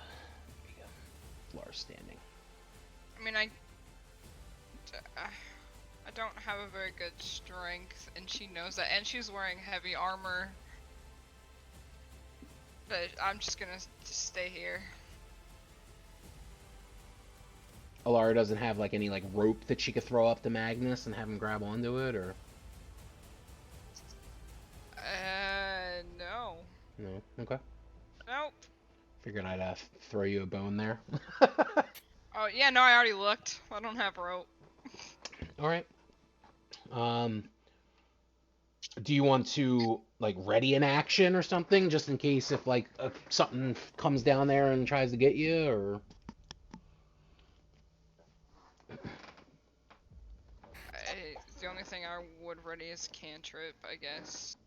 we go. Alara's standing. I mean, I don't have a very good strength, and she knows that, and she's wearing heavy armor. But I'm just gonna stay here. Alara doesn't have like any like rope that she could throw up to Magnus and have him grab onto it, or No. no? Okay. Nope. Figured I'd throw you a bone there. Oh, yeah, no, I already looked. I don't have rope. All right. Do you want to like ready in action or something, just in case if like something comes down there and tries to get you, or? The only thing I would ready is cantrip, I guess.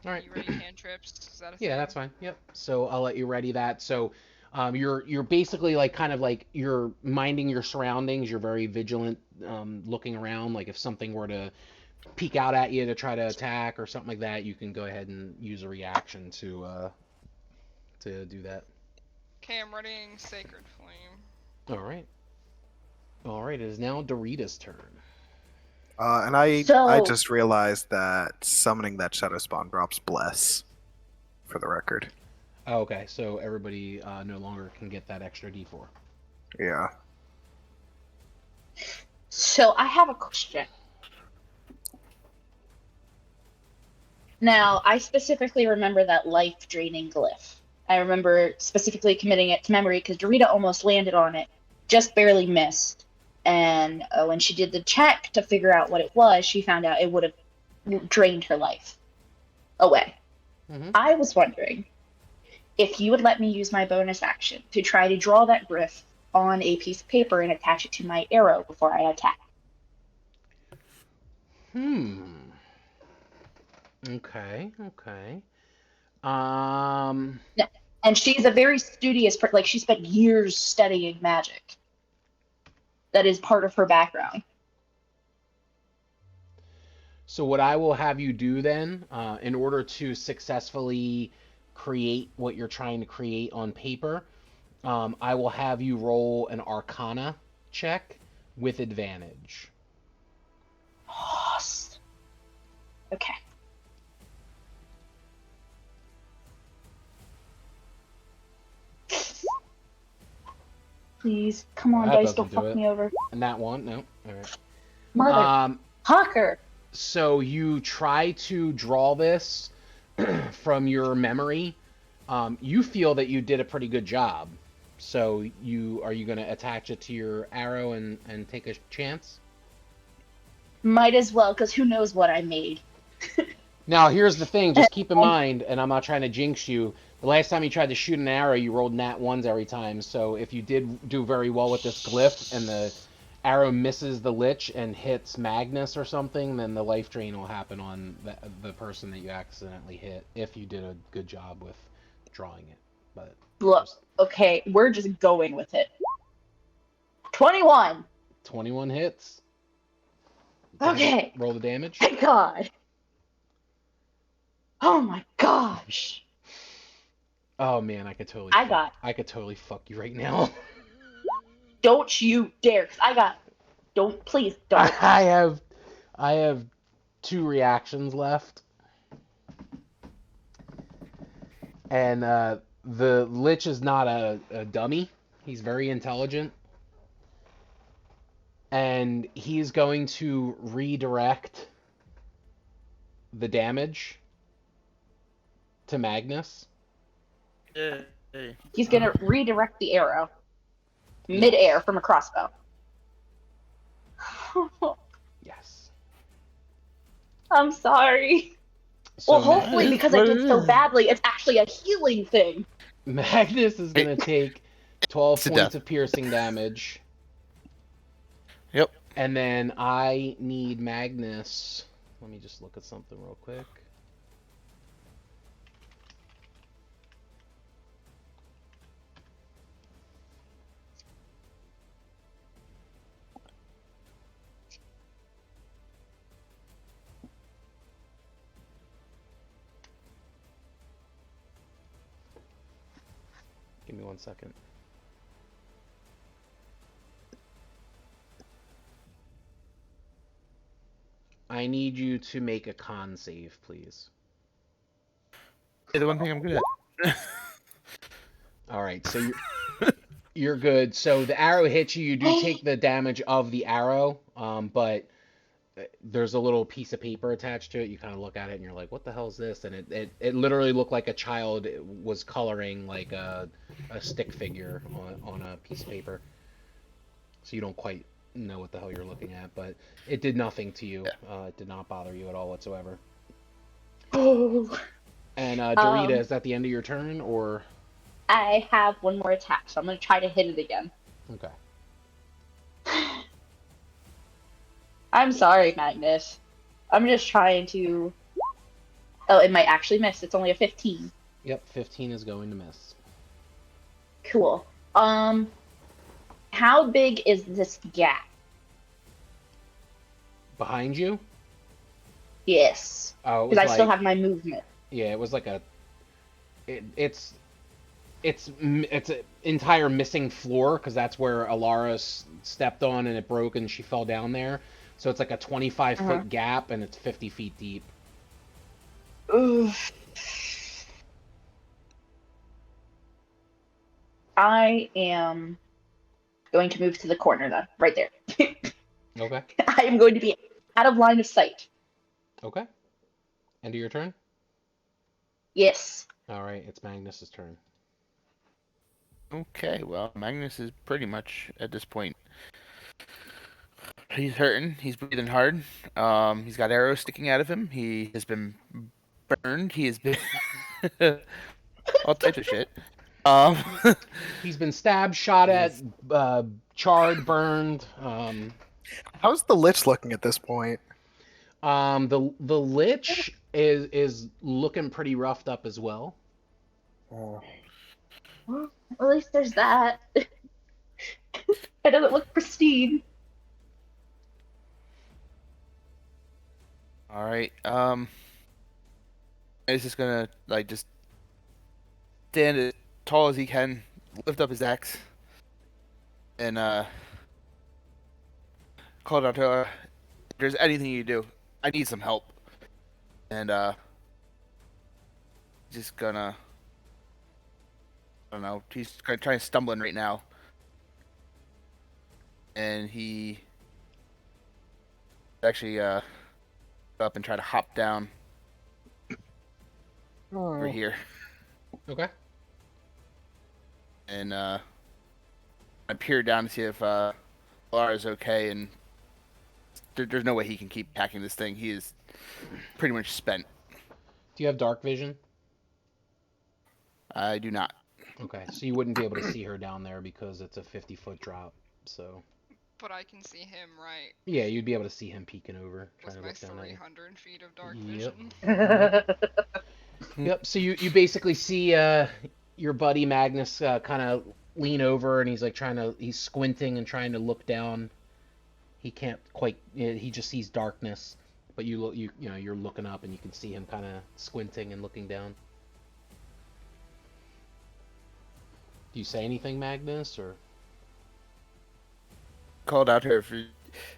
All right. You ready cantrips? Is that a thing? Yeah, that's fine. Yep. So I'll let you ready that. So you're basically like kind of like you're minding your surroundings. You're very vigilant, looking around. Like if something were to peek out at you to try to attack or something like that, you can go ahead and use a reaction to do that. Okay, I'm readying Sacred Flame. All right. All right. It is now Dorita's turn. And I So- just realized that summoning that Shadow Spawn drops Bless, for the record. Oh, okay. So everybody no longer can get that extra D4. Yeah. So I have a question. Now, I specifically remember that life-draining glyph. I remember specifically committing it to memory because Dorita almost landed on it, just barely missed. And when she did the check to figure out what it was, she found out it would have drained her life away. Mm-hmm. I was wondering if you would let me use my bonus action to try to draw that glyph on a piece of paper and attach it to my arrow before I attack. Okay. Okay. And she's a very studious, like she spent years studying magic. That is part of her background. So what I will have you do then, in order to successfully create what you're trying to create on paper, I will have you roll an Arcana check with advantage. Okay. Please, come on, That dice, don't doesn't do fuck it. me over. And that one, no. All right. Mother Hawker. So you try to draw this from your memory. You feel that you did a pretty good job. So are you going to attach it to your arrow and take a chance? Might as well, because who knows what I made. Now, here's the thing. Just keep in mind, and I'm not trying to jinx you, the last time you tried to shoot an arrow, you rolled nat ones every time. So if you did do very well with this glyph and the arrow misses the Lich and hits Magnus or something, then the life drain will happen on the person that you accidentally hit if you did a good job with drawing it. But Look, okay, we're just going with it. 21. 21 hits. Okay. Roll the damage. Thank God. Oh my gosh. Oh man, I could totally. I could totally fuck you right now. Don't you dare! 'Cause don't, please don't. I have 2 reactions left, and the Lich is not a dummy. He's very intelligent, and he's going to redirect the damage to Magnus. He's gonna redirect the arrow mid-air from a crossbow. Yes. I'm sorry. So Well, hopefully, because I did so badly, it's actually a healing thing. Magnus is going to take 12 Sit points down. of piercing damage. Yep. And then I need Magnus. Let me just look at something real quick. Give me 1 second. I need you to make a con save, please. Hey, the one thing I'm good at. All right, so you're good. So the arrow hits you. You do take the damage of the arrow, but there's a little piece of paper attached to it. You kind of look at it and you're like, "What the hell is this?" And it literally looked like a child was coloring like a stick figure on a piece of paper. So you don't quite know what the hell you're looking at, but it did nothing to you. It did not bother you at all whatsoever. Oh. And Dorita, Um, is that the end of your turn, or? I have one more attack, so I'm gonna try to hit it again. Okay. I'm sorry, Magnus. I'm just trying to. Oh, it might actually miss. It's only a 15. Yep, 15 is going to miss. Cool. How big is this gap? Behind you? Yes. Oh, it was Because I still like, have my movement. yeah, it was like a, it's an entire missing floor because that's where Alara stepped on and it broke and she fell down there. So it's like a 25-foot gap and it's 50 feet deep. Oof. I am going to move to the corner then, right there. Okay. I am going to be out of line of sight. Okay. End of your turn? Yes. All right, it's Magnus's turn. Okay, well, Magnus is pretty much at this point. He's hurting. He's breathing hard. He's got arrows sticking out of him. He has been burned. He has been all types of shit. He's been stabbed, shot at, charred, burned. How's the Lich looking at this point? The Lich is looking pretty roughed up as well. Oh. Well, at least there's that. It doesn't look pristine. All right. He's just gonna just stand as tall as he can, lift up his axe, and call out to her. If there's anything you do, I need some help. And just gonna, I don't know. He's trying stumbling right now, and he actually up and try to hop down over here. Okay. And I peer down to see if Lara's okay, and there's no way he can keep hacking this thing. He is pretty much spent. Do you have dark vision? I do not. Okay, so you wouldn't be able to see her down there because it's a 50-foot drop. So. But I can see him, right? Yeah, you'd be able to see him peeking over, With trying to my look down at you. 300 feet of dark Yep. vision. Yep. So you basically see your buddy Magnus kind of lean over, and he's like he's squinting and trying to look down. He can't quite. He just sees darkness, but you're looking up, and you can see him kind of squinting and looking down. Do you say anything, Magnus, or? Called out here if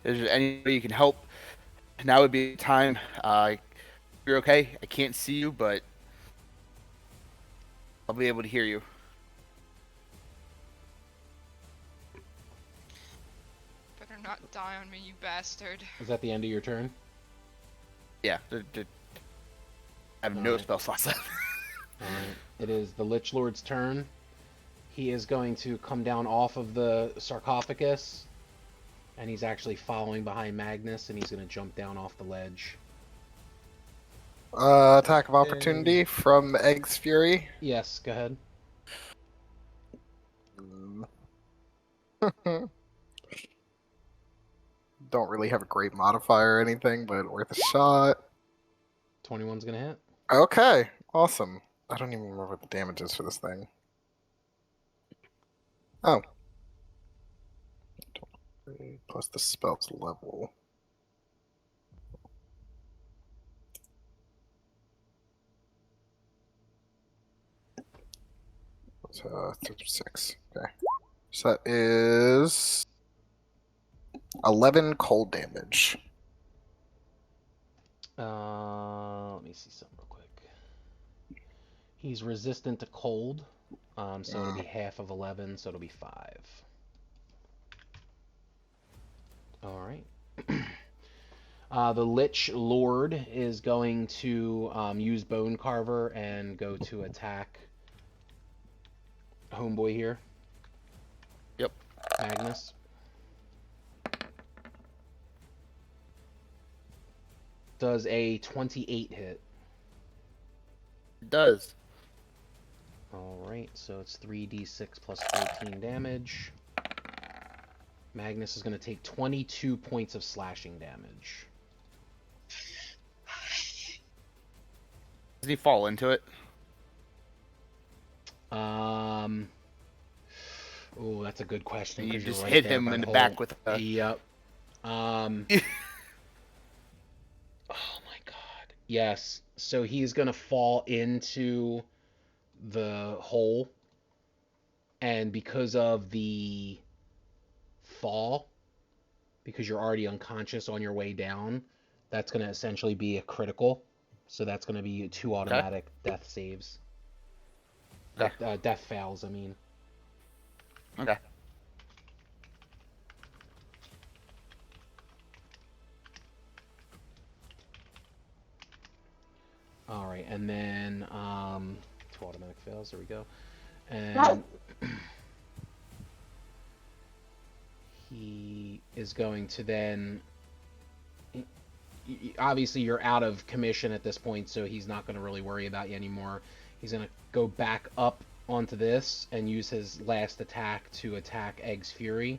there's anybody you can help. Now would be the time. You're okay. I can't see you, but I'll be able to hear you. Better not die on me, you bastard. Is that the end of your turn? Yeah. I have no spell slots left. Alright. It is the Lich Lord's turn. He is going to come down off of the sarcophagus, and he's actually following behind Magnus, and he's going to jump down off the ledge. Attack of opportunity from Egg's Fury. Yes, go ahead. Don't really have a great modifier or anything, but worth a shot. 21's going to hit. Okay, awesome. I don't even remember what the damage is for this thing. Oh. Plus the spell's level. So 36. Okay. So that is 11 cold damage. Let me see something real quick. He's resistant to cold, so it'll be half of 11, so it'll be 5. All right. The Lich Lord is going to use Bone Carver and go to attack Homeboy here. Yep. Magnus. Does a 28 hit? It does. Alright, so it's 3d6 plus 14 damage. Magnus is going to take 22 points of slashing damage. Does he fall into it? Oh, that's a good question. You 'Cause you're just right hit there him by in the hole. back with a... Yep. Oh my god. Yes. So he's gonna fall into the hole, and because of the fall, because you're already unconscious on your way down, that's gonna essentially be a critical. So that's gonna be 2 automatic death saves. Okay. Death fails, I mean. Okay. All right, and then 2 automatic fails. There we go. And No. he is going to then. Obviously, you're out of commission at this point, so he's not going to really worry about you anymore. He's going to go back up onto this and use his last attack to attack Egg's Fury.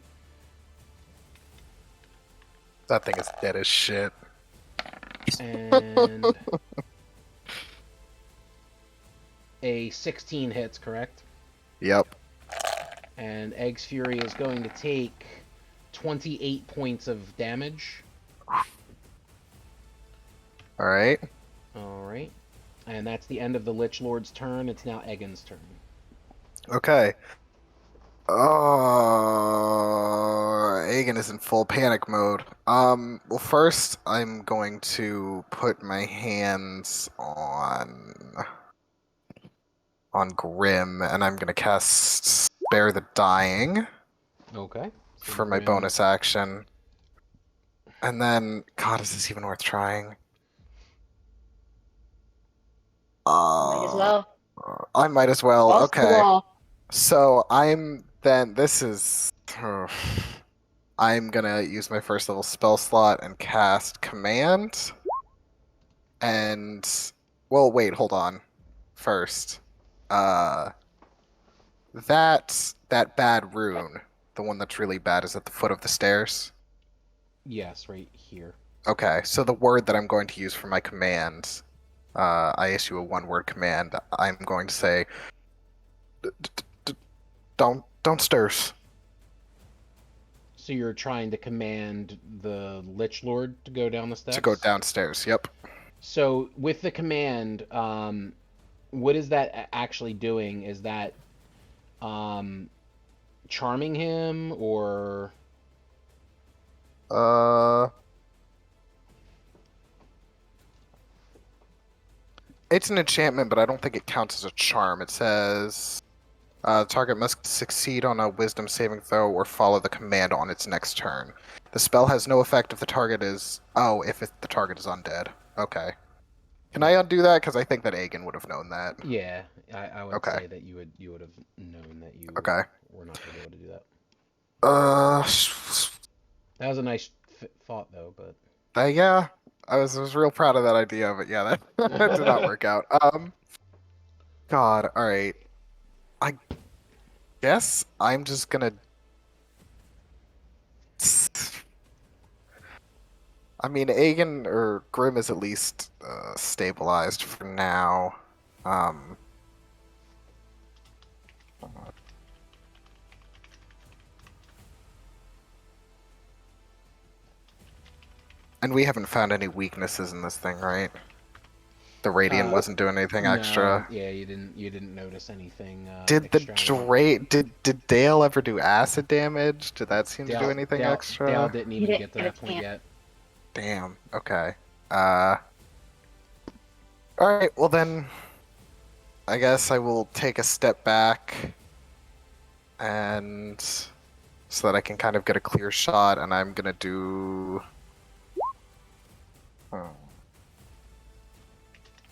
That thing is dead as shit. And a 16 hits, correct? Yep. And Egg's Fury is going to take 28 points of damage. Alright. Alright. And that's the end of the Lich Lord's turn. It's now Egan's turn. Okay. Aegon is in full panic mode. Well, first, I'm going to put my hands on Grim, and I'm going to cast Spare the Dying Okay. for my bonus action. And then, God, is this even worth trying? Might as well. I might as well. Balls to the Okay. wall. So this is. I'm gonna use my first level spell slot and cast Command. And. Well, wait, hold on. First. That bad rune, the one that's really bad, is at the foot of the stairs. Yes, right here. Okay, so the word that I'm going to use for my command, I issue a one-word command. I'm going to say, don't stirs. So you're trying to command the Lich Lord to go down the steps? To go downstairs, yep. So with the command, what is that actually doing? Is that charming him, or... It's an enchantment, but I don't think it counts as a charm. It says, the target must succeed on a wisdom saving throw or follow the command on its next turn. The spell has no effect if the target is... Oh, the target is undead. Okay. Can I undo that? Because I think that Aegon would have known that. Yeah, I would Okay. say that you would have known that you Okay. were not going to be able to do that. Uh, That was a nice thought, though, but... yeah, I was real proud of that idea, but yeah, that did not work out. God, alright. I guess I'm just gonna... I mean, Aegon or Grim is at least stabilized for now. And we haven't found any weaknesses in this thing, right? The Radiant wasn't doing anything extra. No, yeah, you didn't notice anything. Did the extravagant. did Dale ever do acid damage? Did that seem to do anything extra? Dale didn't even didn't get to get a that point chance. yet. Damn. Okay. All right. Well then, I guess I will take a step back, and so that I can kind of get a clear shot, and I'm gonna do.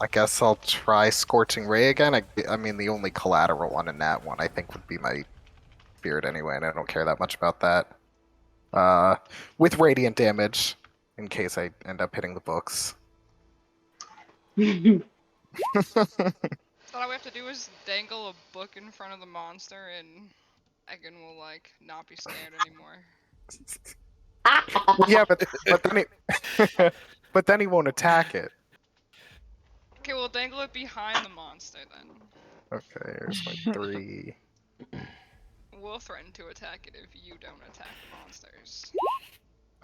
I guess I'll try Scorching Ray again. I mean, the only collateral one in that one, I think, would be my Spirit anyway, and I don't care that much about that. With Radiant damage, in case I end up hitting the books. So all we have to do is dangle a book in front of the monster, and Egan will like not be scared anymore. Yeah, but then but then he won't attack it. Okay, we'll dangle it behind the monster then. Okay, here's my 3. We'll threaten to attack it if you don't attack the monsters.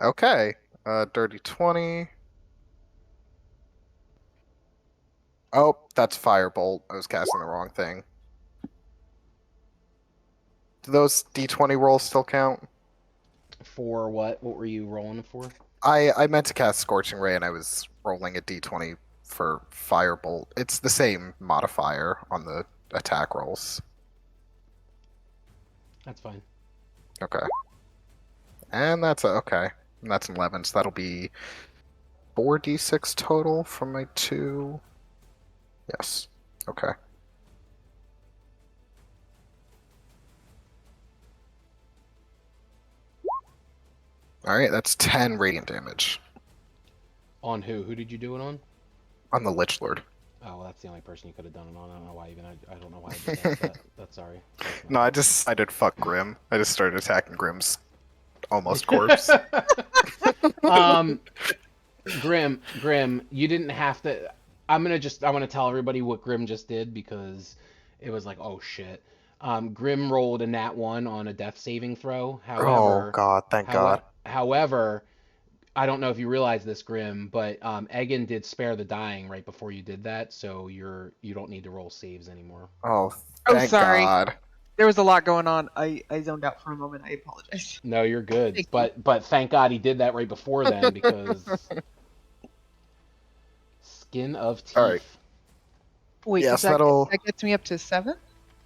Okay, dirty 20. Oh, that's firebolt. I was casting the wrong thing. Do those d20 rolls still count? For what? What were you rolling for? I meant to cast Scorching Ray and I was rolling a d20 for firebolt. It's the same modifier on the attack rolls. That's fine. Okay. And that's okay. And that's an 11, so that'll be 4d6 total from my 2. Yes. Okay. Alright, that's 10 radiant damage On who? Who did you do it on? on the Lich Lord. Oh, well, that's the only person you could have done it on. I don't know why even. I don't know why I did that. That's sorry. That's No, I did fuck Grim. I just started attacking Grim's almost corpse. Grim, you didn't have to. I want to tell everybody what Grim just did because it was like, oh shit. Grim rolled a nat 1 on a death saving throw. However, Oh god, thank god. However, I don't know if you realize this, Grim, but Egan did spare the dying right before you did that, so you don't need to roll saves anymore. Oh, Oh, thank sorry. god. There was a lot going on. I zoned out for a moment. I apologize. No, you're good. Thank But thank God he did that right before then because skin of teeth. All right. Wait, Yes, that gets me up to 7?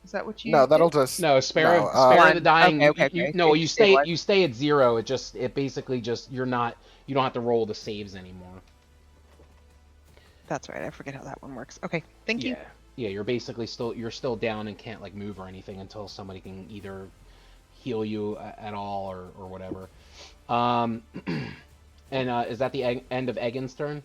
Is that what you? No, that'll did? just Spare One. the dying. Okay. You Stay one. stay at 0. It basically just you don't have to roll the saves anymore. That's right. I forget how that one works. Okay, thank you. Yeah, you're still down and can't like move or anything until somebody can either heal you at all or whatever. And is that the end of Egan's turn?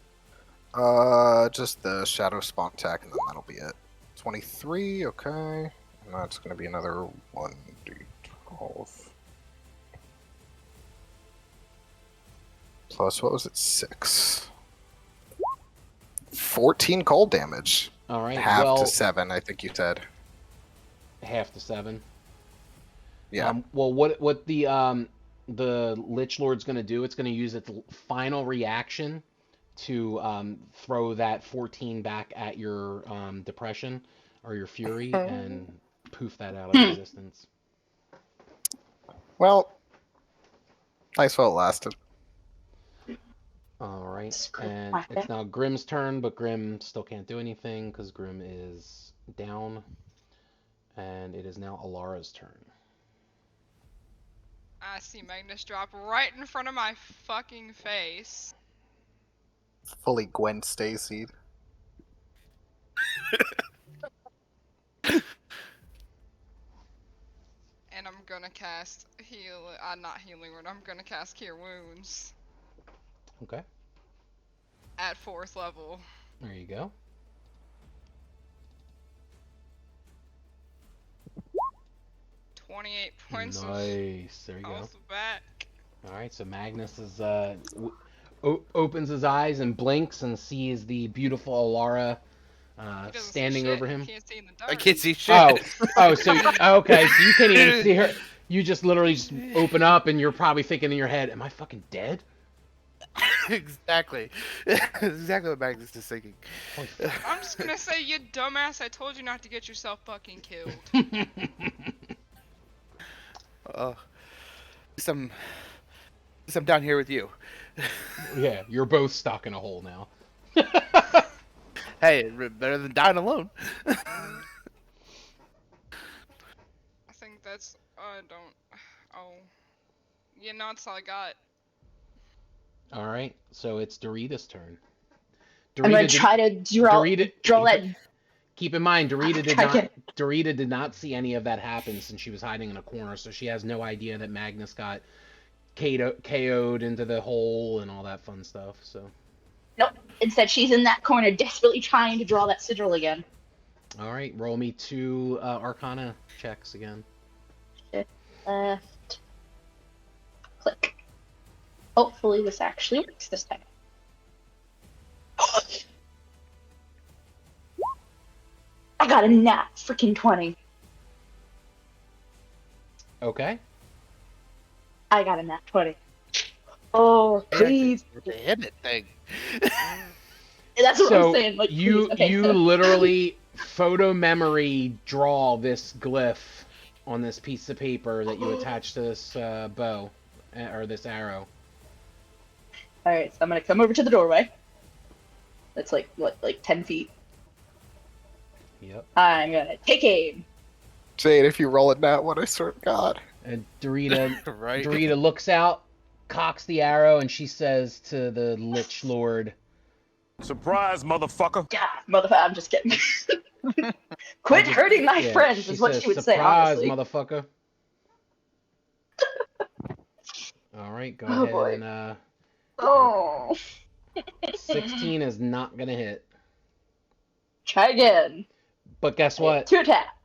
Just the shadow spawn attack, and then that'll be it. 23, okay. And that's gonna be another 1d12. Plus, what was it? 6. 14 cold damage. All right. Half to 7, I think you said. Half to 7. Yeah. Well, what the Lich Lord's gonna do? It's gonna use its final reaction to throw that 14 back at your depression or your fury and poof that out of existence. Well, nice while it lasted. All right, and it's now Grim's turn, but Grim still can't do anything because Grim is down, and it is now Alara's turn. I see Magnus drop right in front of my fucking face. Fully Gwen Stacy. And I'm gonna cast not healing word. I'm gonna cast Cure Wounds Okay, at 4th level. there you go. 28 points Nice. There you go. off the back. All right, so Magnus is opens his eyes and blinks and sees the beautiful Alara He doesn't see standing shit. over him. He can't see in the dark. I can't see shit. Okay, so you can't even see her. You just literally just open up and you're probably thinking in your head, "Am I fucking dead?" Exactly. Exactly what Magnus is thinking. I'm just gonna say, you dumbass, I told you not to get yourself fucking killed. At least I'm down here with you. Yeah, you're both stuck in a hole now. Hey, better than dying alone. I think that's, yeah, no, that's all I got. All right, so it's Dorita's turn. I'm gonna try to draw that. Keep in mind, Dorita did not see any of that happen since she was hiding in a corner, so she has no idea that Magnus got KO'd into the hole and all that fun stuff. So Nope. Instead, she's in that corner, desperately trying to draw that sigil again. All right, roll me 2 Arcana checks again. Shift left. Click. Hopefully, this actually works this time. I got a nat freaking 20. Okay. I got a nat 20. Oh, please. The hit it thing. That's what So I'm saying. Like, you please. Okay, you so- literally photo memory draw this glyph on this piece of paper that you attach to this bow or this arrow. Alright, so I'm gonna come over to the doorway. That's like, what, like 10 feet? Yep. I'm gonna take aim. Jade, if you roll it nat one, I swear to God. And Dorita Right. Dorita looks out, cocks the arrow, and she says to the Lich Lord, Surprise, motherfucker. God, motherfucker, I'm just kidding. Quit hurting my yeah, friends she is what says, she would say, "Surprise, honestly. motherfucker." All right, go Oh, ahead boy. and Oh. 16 is not gonna hit. Try again. But guess what? 2 attack.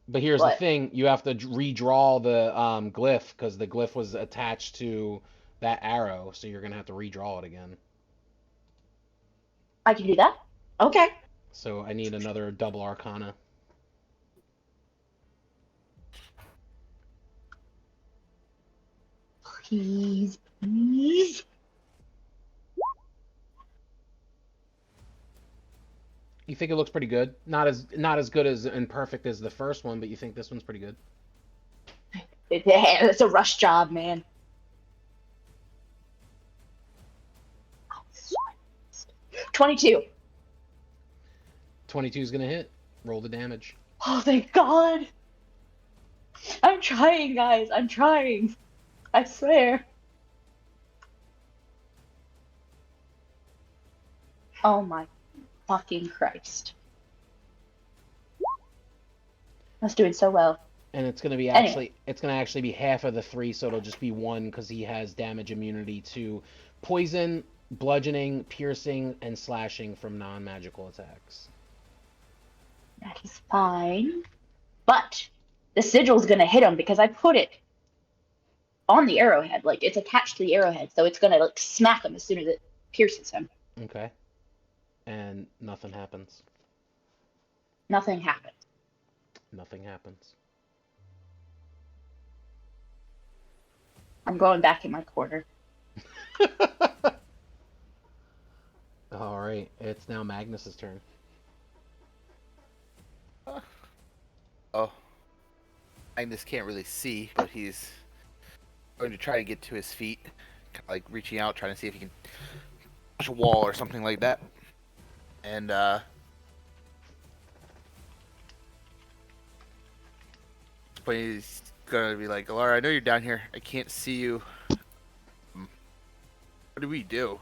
But here's What? the thing: you have to redraw the glyph because the glyph was attached to that arrow, so you're gonna have to redraw it again. I can do that? Okay. So I need another double Arcana. Please, please. You think it looks pretty good? Not as good as and perfect as the first one, but you think this one's pretty good? It's a rush job, man. 22. 22 is gonna hit. Roll the damage. Oh, thank God. I'm trying, guys. I'm trying. I swear. Oh my fucking Christ. I was doing so well. And it's gonna be Anyway. actually be half of the 3, so it'll just be 1 because he has damage immunity to poison, bludgeoning, piercing, and slashing from non-magical attacks. That is fine. But the sigil's gonna hit him because I put it on the arrowhead. Like, it's attached to the arrowhead, so it's gonna, like, smack him as soon as it pierces him. Okay. And nothing happens. Nothing happens. Nothing happens. I'm going back in my corner. All right, it's now Magnus's turn. Oh. Magnus can't really see, but he's going to try to get to his feet. Kind of like reaching out, trying to see if he can push a wall or something like that. And, but he's gonna be like, Alara, I know you're down here. I can't see you. What do we do?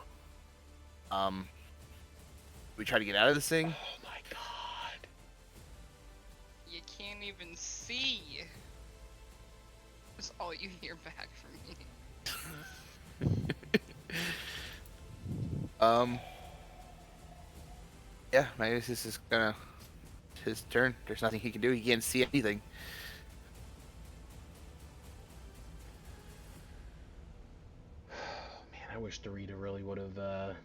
We try to get out of this thing? Oh my God. You can't even see. That's all you hear back from me. Yeah, Magnus is just gonna his turn. There's nothing he can do. He can't see anything. Man, I wish Dorita really would have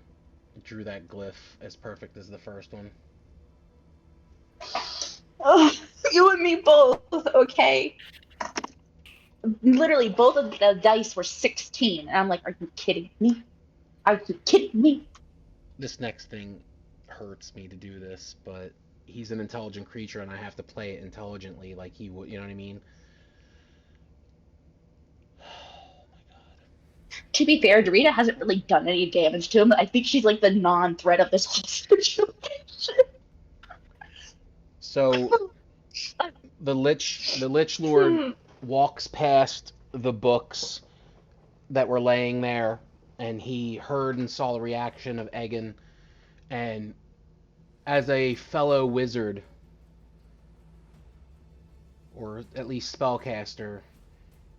drew that glyph as perfect as the first one. Oh, you and me both, okay? Literally, both of the dice were 16, and I'm like, are you kidding me? Are you kidding me? This next thing hurts me to do this, but he's an intelligent creature and I have to play it intelligently like he would, you know what I mean? Oh my God. To be fair, Dorita hasn't really done any damage to him. I think she's like the non-threat of this whole situation. So the Lich Lord walks past the books that were laying there, and he heard and saw the reaction of Egan, and as a fellow wizard, or at least spellcaster,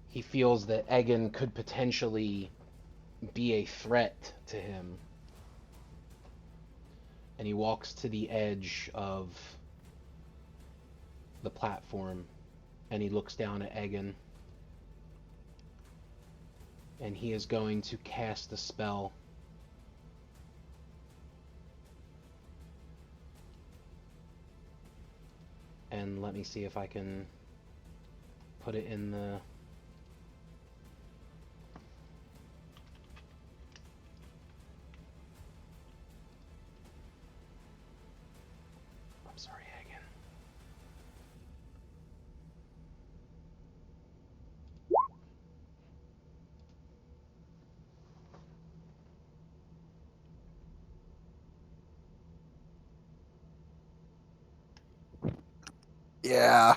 he feels that Egan could potentially be a threat to him. and he walks to the edge of the platform, and he looks down at Egan, and he is going to cast a spell. And let me see if I can put it in the... I'm sorry, Egan. Yeah.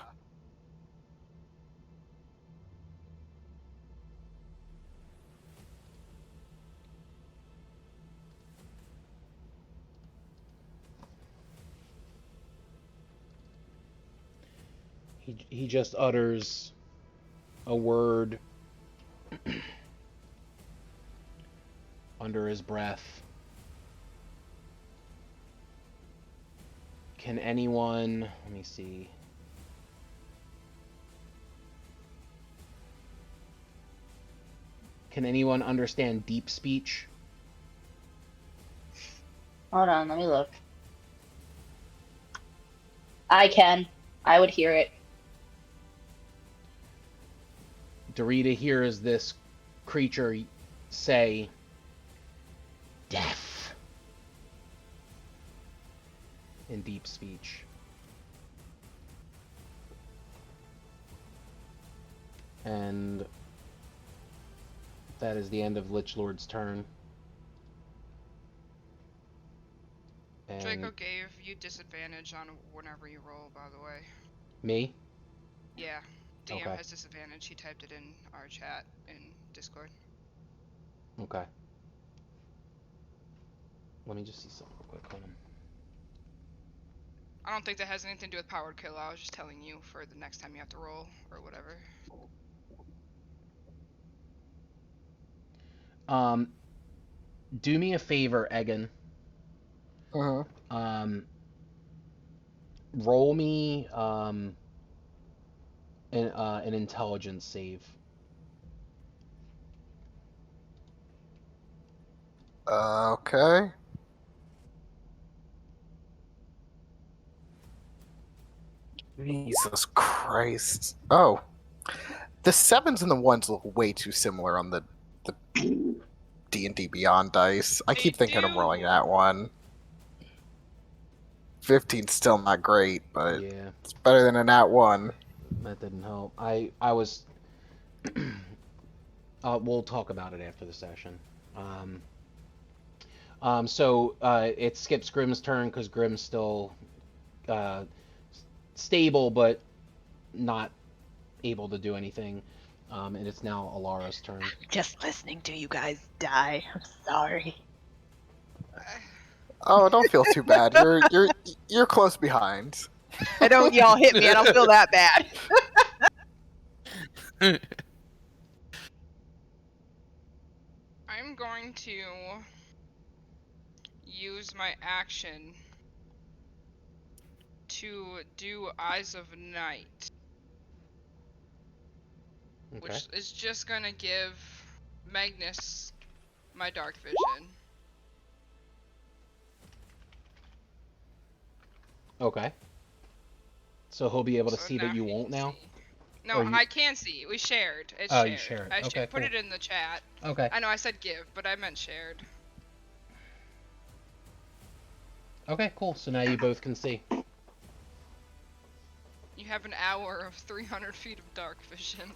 He just utters a word under his breath. Can anyone, let me see. Can anyone understand deep speech? Hold on, let me look. I can. I would hear it. Dorita hears this creature say, "Death," in deep speech. And that is the end of Lich Lord's turn. And Draco gave you disadvantage on whenever you roll, by the way. me? Yeah, DM Okay. has disadvantage. He typed it in our chat in Discord. Okay. Let me just see something real quick. Hold on. I don't think that has anything to do with powered kill. I was just telling you for the next time you have to roll or whatever. Do me a favor, Egan. Uh-huh. Roll me an intelligence save. Okay. Jesus Christ. Oh. The 7s and the 1s look way too similar on the D&D Beyond dice. I keep thinking I'm rolling that one. 15's still not great, but Yeah, it's better than a nat 1. that didn't help. I was. We'll talk about it after the session. So it skips Grimm's turn because Grimm's still stable, but not able to do anything. And it's now Alara's turn. Just listening to you guys die. I'm sorry. Oh, don't feel too bad. You're close behind. I don't y'all hit me. I don't feel that bad. I'm going to use my action to do Eyes of Night. Okay. Which is just gonna give Magnus my dark vision. Okay. So he'll be able to So see, but you he won't can now? see. No, Or you- I can see. We shared. It's Oh, shared. you shared. I Okay, put cool. it in the chat. Okay. I know I said give, but I meant shared. Okay, cool. So now you both can see. You have an hour of 300 feet of dark vision.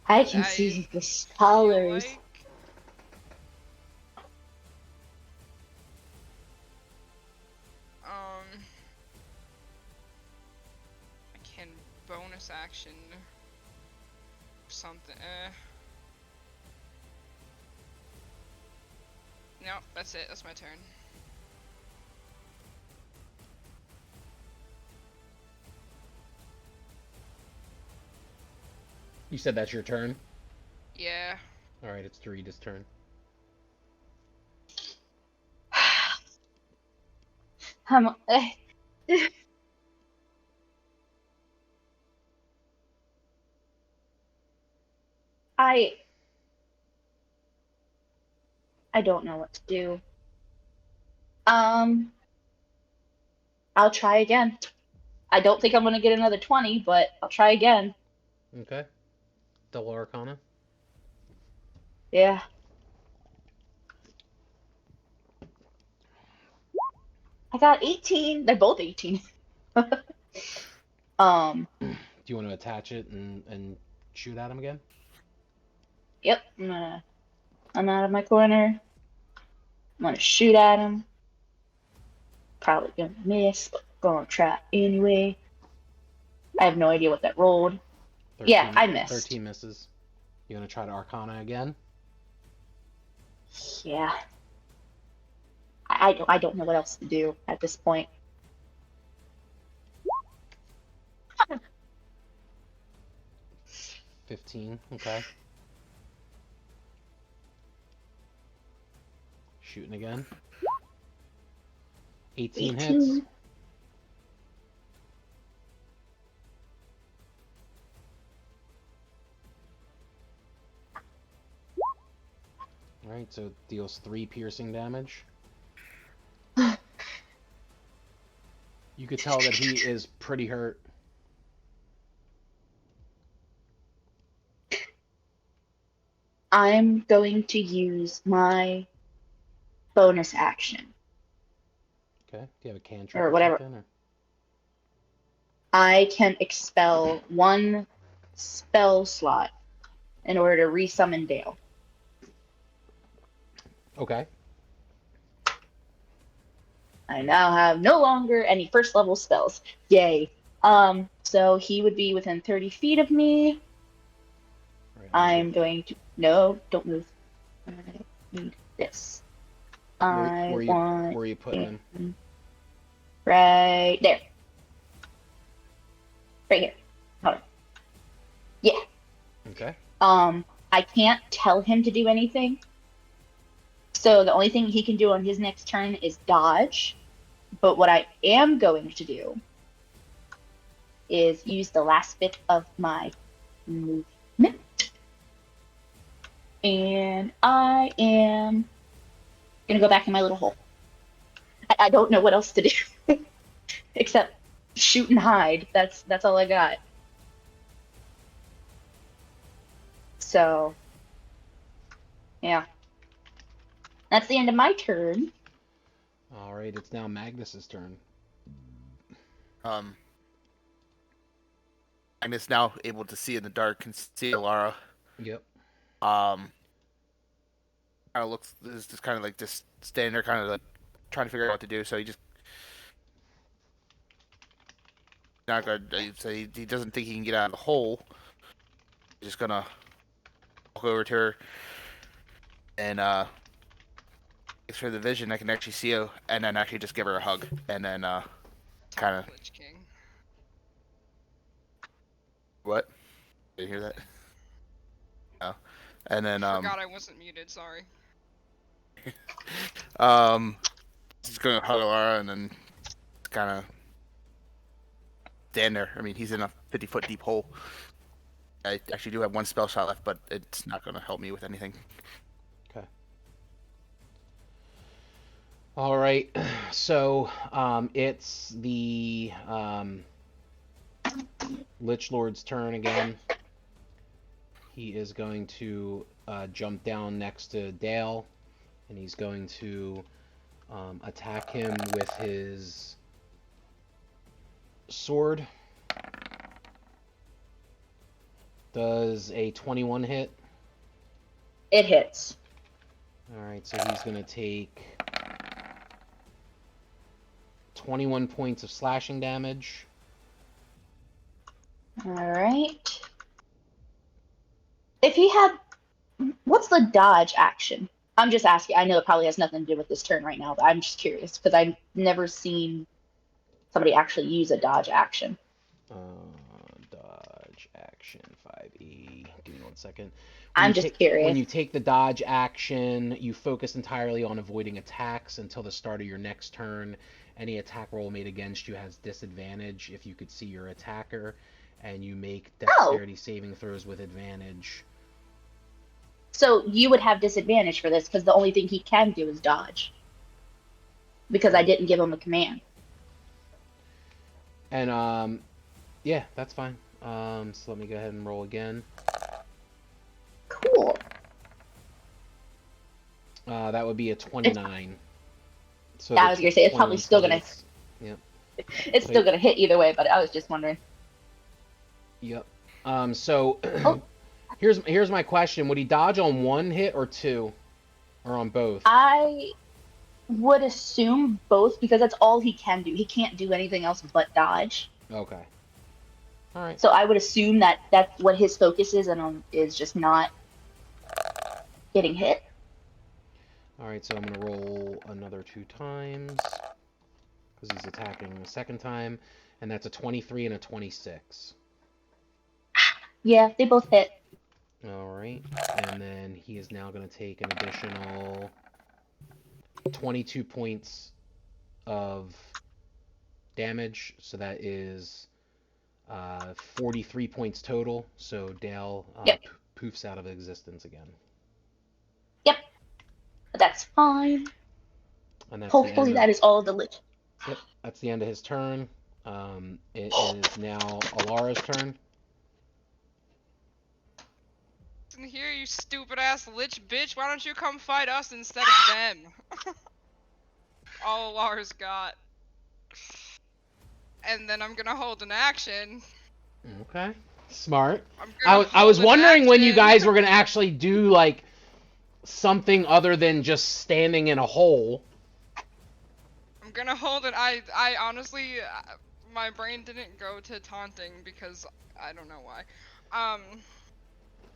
I can see the colors. Like, I can bonus action something. No, that's it. That's my turn. You said that's your turn? Yeah. Alright, it's Dorita's turn. Um, I don't know what to do. I'll try again. I don't think I'm gonna get another 20, but I'll try again. Okay. Double Arcana. Yeah. I got 18. They're both 18. Do you want to attach it and shoot at him again? Yep. I'm out of my corner. I'm gonna shoot at him. Probably gonna miss, but gonna try anyway. I have no idea what that rolled. 13, Yeah, I missed. 13 misses. You gonna try to Arcana again? Yeah. I don't know what else to do at this point. $15. Okay. Shooting again. 18 hits. 18. Alright, so it deals 3 piercing damage. You could tell that he is pretty hurt. I'm going to use my bonus action. Okay. Do you have a cantrip Or whatever. something, or? I can expel one spell slot in order to resummon Dale. Okay. I now have no longer any first level spells. Yay. So he would be within 30 feet of me. Right, I'm going to... No, don't move. I need this. I where want... are you putting him? Right there. Right here. Hold on. Yeah. Okay. I can't tell him to do anything. So the only thing he can do on his next turn is dodge. But what I am going to do is use the last bit of my movement. And I am going to go back in my little hole. I don't know what else to do. Except shoot and hide. That's all I got. So, yeah. That's the end of my turn. Alright, it's now Magnus's turn. Magnus now able to see in the dark and see Alara. Yep. Kind of looks, is just kind of like just standing there, kind of like trying to figure out what to do. So he just not gonna. So he doesn't think he can get out of the hole. He's just gonna walk over to her and thanks for the vision. I can actually see her, and then actually just give her a hug, and then kind of. Lich King. What? Did you hear that? No. And then Forgot I wasn't muted. Sorry. just gonna hug Alara and then kind of stand there. I mean, he's in a 50-foot deep hole. I actually do have one spell shot left, but it's not gonna help me with anything. Okay. Alright, so it's the Lich Lord's turn again. He is going to jump down next to Dale, and he's going to attack him with his sword. Does a 21 hit? It hits. Alright, so he's going to take 21 points of slashing damage. Alright. If he had... What's the dodge action? I'm just asking. I know it probably has nothing to do with this turn right now, but I'm just curious, because I've never seen somebody actually use a dodge action. Dodge action 5e. Give me 1 second. I'm just curious. When you take the dodge action, you focus entirely on avoiding attacks until the start of your next turn. Any attack roll made against you has disadvantage if you could see your attacker, and you make dexterity saving throws with advantage. So you would have disadvantage for this because the only thing he can do is dodge. Because I didn't give him a command. And yeah, that's fine. So let me go ahead and roll again. Cool. That would be a 29. So Yeah, I was gonna say it's probably still gonna. Yep. It's still gonna hit either way, but I was just wondering. Yep. So here's my question: would he dodge on one hit or two, or on both? I would assume both because that's all he can do. He can't do anything else but dodge. Okay. All right. So I would assume that that's what his focus is, and is just not getting hit. All right. So I'm gonna roll another 2 times because he's attacking the second time, and that's a 23 and a 26. Yeah, they both hit. All right. And then he is now gonna take an additional 22 points of damage, so that is 43 points total. So Dale poofs out of existence again. Yep, but that's fine. And that's hopefully that is all the lich. Yep, that's the end of his turn. It is now Alara's turn. Listen here, you stupid ass lich bitch. Why don't you come fight us instead of them? All Lars got. And then I'm gonna hold an action. Okay, smart. I was wondering when you guys were gonna actually do like something other than just standing in a hole. I'm gonna hold it. I honestly, my brain didn't go to taunting because I don't know why.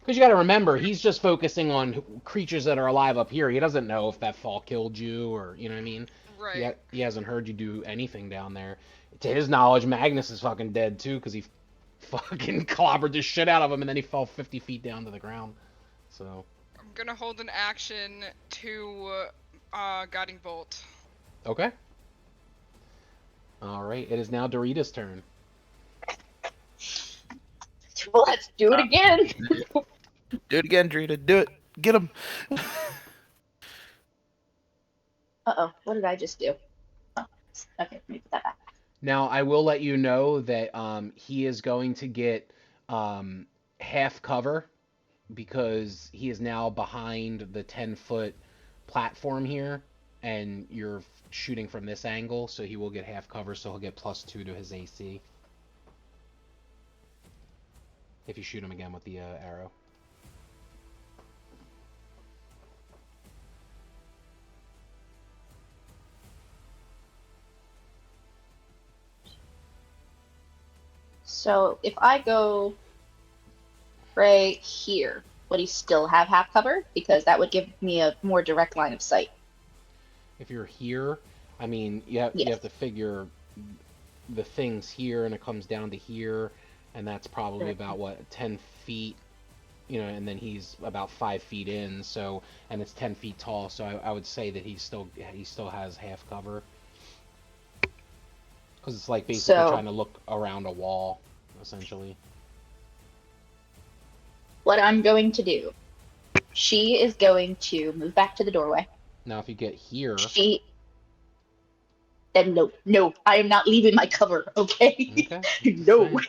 Because you got to remember, he's just focusing on creatures that are alive up here. He doesn't know if that fall killed you or, you know what I mean? Right. He hasn't heard you do anything down there. To his knowledge, Magnus is fucking dead too, because he fucking clobbered the shit out of him and then he fell 50 feet down to the ground. So. I'm gonna hold an action to Guiding Bolt. Okay. Alright, it is now Dorita's turn. Well, let's do it again. Do it again, Dorita. Do it. Get him. Uh-oh, what did I just do? Oh, okay, let me put that back. Now, I will let you know that he is going to get half cover because he is now behind the 10-foot platform here, and you're shooting from this angle, so he will get half cover, so he'll get +2 to his AC. If you shoot him again with the arrow. So if I go right here, would he still have half cover? Because that would give me a more direct line of sight. If you're here, I mean, you have to figure the thing's here, and it comes down to here, and that's probably about, what, 10 feet, you know, and then he's about 5 feet in, so, and it's 10 feet tall, so I would say that he still has half cover. Because it's like basically trying to look around a wall, essentially. What I'm going to do, she is going to move back to the doorway. Now, if you get here... Then no, I am not leaving my cover, okay? No.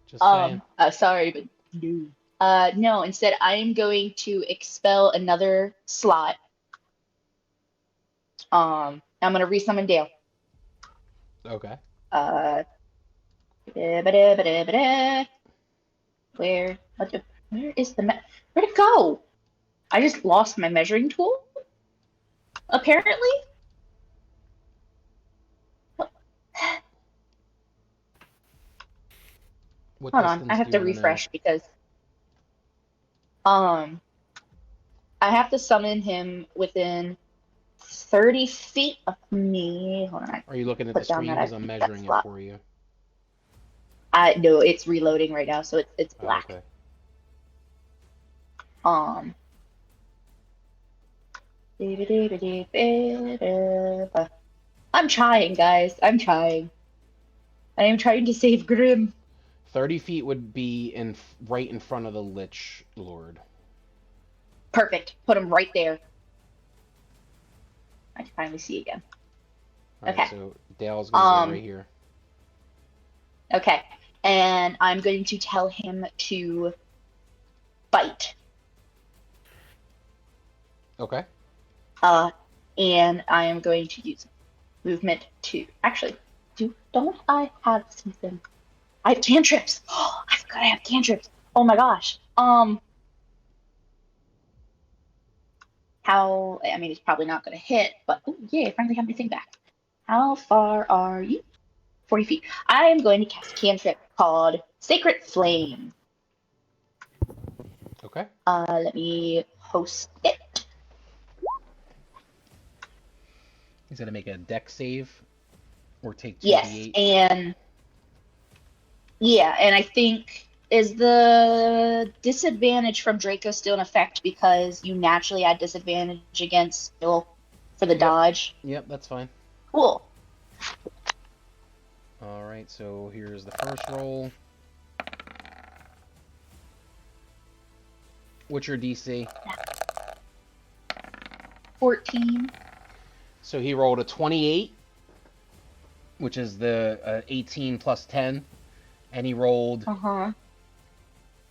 Just saying. Sorry, but no. No, instead I am going to expel another slot. I'm gonna resummon Dale. Okay. Where is the where'd it go? I just lost my measuring tool? Apparently? Hold on, I have to refresh because I have to summon him within 30 feet of me. Hold on. Are you looking at the screen because I'm measuring it for you? No, it's reloading right now, so it's black. Okay. Um. I'm trying, guys. I'm trying. I am trying to save Grim. 30 feet would be right in front of the Lich Lord. Perfect. Put him right there. I can finally see again. Alright, Okay. so Dale's gonna go right here. Okay. And I'm going to tell him to bite. Okay. And I am going to use movement to actually don't I have something? I have cantrips. Oh, I forgot I have cantrips. Oh my gosh. How? I mean, it's probably not going to hit, but oh yeah, I finally have my thing back. How far are you? 40 feet. I am going to cast a cantrip called Sacred Flame. Okay. Let me host it. He's gonna make a dex save or take 2d8. Yes, and yeah, and I think is the disadvantage from Draco still in effect because you naturally add disadvantage against skill for the dodge? Yep, that's fine. Cool. Alright, so here's the first roll. What's your DC? 14. So he rolled a 28, which is the 18 plus 10, and he rolled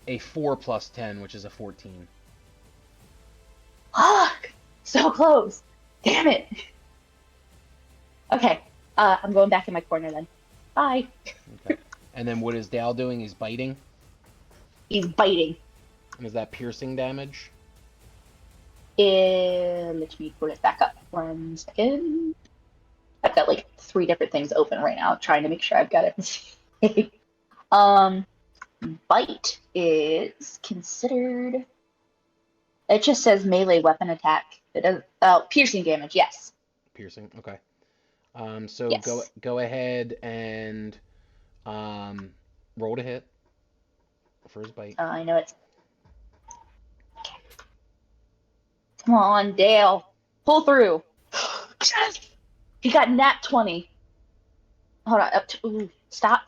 a 4 plus 10, which is a 14. Fuck! So close. Damn it. Okay. I'm going back in my corner then. Bye. Okay. And then what is Dale doing? He's biting? He's biting. And is that piercing damage? Let me pull it back up. 1 second. I've got like 3 different things open right now, trying to make sure I've got it. Bite is considered. It just says melee weapon attack. It doesn't. Oh, piercing damage. Yes. Piercing. Okay. So Yes. go ahead and roll to hit for his bite. I know it's. Okay. Come on, Dale. Pull through. Yes! He got nat 20. Hold on. Up to, ooh, stop.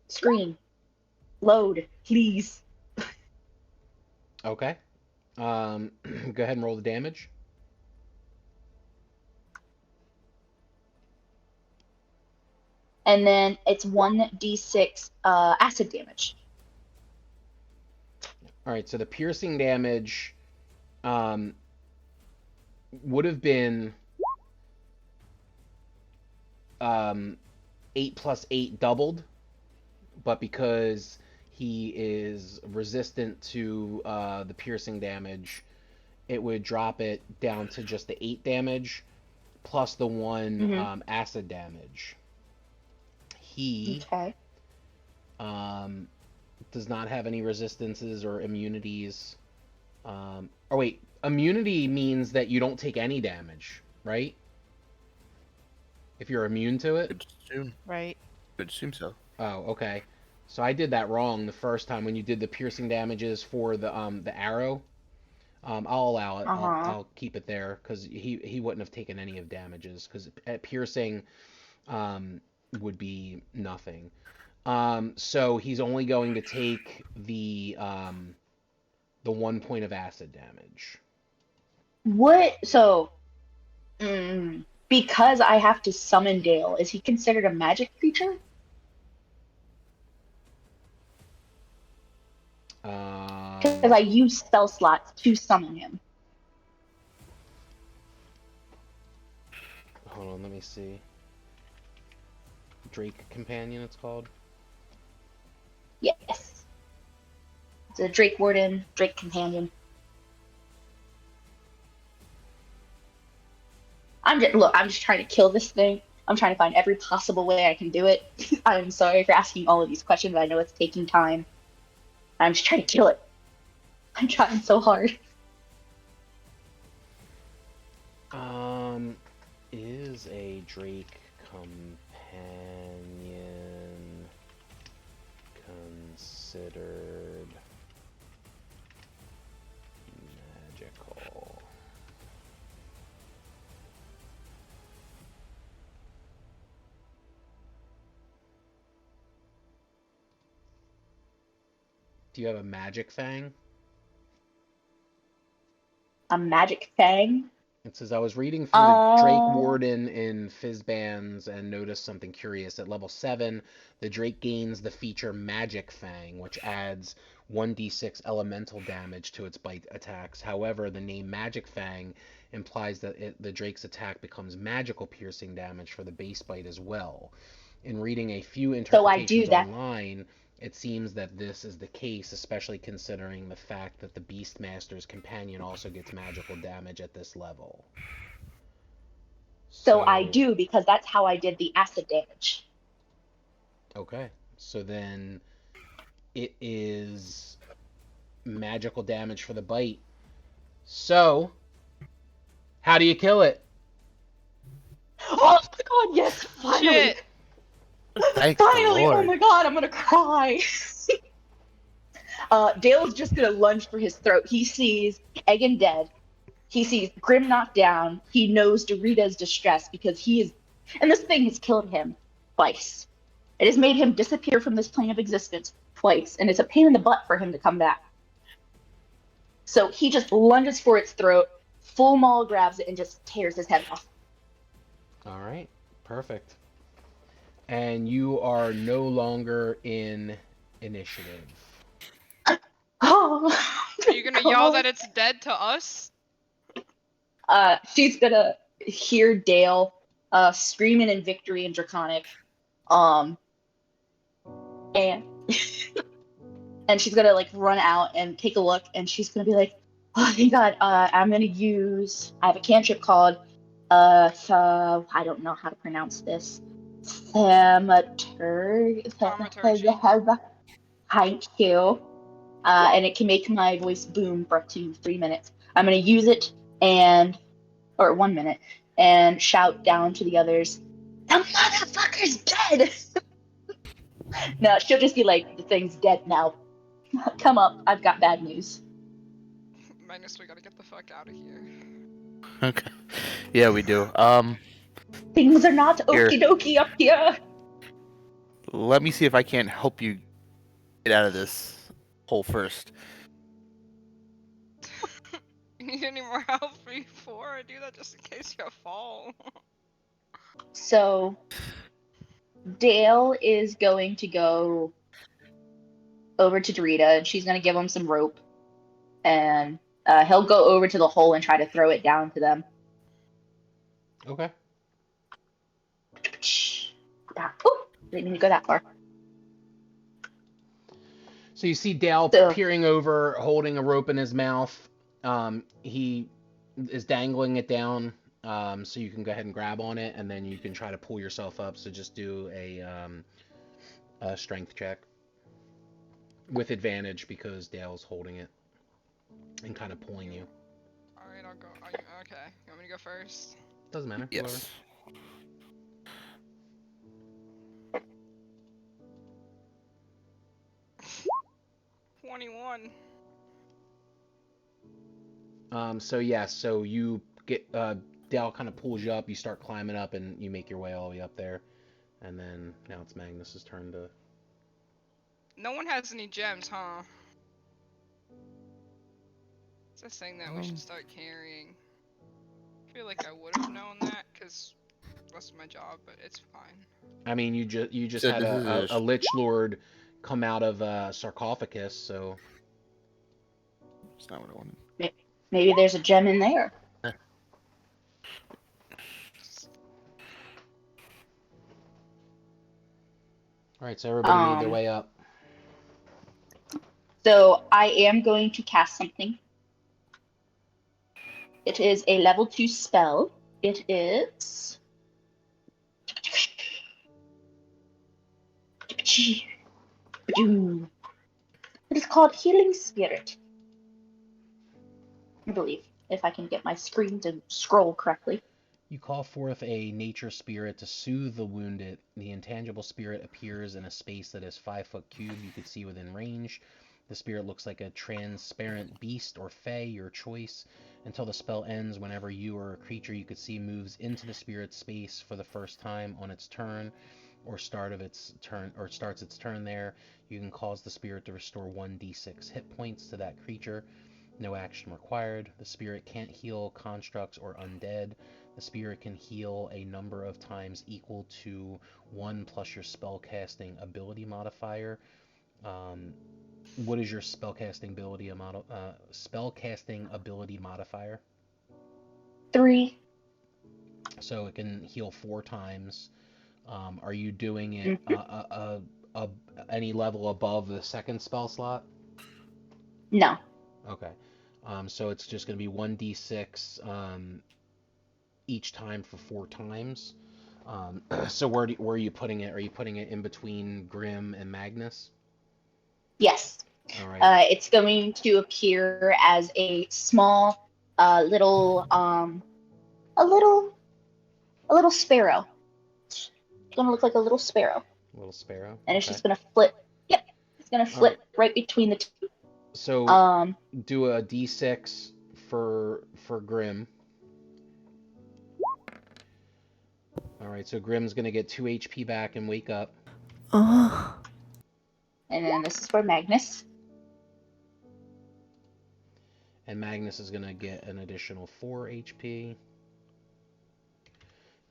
Screen. Load, please. Okay. Go ahead and roll the damage. And then it's 1d6 acid damage. All right, so the piercing damage would have been 8 plus 8 doubled, but because he is resistant to the piercing damage, it would drop it down to just the 8 damage plus the 1 acid damage. He does not have any resistances or immunities. Oh wait, immunity means that you don't take any damage, right? If you're immune to it? Right. I'd assume so. Oh, okay. So I did that wrong the first time when you did the piercing damages for the arrow. I'll allow it. I'll keep it there because he wouldn't have taken any of damages because at piercing would be nothing. So he's only going to take the 1 point of acid damage. What? So, because I have to summon Dale, is he considered a magic creature? Because I use spell slots to summon him. Hold on, let me see. Drake Companion, it's called. Yes. It's a Drake Warden, Drake Companion. I'm just trying to kill this thing. I'm trying to find every possible way I can do it. I'm sorry for asking all of these questions. I know it's taking time. I'm just trying to kill it. I'm trying so hard. Is a Drake Companion considered Do you have a magic fang? A magic fang? It says, I was reading through the Drake Uh, Warden in Fizzbands and noticed something curious. At level 7, the Drake gains the feature Magic Fang, which adds 1d6 elemental damage to its bite attacks. However, the name Magic Fang implies that the Drake's attack becomes magical piercing damage for the base bite as well. In reading a few so I do interpretations that. online, it seems that this is the case, especially considering the fact that the Beastmaster's companion also gets magical damage at this level. So I do, because that's how I did the acid damage. Okay, so then it is magical damage for the bite. So, how do you kill it? Oh my god, yes, finally! Shit. Thank the Finally! Oh Lord. my god, I'm gonna cry! Dale's just gonna lunge for his throat. He sees Egan dead. He sees Grim knocked down. He knows Dorita's distress because he is... And this thing has killed him twice. It has made him disappear from this plane of existence twice, and it's a pain in the butt for him to come back. So he just lunges for its throat, full maul grabs it, and just tears his head off. All right, perfect. And you are no longer in initiative. Oh, Are you gonna yell that it's dead to us? She's gonna hear Dale screaming in victory in Draconic, and and she's gonna like run out and take a look, and she's gonna be like, "Oh thank God, I'm gonna use. I have a cantrip called so I don't know how to pronounce this. Thaumaturgy. Thank you. And it can make my voice boom for up to 3 minutes. I'm gonna use it or 1 minute, and shout down to the others, "The motherfucker's dead!" No, she'll just be like, "The thing's dead now. Come up, I've got bad news." Magnus, we gotta get the fuck out of here. Okay. Yeah, we do. Things are not Here. okie dokie up here. Let me see if I can't help you get out of this hole first. You need any more help before I do that, just in case you fall? So, Dale is going to go over to Dorita, and she's going to give him some rope. And he'll go over to the hole and try to throw it down to them. Okay. Oh, didn't mean to go that far. So you see Dale So- peering over, holding a rope in his mouth. He is dangling it down, so you can go ahead and grab on it, and then you can try to pull yourself up. So just do a strength check with advantage because Dale's holding it and kind of pulling you. Alright, I'll go. Okay, you want me to go first? Doesn't matter. Yes. 21. So yeah, so you get Dale kind of pulls you up. You start climbing up, and you make your way all the way up there. And then now it's Magnus's turn to. No one has any gems, huh? It's a thing that we should start carrying. I feel like I would have known that, because that's my job, but it's fine. I mean, you just So had this is a Lich Lord come out of a sarcophagus, so. That's not what I wanted. Maybe there's a gem in there. Alright, so everybody made their way up. So I am going to cast something. It is a level 2 spell. It is... It is called Healing Spirit. I believe, if I can get my screen to scroll correctly. You call forth a nature spirit to soothe the wounded. The intangible spirit appears in a space that is 5 foot cubed you could see within range. The spirit looks like a transparent beast or fae, your choice, until the spell ends. Whenever you or a creature you could see moves into the spirit's space for the first time on its turn, or starts its turn there, you can cause the spirit to restore 1d6 hit points to that creature. No action required. The spirit can't heal constructs or undead. The spirit can heal a number of times equal to 1 plus your spellcasting ability modifier. What is your spellcasting ability modifier? 3. So it can heal 4 times. Are you doing it any level above the second spell slot? No. Okay. So it's just going to be 1d6 each time for 4 times. So where are you putting it? Are you putting it in between Grim and Magnus? Yes. All right. It's going to appear as a small, little sparrow. It's gonna look like a little sparrow. Little sparrow. And it's Okay. just gonna flip. Yep. It's gonna flip right between the two. So do a d6 for Grim. All right. So Grim's gonna get 2 HP back and wake up. And then this is for Magnus. And Magnus is gonna get an additional 4 HP.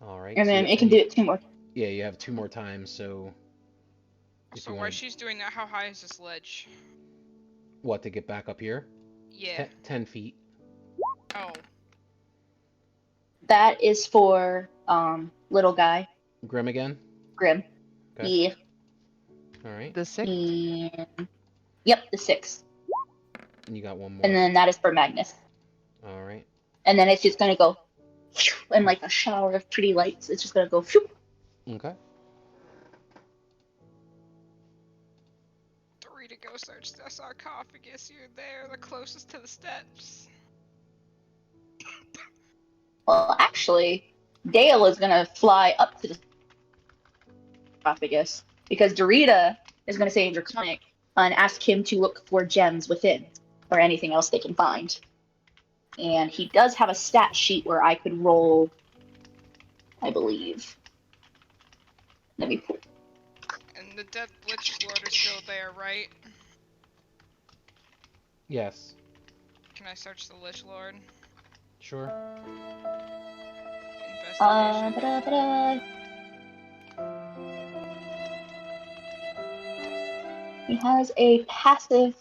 All right. And then it can do it 2 more. Yeah, you have 2 more times. So. So while she's doing that, how high is this ledge? What, to get back up here? Yeah. 10 feet. Oh. That is for little guy. Grim again? Grim. Okay. Yeah. All right. The 6? Yep, the 6. And you got 1 more. And then that is for Magnus. All right. And then it's just gonna go and like a shower of pretty lights. It's just gonna go. Okay. 3 to go search the sarcophagus. You're there, the closest to the steps. Well, actually, Dale is gonna fly up to the sarcophagus because Dorita is gonna say in Draconic and ask him to look for gems within or anything else they can find. And he does have a stat sheet where I could roll, I believe. Let me pull. And the Death Lich Lord is still there, right? Yes. Can I search the Lich Lord? Sure. Investigation. Ba-da-ba-da. He has a passive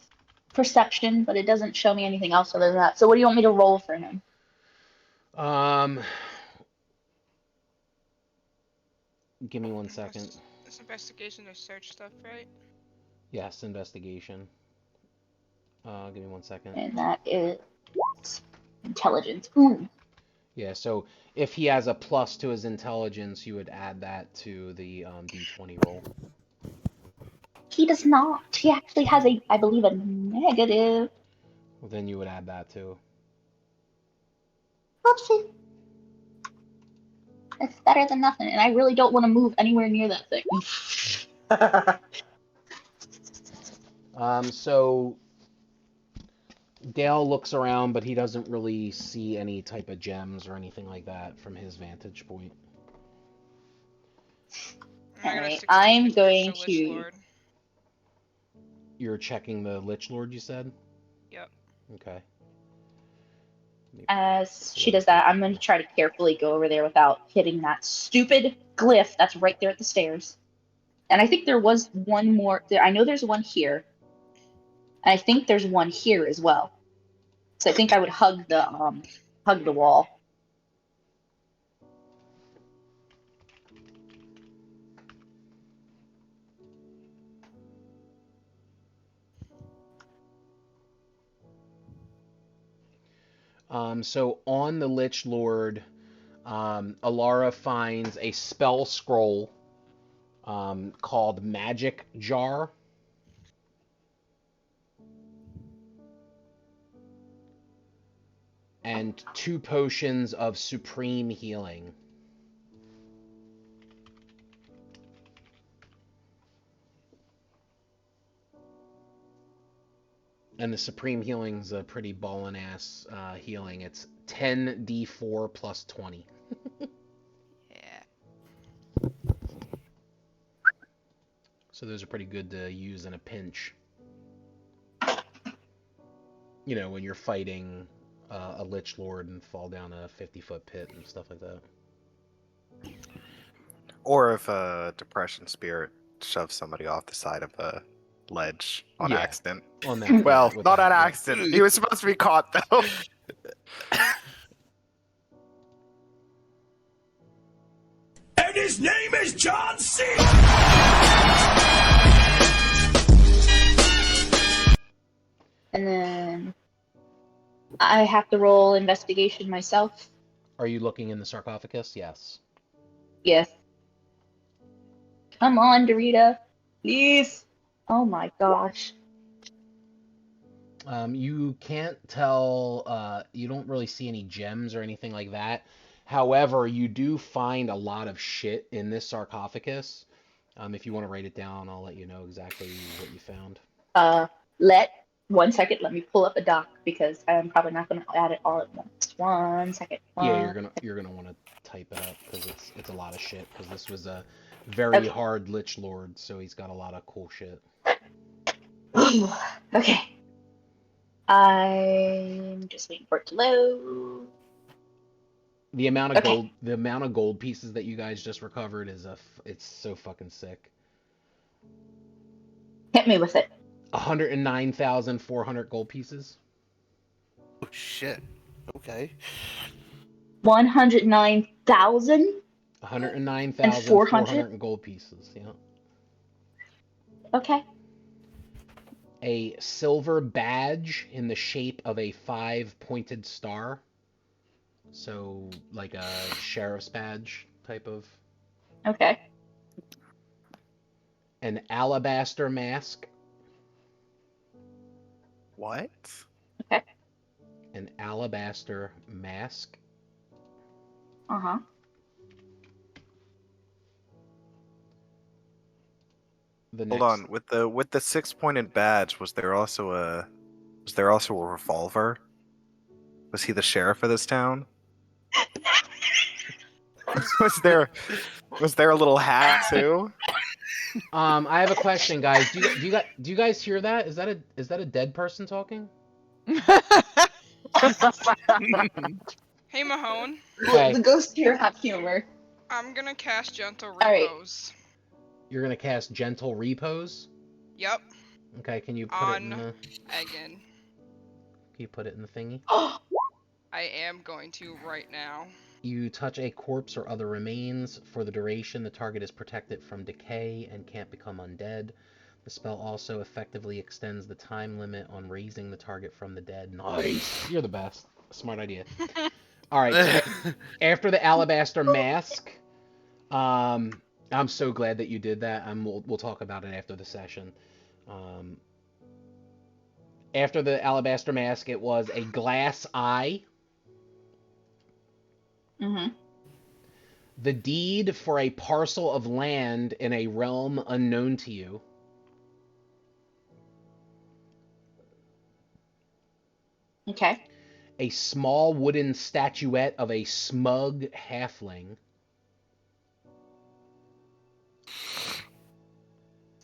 perception, but it doesn't show me anything else other than that. So what do you want me to roll for him? Give me 1 second. This investigation to search stuff, right? Yes, investigation. Give me 1 second. And that is intelligence. Ooh. Yeah, so if he has a plus to his intelligence, you would add that to the d20 roll. He does not. He actually has I believe, a negative. Well, then you would add that too. Oopsie. It's better than nothing, and I really don't want to move anywhere near that thing. So Dale looks around, but he doesn't really see any type of gems or anything like that from his vantage point. Alright, I'm going to... You're checking the Lich Lord, you said? Yep. Okay. As she does that, I'm going to try to carefully go over there without hitting that stupid glyph that's right there at the stairs. And I think there was one more... I know there's one here. And I think there's one here as well. So I think I would hug the wall. So on the Lich Lord, Alara finds a spell scroll called Magic Jar. And 2 potions of supreme healing. And the supreme healing's a pretty ballin' ass healing. It's 10d4 plus 20. Yeah. So those are pretty good to use in a pinch. When you're fighting a Lich Lord and fall down a 50-foot pit and stuff like that. Or if a Depression Spirit shoves somebody off the side of a ledge on Yeah. accident. On that. Well, with not that, on yeah. accident. He was supposed to be caught, though. And his name is John C. And then I have to roll investigation myself. Are you looking in the sarcophagus? Yes. Yes. Come on, Dorita. Please. Oh my gosh. You can't tell, you don't really see any gems or anything like that. However, you do find a lot of shit in this sarcophagus. If you want to write it down, I'll let you know exactly what you found. One second, let me pull up a doc because I'm probably not going to add it all at once. 1 second. Yeah, you're gonna want to type it up because it's a lot of shit. Because this was a very hard Lich Lord, so he's got a lot of cool shit. Okay. I'm just waiting for it to load. The amount of Okay. gold pieces that you guys just recovered it's so fucking sick. Hit me with it. 109,400 gold pieces. Oh shit. Okay. 109,000. 109,400 gold pieces. Yeah. Okay. A silver badge in the shape of a 5-pointed star. So like a sheriff's badge type of. Okay. An alabaster mask. What? Okay. An alabaster mask. Uh-huh. Hold on. With the 6-pointed badge, was there also a revolver? Was he the sheriff of this town? was there a little hat too? I have a question, guys. Do you guys hear that? Is that a dead person talking? Hey, Mahone. Okay. The ghosts here have humor. I'm gonna cast Gentle right. Repose. You're gonna cast Gentle Repose. Yep. Okay. Can you put it in On the? Egan. Can you put it in the thingy? I am going to right now. You touch a corpse or other remains. For the duration, the target is protected from decay and can't become undead. The spell also effectively extends the time limit on raising the target from the dead. Nice! You're the best. Smart idea. Alright, so after the alabaster mask, I'm so glad that you did that. We'll talk about it after the session. After the alabaster mask, it was a glass eye. Mm-hmm. The deed for a parcel of land in a realm unknown to you. Okay. A small wooden statuette of a smug halfling.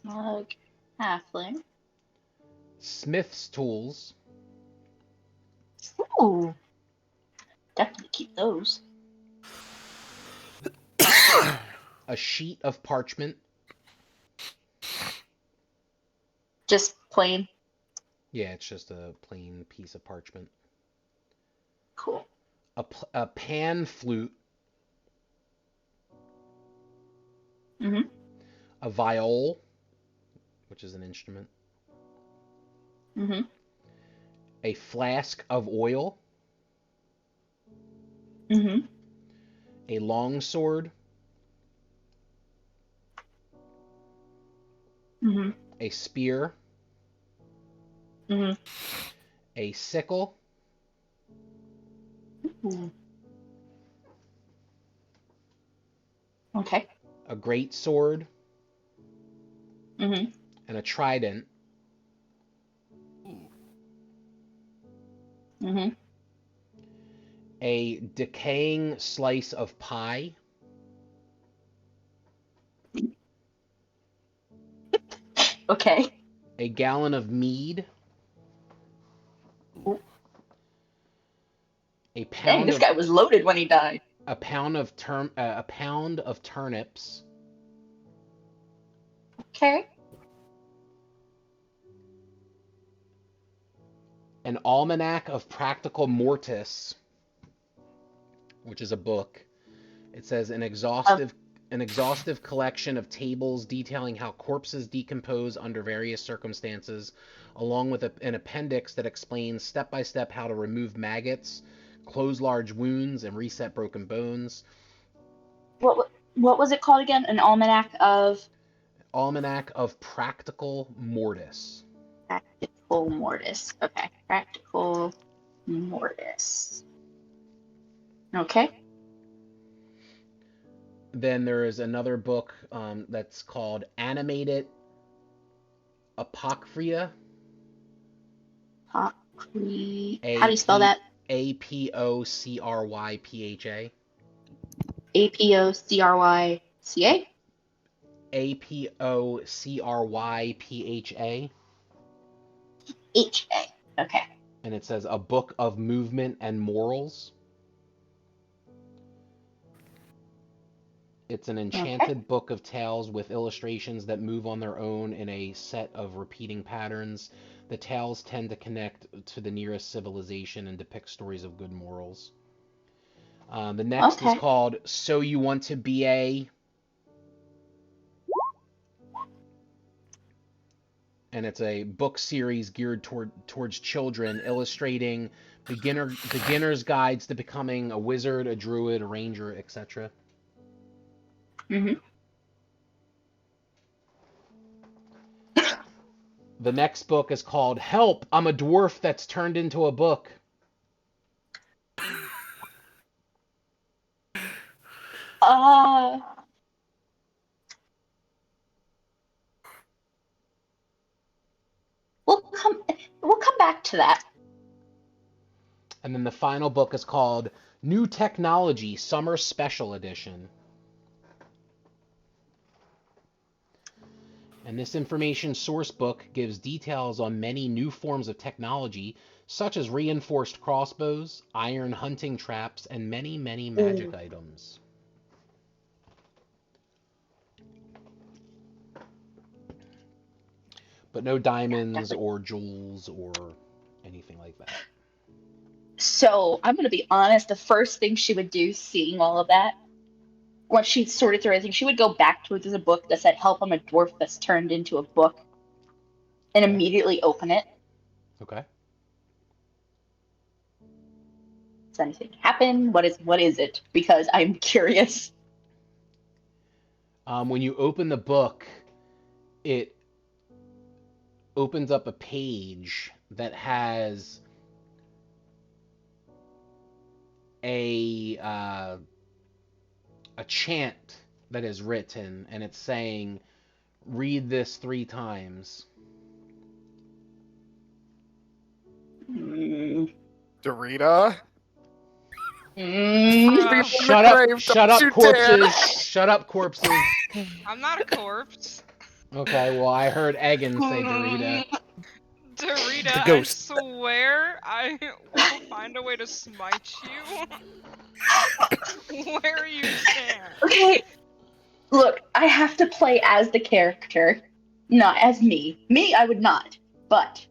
Smug halfling. Smith's tools. Ooh. Definitely keep those. A sheet of parchment. Just plain. Yeah, it's just a plain piece of parchment. Cool. A pan flute. Mm-hmm. A viol, which is an instrument. Mm-hmm. A flask of oil. Mm-hmm. A longsword. Mm-hmm. A spear. Mm-hmm. A sickle. Ooh. Okay. A great sword. Mm-hmm. And a trident. Mm-hmm. A decaying slice of pie. Okay. A gallon of mead. Ooh. A Dang, pound this of guy was loaded when he died. a pound of turnips. Okay. An almanac of practical mortis, which is a book. It says an exhaustive collection of tables detailing how corpses decompose under various circumstances, along with an appendix that explains step by step how to remove maggots, close large wounds, and reset broken bones. What was it called again? An almanac of Practical Mortis. Practical Mortis. Okay. Practical Mortis. Okay. Then there is another book that's called Animated Apocrypha. How do you spell that? Apocrypha. Apocryca? Apocrypha. HA. Okay. And it says a book of movement and morals. It's an enchanted book of tales with illustrations that move on their own in a set of repeating patterns. The tales tend to connect to the nearest civilization and depict stories of good morals. The next is called So You Want to Be A... And it's a book series geared towards children, illustrating beginner's guides to becoming a wizard, a druid, a ranger, etc. Mm-hmm. The next book is called Help, I'm a Dwarf That's Turned Into a Book. We'll come back to that. And then the final book is called New Technology Summer Special Edition. And this information source book gives details on many new forms of technology, such as reinforced crossbows, iron hunting traps, and many, many magic items. But no diamonds or jewels or anything like that. So I'm going to be honest, the first thing she would do, seeing all of that, once she sorted through everything, she would go back to it as a book that said, Help, I'm a Dwarf That's Turned Into a Book, and immediately open it. Okay. Does anything happen? What is it? Because I'm curious. When you open the book, it opens up a page that has a chant that is written, and it's saying, read this 3 times. Dorita? Shut up, corpses. Shut up, corpses. I'm not a corpse. Okay, well, I heard Egan say Dorita. Dorita, I swear I will find a way to smite you. Where you stand. Okay, look, I have to play as the character, not as me. Me, I would not, but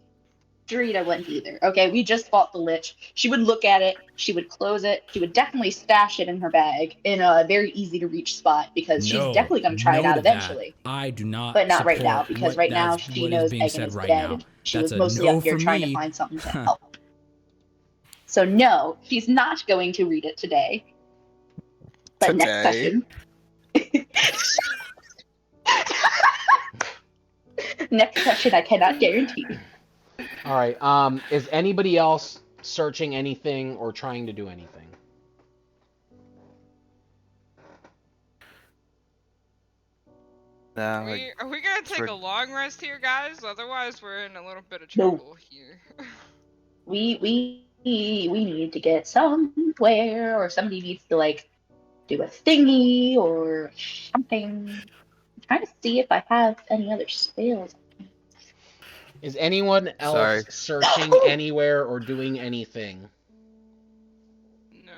Dorita wouldn't either. Okay, we just fought the Lich. She would look at it, she would close it, she would definitely stash it in her bag in a very easy to reach spot because she's definitely going to try it out eventually. I do not. But not right now because right now she knows Egan is dead. And she was mostly up here trying to find something to help. So no, she's not going to read it today. But next session. Next session, I cannot guarantee. All right. Is anybody else searching anything or trying to do anything? No. Are we gonna take a long rest here, guys? Otherwise, we're in a little bit of trouble here. We need to get somewhere, or somebody needs to like do a thingy or something. I'm trying to see if I have any other spells I can Is anyone else Sorry. searching anywhere or doing anything? No.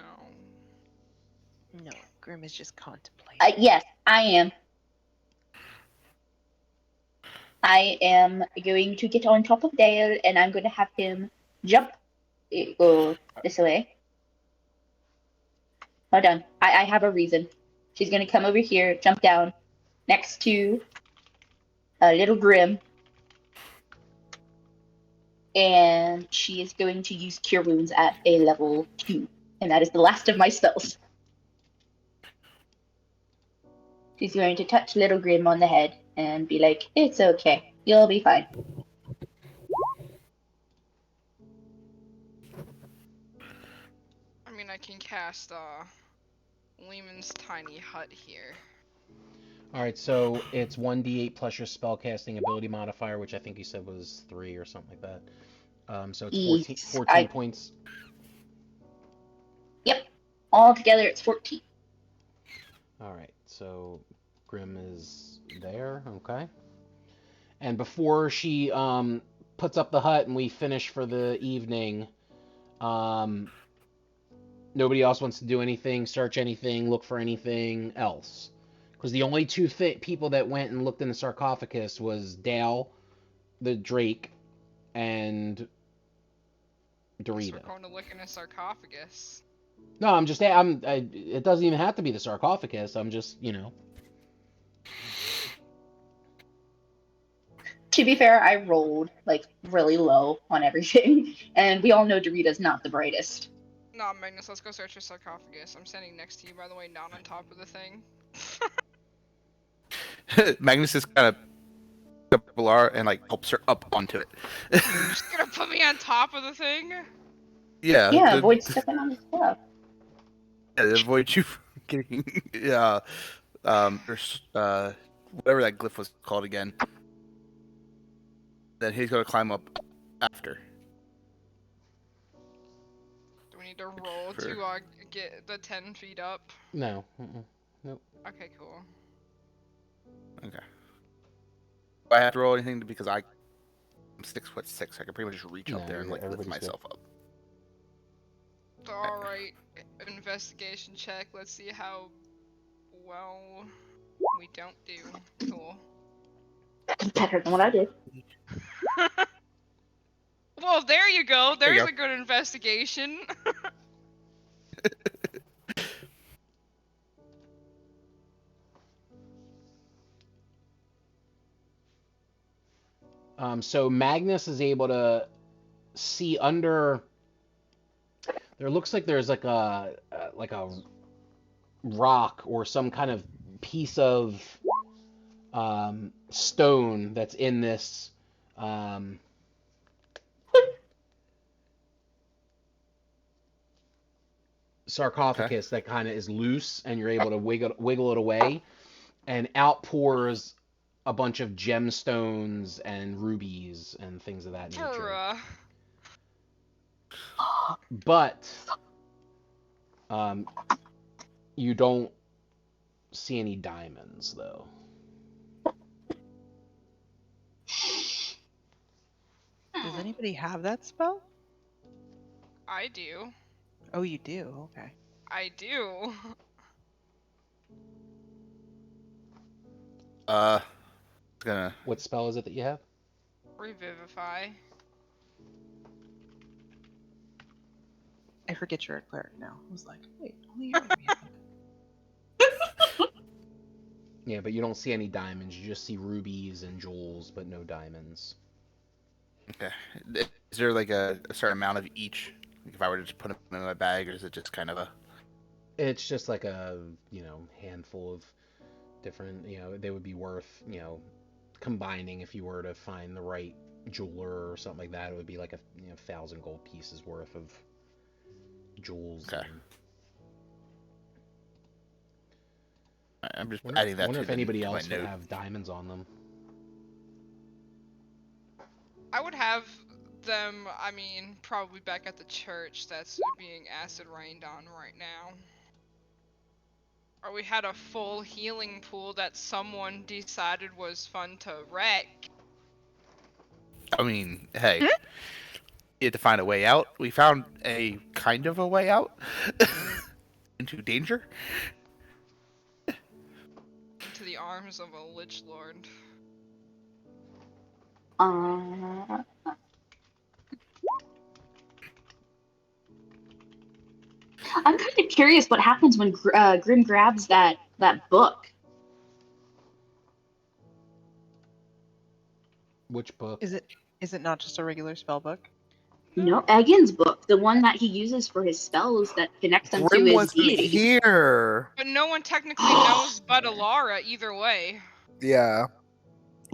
No, Grim is just contemplating. Yes, I am. I am going to get on top of Dale, and I'm going to have him jump. Go this way. Hold on. I have a reason. She's going to come over here, jump down next to little Grim, and she is going to use Cure Wounds at a level 2. And that is the last of my spells. She's going to touch little Grim on the head and be like, "It's okay. You'll be fine." I mean, I can cast Lehman's Tiny Hut here. Alright, so it's 1d8 plus your spellcasting ability modifier, which I think you said was 3 or something like that. So it's 14 points. Yep. All together, it's 14. Alright, so Grim is there, okay. And before she puts up the hut and we finish for the evening, nobody else wants to do anything, search anything, look for anything else. Because the only two people that went and looked in the sarcophagus was Dale, the Drake, and Dorito. We're going to look in a sarcophagus. No, I'm just it doesn't even have to be the sarcophagus. I'm just, you know. To be fair, I rolled like really low on everything, and we all know Dorita's not the brightest. Nah, Magnus, let's go search your sarcophagus. I'm standing next to you, by the way, not on top of the thing. Magnus is kind of Pilar and like helps her up onto it. You're just gonna put me on top of the thing? Yeah. Yeah, avoid stepping on the stuff. Yeah, avoid you from getting whatever that glyph was called again. Then he's gonna climb up after. Do we need to roll to get the 10 feet up? No. Nope. Okay, cool. Okay. Do I have to roll anything because I'm 6'6"? I can pretty much just reach up there and like lift myself up. Alright, investigation check. Let's see how well we don't do. Cool. Better than what I did. Well, there you go. There you There's go. a good investigation. So Magnus is able to see under. There looks like there's like a rock or some kind of piece of stone that's in this sarcophagus that kind of is loose, and you're able to wiggle it away, and outpours a bunch of gemstones and rubies and things of that nature. But you don't see any diamonds, though. Does anybody have that spell? I do. Oh, you do? Okay. I do. What spell is it that you have? Revivify. I forget you're a cleric now. I was like, wait, only you Yeah, but you don't see any diamonds. You just see rubies and jewels, but no diamonds. Okay. Is there like a certain amount of each? Like if I were to just put them in my bag, or is it just kind of a? It's just like a, handful of different, they would be worth, combining if you were to find the right jeweler or something like that. It would be like 1,000 gold pieces worth of jewels. Okay. I'm just adding that. I wonder if anybody else would note. have diamonds on them. I would have them, probably back at the church that's being acid rained on right now. Or we had a full healing pool that someone decided was fun to wreck. I mean, hey, you had to find a way out. We found a kind of a way out into danger. Into the arms of a Lich Lord. I'm kind of curious what happens when Grim grabs that book. Which book? Is it not just a regular spell book? No, Egan's book, the one that he uses for his spells that connects them to Grim his wasn't deity. here. But no one technically knows but Alara either way. Yeah.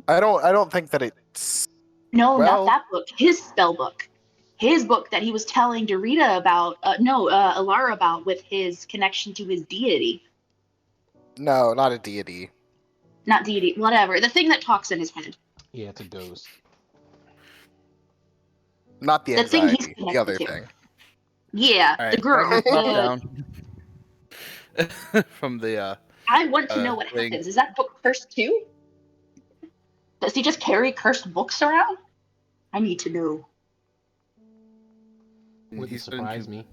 I don't think that it's No, Well- not that book. His spell book. His book that he was telling Dorita about, Alara about with his connection to his deity. no, not a deity. Not deity, whatever. The thing that talks in his head. Yeah, it's a ghost. Not the The thing he's anxiety. The other connected to. thing. Yeah, All the right, girl. I can The- pop down from the. I want to know what thing. happens. Is that book cursed too? Does he just carry cursed books around? I need to know. Wouldn't He's been surprise to- me.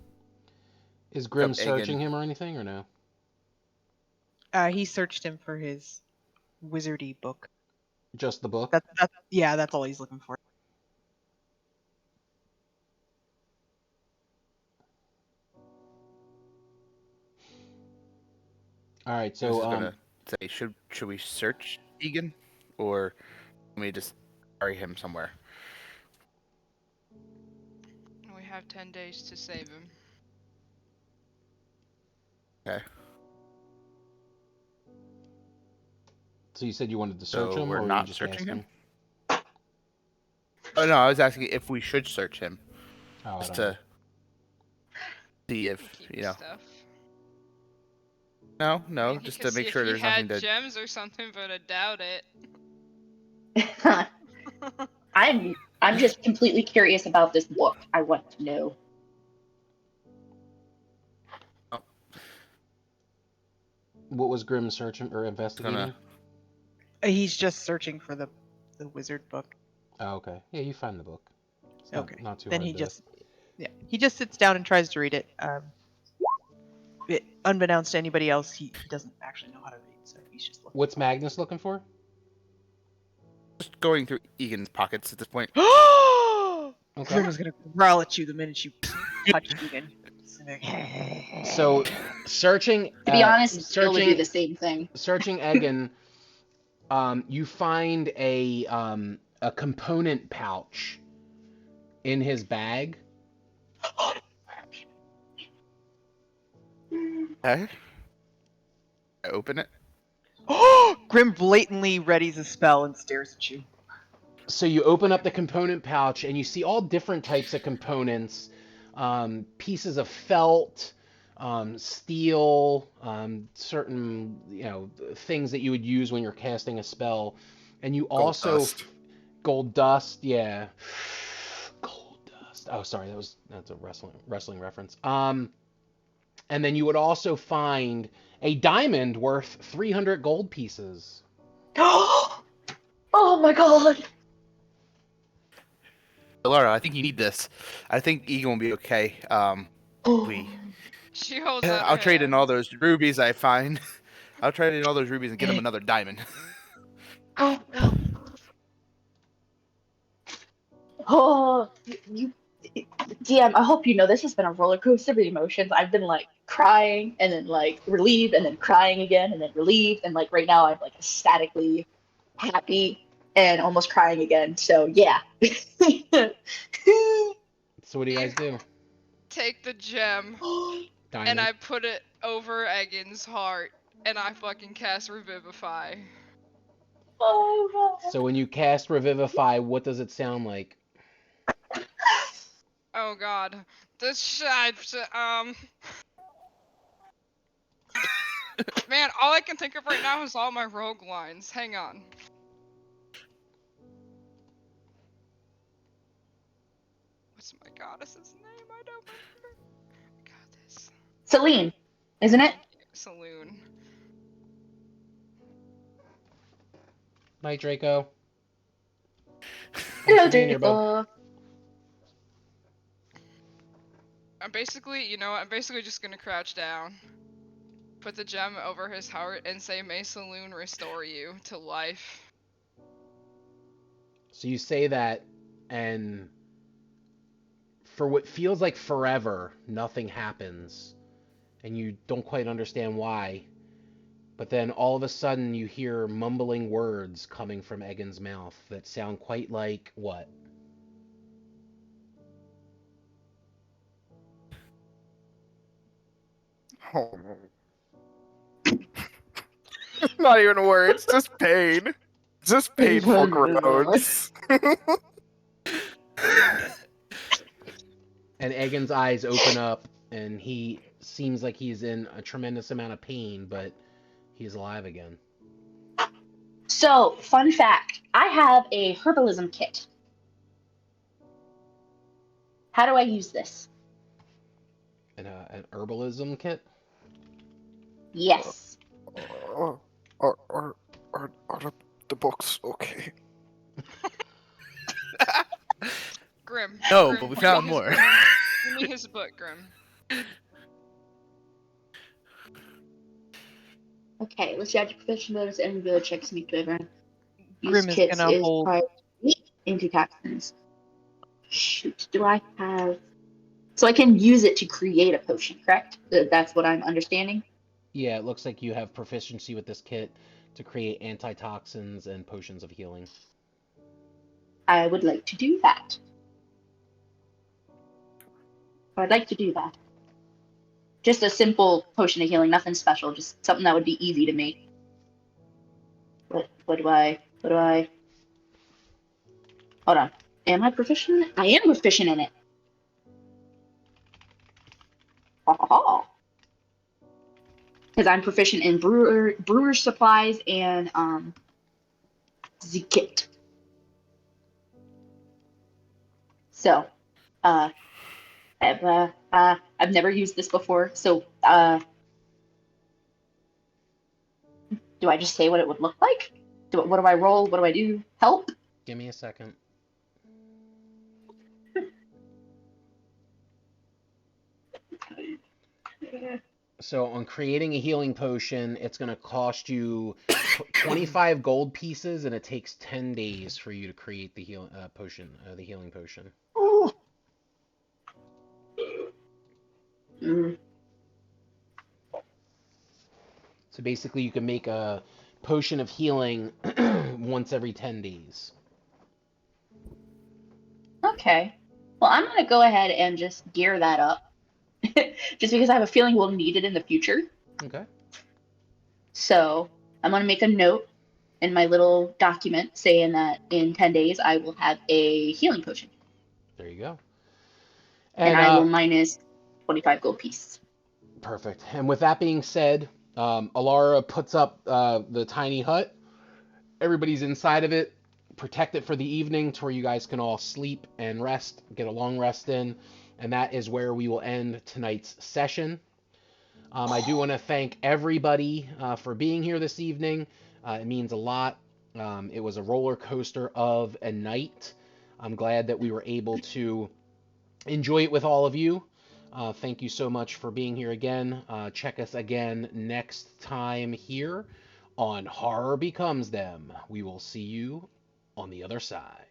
Is Grim Egan. searching him or anything, or no? He searched him for his wizardy book. Just the book? That's all he's looking for. All right, I was so just gonna say, should we search Egan, or let me just carry him somewhere? We have 10 days to save him. Okay. so you said you wanted to search So him, we're or were not you just searching asking? him? Oh no, I was asking if we should search him, Oh, I just don't know. to see if Keep you know. stuff. No, no, He just could to make see sure if there's he had nothing to. gems or something, but I doubt it. I'm just completely curious about this book. I want to know. What was Grim searching or investigating? He's just searching for the wizard book. Oh, okay. Yeah, you find the book. It's not, Okay. not too Then hard he to... just he just sits down and tries to read it. Unbeknownst to anybody else, he doesn't actually know how to read, so he's just looking. What's Magnus looking for? Just going through Egan's pockets at this point. Okay. Grim is gonna growl at you the minute you touch Egan. So, searching... To be honest, Bill would do searching... the same thing. Searching Egan, you find a component pouch in his bag. Okay. I open it. Grim blatantly readies a spell and stares at you. So you open up the component pouch and you see all different types of components, pieces of felt, steel, certain things that you would use when you're casting a spell, and you also gold dust, yeah, gold dust. Oh, sorry, that's a wrestling reference. And then you would also find a diamond worth 300 gold pieces. Oh my god! Laura, I think you need this. I think Egan will be okay. We. She holds out I'll her trade in hand. all those rubies I find. I'll trade in all those rubies and get him another diamond. Oh no! Oh, you, DM. I hope you know this has been a roller coaster of emotions. I've been like crying and then like relieved and then crying again and then relieved and like right now I'm like ecstatically happy and almost crying again. So yeah. So what do you guys do? Take the gem, Diamond. and I put it over Egan's heart, and I fucking cast Revivify. Oh, So when you cast Revivify, what does it sound like? Oh god. This shit, Man, all I can think of right now is all my rogue lines. Hang on. What's my goddess's name? I don't remember. I got this. Celine, isn't it? Saloon. Night, Draco. Hello, for being here, bud. Draco. I'm basically, I'm basically just gonna crouch down, put the gem over his heart, and say, "May Saloon restore you to life." So you say that, and for what feels like forever, nothing happens, and you don't quite understand why. But then all of a sudden, you hear mumbling words coming from Egan's mouth that sound quite like what? Oh. Not even words, just pain. Just painful groans. And Egan's eyes open up, and he seems like he's in a tremendous amount of pain, but he's alive again. So, fun fact, I have a herbalism kit. How do I use this? An herbalism kit? Yes. Are the books okay? Grim. No, Grim, but we give found me his more. book. Give me his book, Grim. Okay, let's add your professional bonus and ability checks to meet to everyone. Use Grim is kits gonna is hold. part antitoxins. Shoot, do I have... So I can use it to create a potion, correct? That's what I'm understanding? Yeah, it looks like you have proficiency with this kit to create antitoxins and potions of healing. I would like to do that. I'd like to do that. Just a simple potion of healing, nothing special, just something that would be easy to make. What do I... Hold on. Am I proficient in it? I am proficient in it. Because I'm proficient in brewer's supplies and the kit. So, I've never used this before. So, do I just say what it would look like? What do I roll? What do I do? Help? Give me a second. So on creating a healing potion, it's going to cost you 25 gold pieces, and it takes 10 days for you to create the healing potion. Oh. Mm. So basically, you can make a potion of healing once every 10 days. Okay. Well, I'm going to go ahead and just gear that up. Just because I have a feeling we'll need it in the future. Okay. So I'm going to make a note in my little document saying that in 10 days I will have a healing potion. There you go. And I will minus 25 gold piece. Perfect. And with that being said, Alara puts up the tiny hut. Everybody's inside of it. Protect it for the evening to where you guys can all sleep and rest, get a long rest in. And that is where we will end tonight's session. I do want to thank everybody for being here this evening. It means a lot. It was a roller coaster of a night. I'm glad that we were able to enjoy it with all of you. Thank you so much for being here again. Check us again next time here on Horror Becomes Them. We will see you on the other side.